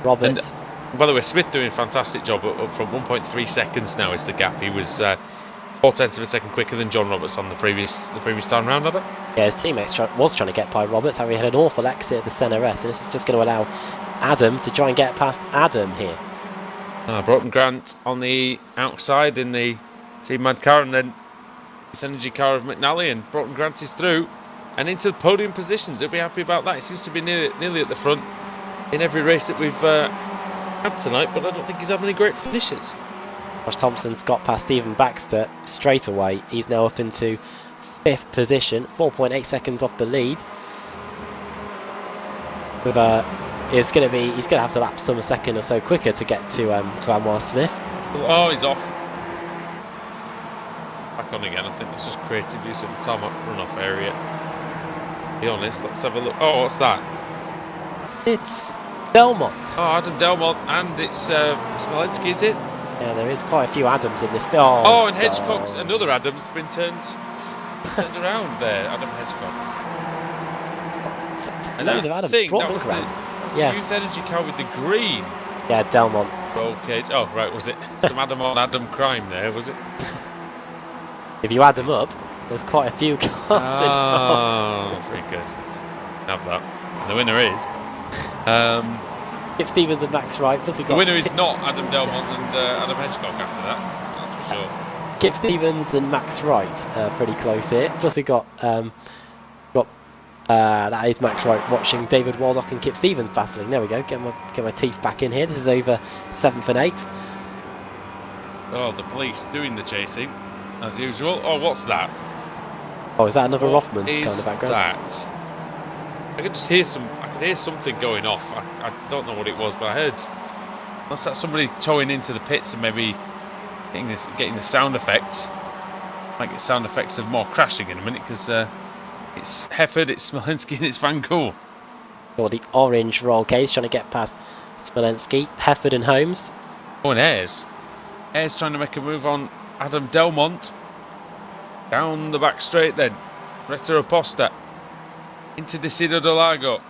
Roberts. And, by the way, Smith doing a fantastic job up from 1.3 seconds now is the gap. He was 0.4 of a second quicker than John Roberts on the previous time round, Adam. Yeah, his teammate was trying to get by Roberts. How he had an awful exit at the centre S, and this is just going to allow Adam to try and get past Adam here. Broughton Grant on the outside in the Team Mad car, and then with energy car of McNally, and Broughton Grant is through and into the podium positions. He'll be happy about that. He seems to be nearly at the front in every race that we've had tonight, but I don't think he's had many great finishes. Josh Thompson's got past Stephen Baxter straight away. He's now up into 5th position, 4.8 seconds off the lead. With he's going to have to lap some a second or so quicker to get to Anwar Smith. Oh, he's off. Back on again. I think that's just creative use of the tarmac runoff area. Be honest, let's have a look. Oh, what's that? It's Delmont. Oh, Adam Delmont, and it's Smolensky, is it? Yeah, there is quite a few Adams in this film. Oh, and Hedgecock's another Adam's been turned around there. Adam Hedgecock. And Loads of I Adam. think that Broughton was Grant. the Youth Energy car with the green Yeah, Delmont. roll cage. Oh, right, was it some Adam on Adam crime there, was it? If you add them up, there's quite a few cars Oh, very good. Have that. And the winner is... Kip Stevens and Max Wright. Plus we've the got winner is not Adam Delmont and Adam Hedgecock after that, that's for sure. Kip Stevens and Max Wright pretty close here. Plus we've got That is Max Wright watching David Waldock and Kip Stevens battling. There we go. Get my teeth back in here. This is over 7th and 8th. Oh, the police doing the chasing, as usual. Oh, what's that? Oh, is that another What Rothmans kind is of background? that? I could just hear something going off. I don't know what it was, but I heard. Unless that's somebody towing into the pits and maybe getting the sound effects. Might get sound effects of more crashing in a minute because it's Hefford, it's Smolenski, and it's Van Gool. Or the orange roll cage trying to get past Smolenski, Hefford and Holmes. Oh, and Ayres. Ayres trying to make a move on Adam Delmont. Down the back straight then. Retta Oposta. Into Decido do Lago.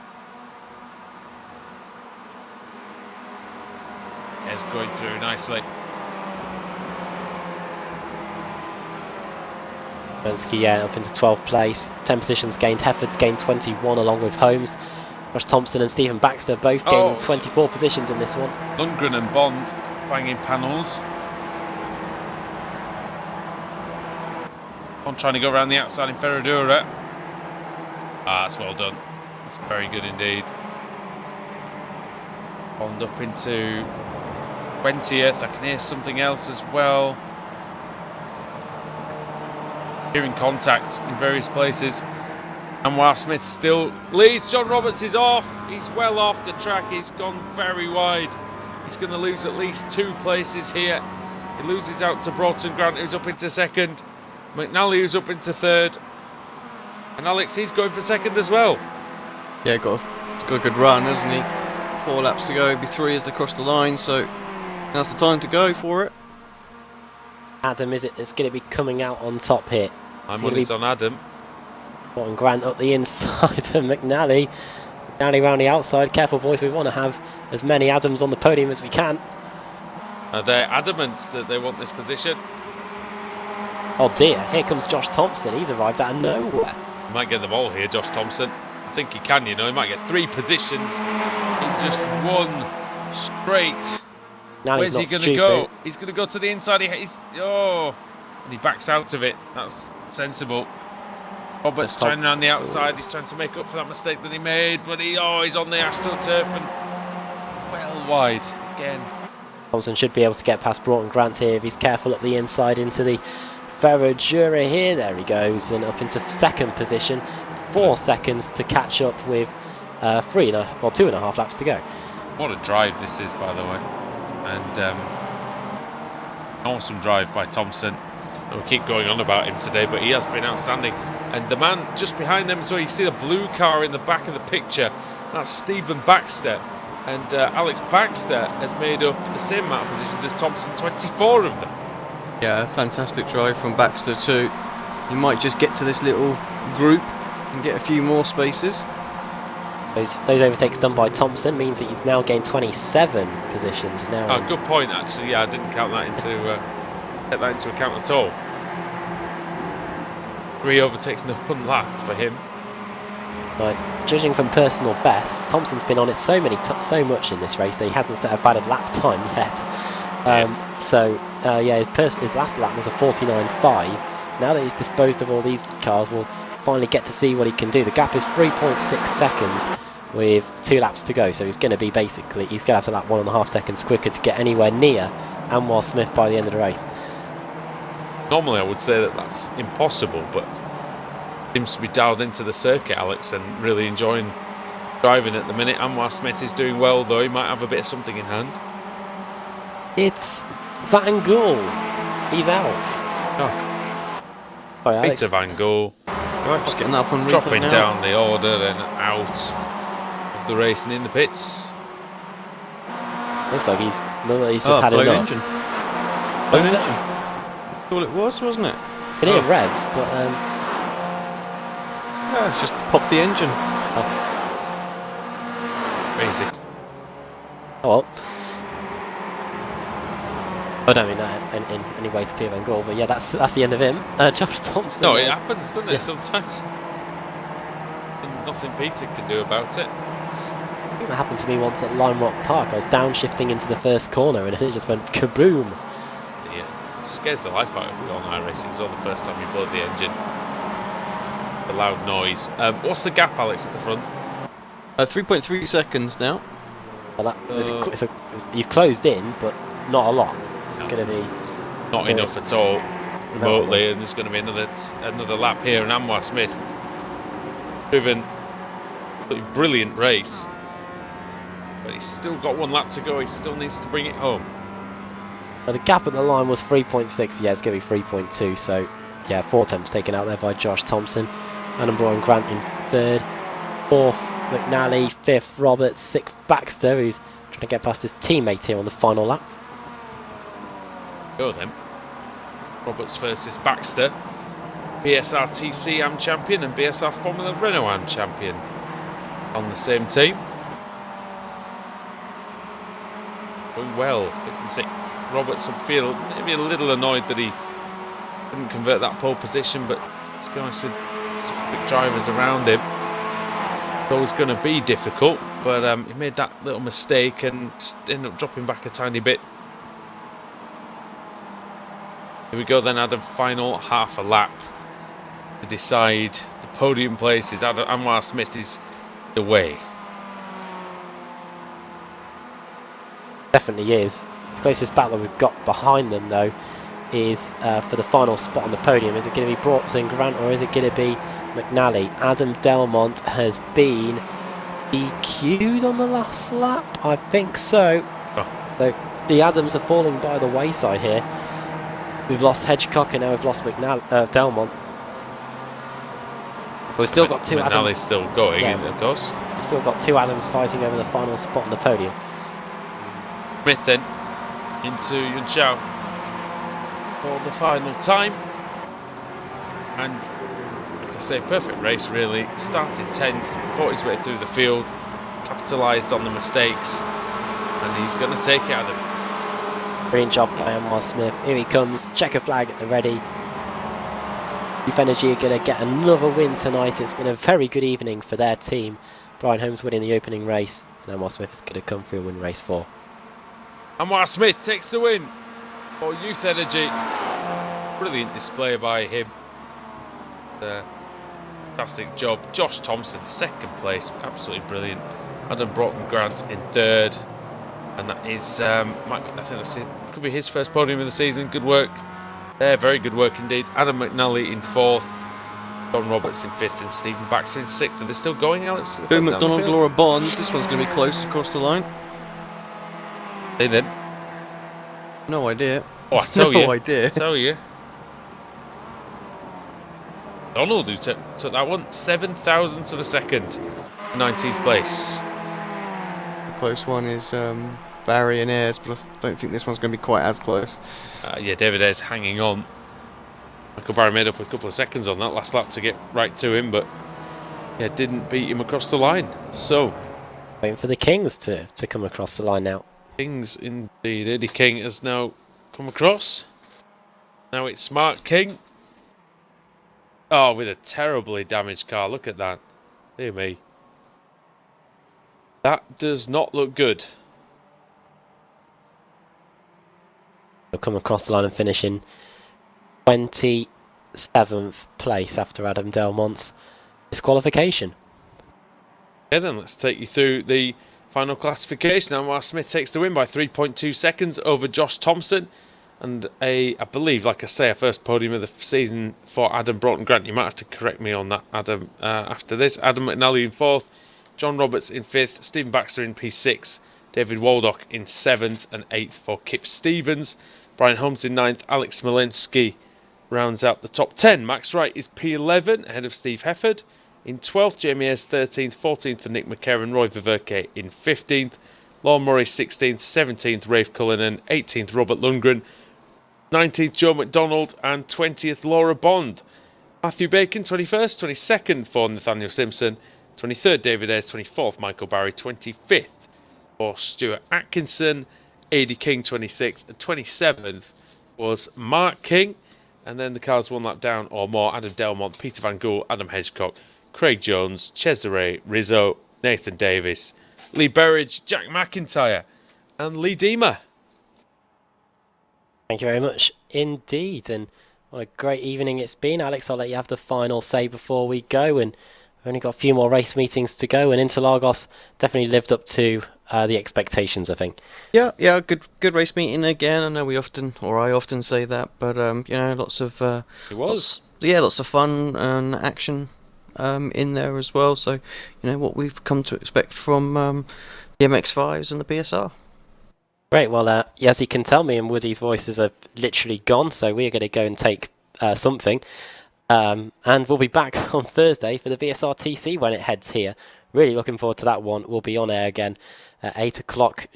Ayres going through nicely. Smolenski, yeah, up into 12th place. 10 positions gained. Hefford's gained 21 along with Holmes. Josh Thompson and Stephen Baxter both gaining 24 positions in this one. Lundgren and Bond banging panels. Bond trying to go around the outside in Ferradura. Ah, that's well done. That's very good indeed. Bond up into 20th. I can hear something else as well. Hearing contact in various places. Anwar Smith still leads. John Roberts is off. He's well off the track. He's gone very wide. He's going to lose at least 2 places here. He loses out to Broughton Grant, who's up into 2nd. McNally, who's up into 3rd. And Alex, he's going for 2nd as well. Yeah, he's got a good run, hasn't he? 4 laps to go. It'll be 3 as they cross the line, so now's the time to go for it. Adam, is it that's going to be coming out on top here? My money's on Adam. And Grant up the inside and McNally around the outside. Careful, boys, we want to have as many Adams on the podium as we can. They're adamant that they want this position. Oh dear, here comes Josh Thompson. He's arrived out of nowhere. He might get them all here, Josh Thompson. I think he can, you know. He might get 3 positions in just 1 straight. Now Where's he going to go? He's going to go to the inside. And he backs out of it. That's sensible. Robert's trying around the outside. He's trying to make up for that mistake that he made, but he's on the AstroTurf and well wide again. Thompson should be able to get past Broughton Grant here if he's careful up the inside into the Ferradura here. There he goes, and up into 2nd position. 4 seconds to catch up with 2.5 laps to go. What a drive this is, by the way. And awesome drive by Thompson. And we keep going on about him today, but he has been outstanding. And the man just behind them, so you see the blue car in the back of the picture, that's Stephen Baxter. And Alex Baxter has made up the same amount of positions as Thompson, 24 of them. Yeah, fantastic drive from Baxter too. He might just get to this little group and get a few more spaces. Those overtakes done by Thompson means that he's now gained 27 positions. Now, Good point, actually. Yeah, I didn't count that take that into account at all. 3 overtakes in 1 lap for him. Right, judging from personal best, Thompson's been on it so much in this race that he hasn't set a valid lap time yet. His last lap was a 49.5. Now that he's disposed of all these cars, we'll finally get to see what he can do. The gap is 3.6 seconds with 2 laps to go, so he's going to be he's going to have to lap 1.5 seconds quicker to get anywhere near Anwar Smith by the end of the race. Normally I would say that that's impossible, but seems to be dialed into the circuit, Alex, and really enjoying driving at the minute. Anwar Smith is doing well, though. He might have a bit of something in hand. It's Van Gool. He's out. Sorry, Alex. Peter Van Gool. Right, just getting that up on replay Dropping now. down the order and out of the race and in the pits. Looks like he's just had blown enough. engine. Blown engine. That's all it was, wasn't it? It didn't revs, but Yeah, it's just popped the engine. Crazy. oh well. I don't mean that in any way to Pierre Van Gool, but yeah, that's the end of him. Josh Thompson. No, it happens, doesn't it, Yeah. sometimes? And nothing Peter can do about it. I think that happened to me once at Lime Rock Park. I was downshifting into the first corner and it just went kaboom. Yeah, it scares the life out of you on iRacing as well the first time you blow the engine. The loud noise. What's the gap, Alex, at the front? 3.3 seconds now. Well, he's closed in, but not a lot. It's going to be not enough at all remotely, and there's going to be another lap here. And Anwar Smith driven a brilliant race, but he's still got one lap to go. He still needs to bring it home. Well, the gap at the line was 3.6. Yeah, it's going to be 3.2. So yeah, 4 attempts taken out there by Josh Thompson. Adam Brown Grant in 3rd, 4th McNally, 5th Roberts, 6th Baxter, who's trying to get past his teammate here on the final lap. Go then. Roberts versus Baxter. BSR TC AM champion and BSR Formula Renault AM champion on the same team. Going well, 5th and 6th. Roberts will feel maybe a little annoyed that he couldn't convert that pole position, but to be honest, with some quick drivers around him, it's always going to be difficult. But he made that little mistake and just ended up dropping back a tiny bit. Here we go then, Adam. Final half a lap to decide the podium places. Anwar Smith is away. Definitely is. The closest battle we've got behind them, though, is for the final spot on the podium. Is it going to be Broughton Grant or is it going to be McNally? Adam Delmont has been EQ'd on the last lap, I think so. Oh. So the Adams are falling by the wayside here. We've lost Hedgecock and now we've lost Delmont. We've still got 2 Adams. McNally's still going, of course. We've still got 2 Adams fighting over the final spot on the podium. Smith then into Yun Chao for the final time. And like I say, perfect race really. Started 10th, fought his way through the field, capitalised on the mistakes, and he's going to take it, Adam. Brilliant job by Anwar Smith. Here he comes, checker flag at the ready. Youth Energy are going to get another win tonight. It's been a very good evening for their team. Brian Holmes winning the opening race, and Anwar Smith is going to come through and win race 4. Anwar Smith takes the win for Youth Energy. Brilliant display by him. Fantastic job. Josh Thompson, 2nd place, absolutely brilliant. Adam Broughton Grant in 3rd. And that is, I think could be his first podium of the season. Good work there, very good work indeed. Adam McNally in 4th, John Roberts in 5th, and Stephen Baxter in 6th. Are they still going, Alex? Bill McDonald, Laura Bond. This one's going to be close across the line. Hey then. No idea. Oh, I tell you. No idea. I tell you. Donald who took that one, 7,000ths of a second, 19th place. The close one is Barry and Ayres, but I don't think this one's going to be quite as close. Yeah, David Ayres hanging on. Michael Barry made up a couple of seconds on that last lap to get right to him, but yeah, didn't beat him across the line. So, waiting for the Kings to come across the line now. Kings indeed. Eddie King has now come across. Now it's Mark King. Oh, with a terribly damaged car. Look at that. Dear me. That does not look good. He'll come across the line and finish in 27th place after Adam Delmont's disqualification. Okay then, let's take you through the final classification. Anwar Smith takes the win by 3.2 seconds over Josh Thompson. And I believe, like I say, a first podium of the season for Adam Broughton Grant. You might have to correct me on that, Adam, after this. Adam McNally in 4th, John Roberts in 5th, Stephen Baxter in P6, David Waldock in 7th and 8th for Kip Stevens. Brian Holmes in 9th, Alex Smolenski rounds out the top 10. Max Wright is P11, ahead of Steve Hefford. In 12th, Jamie Ayres 13th, 14th for Nick McCarron, Roy Viverke in 15th, Lorne Murray 16th, 17th, Rafe Cullinan, 18th, Robert Lundgren, 19th, Joe McDonald, and 20th, Laura Bond. Matthew Bacon, 21st, 22nd for Nathaniel Simpson, 23rd, David Ayres, 24th, Michael Barry, 25th for Stuart Atkinson, A.D. King, 26th, and 27th was Mark King. And then the cars one lap down or more, Adam Delmont, Peter Van Gool, Adam Hedgecock, Craig Jones, Cesare Rizzo, Nathan Davis, Lee Burridge, Jack McIntyre, and Lee Deemer. Thank you very much indeed. And What a great evening it's been. Alex, I'll let you have the final say before we go. And we've only got a few more race meetings to go. And Interlagos definitely lived up to the expectations, I think. Yeah, good race meeting again. I know I often say that, but lots of It was. lots of fun and action in there as well. So, what we've come to expect from the MX5s and the BSR. Great. Well, as you can tell, me and Woody's voices are literally gone, so we're going to go and take something. And we'll be back on Thursday for the BSR TC when it heads here. Really looking forward to that one. We'll be on air again at 8 o'clock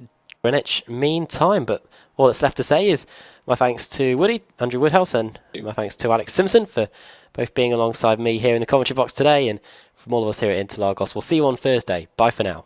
Greenwich Mean Time. But all that's left to say is my thanks to Woody, Andrew Woodhouse, and my thanks to Alex Simpson for both being alongside me here in the commentary box today. And from all of us here at Interlagos, we'll see you on Thursday. Bye for now.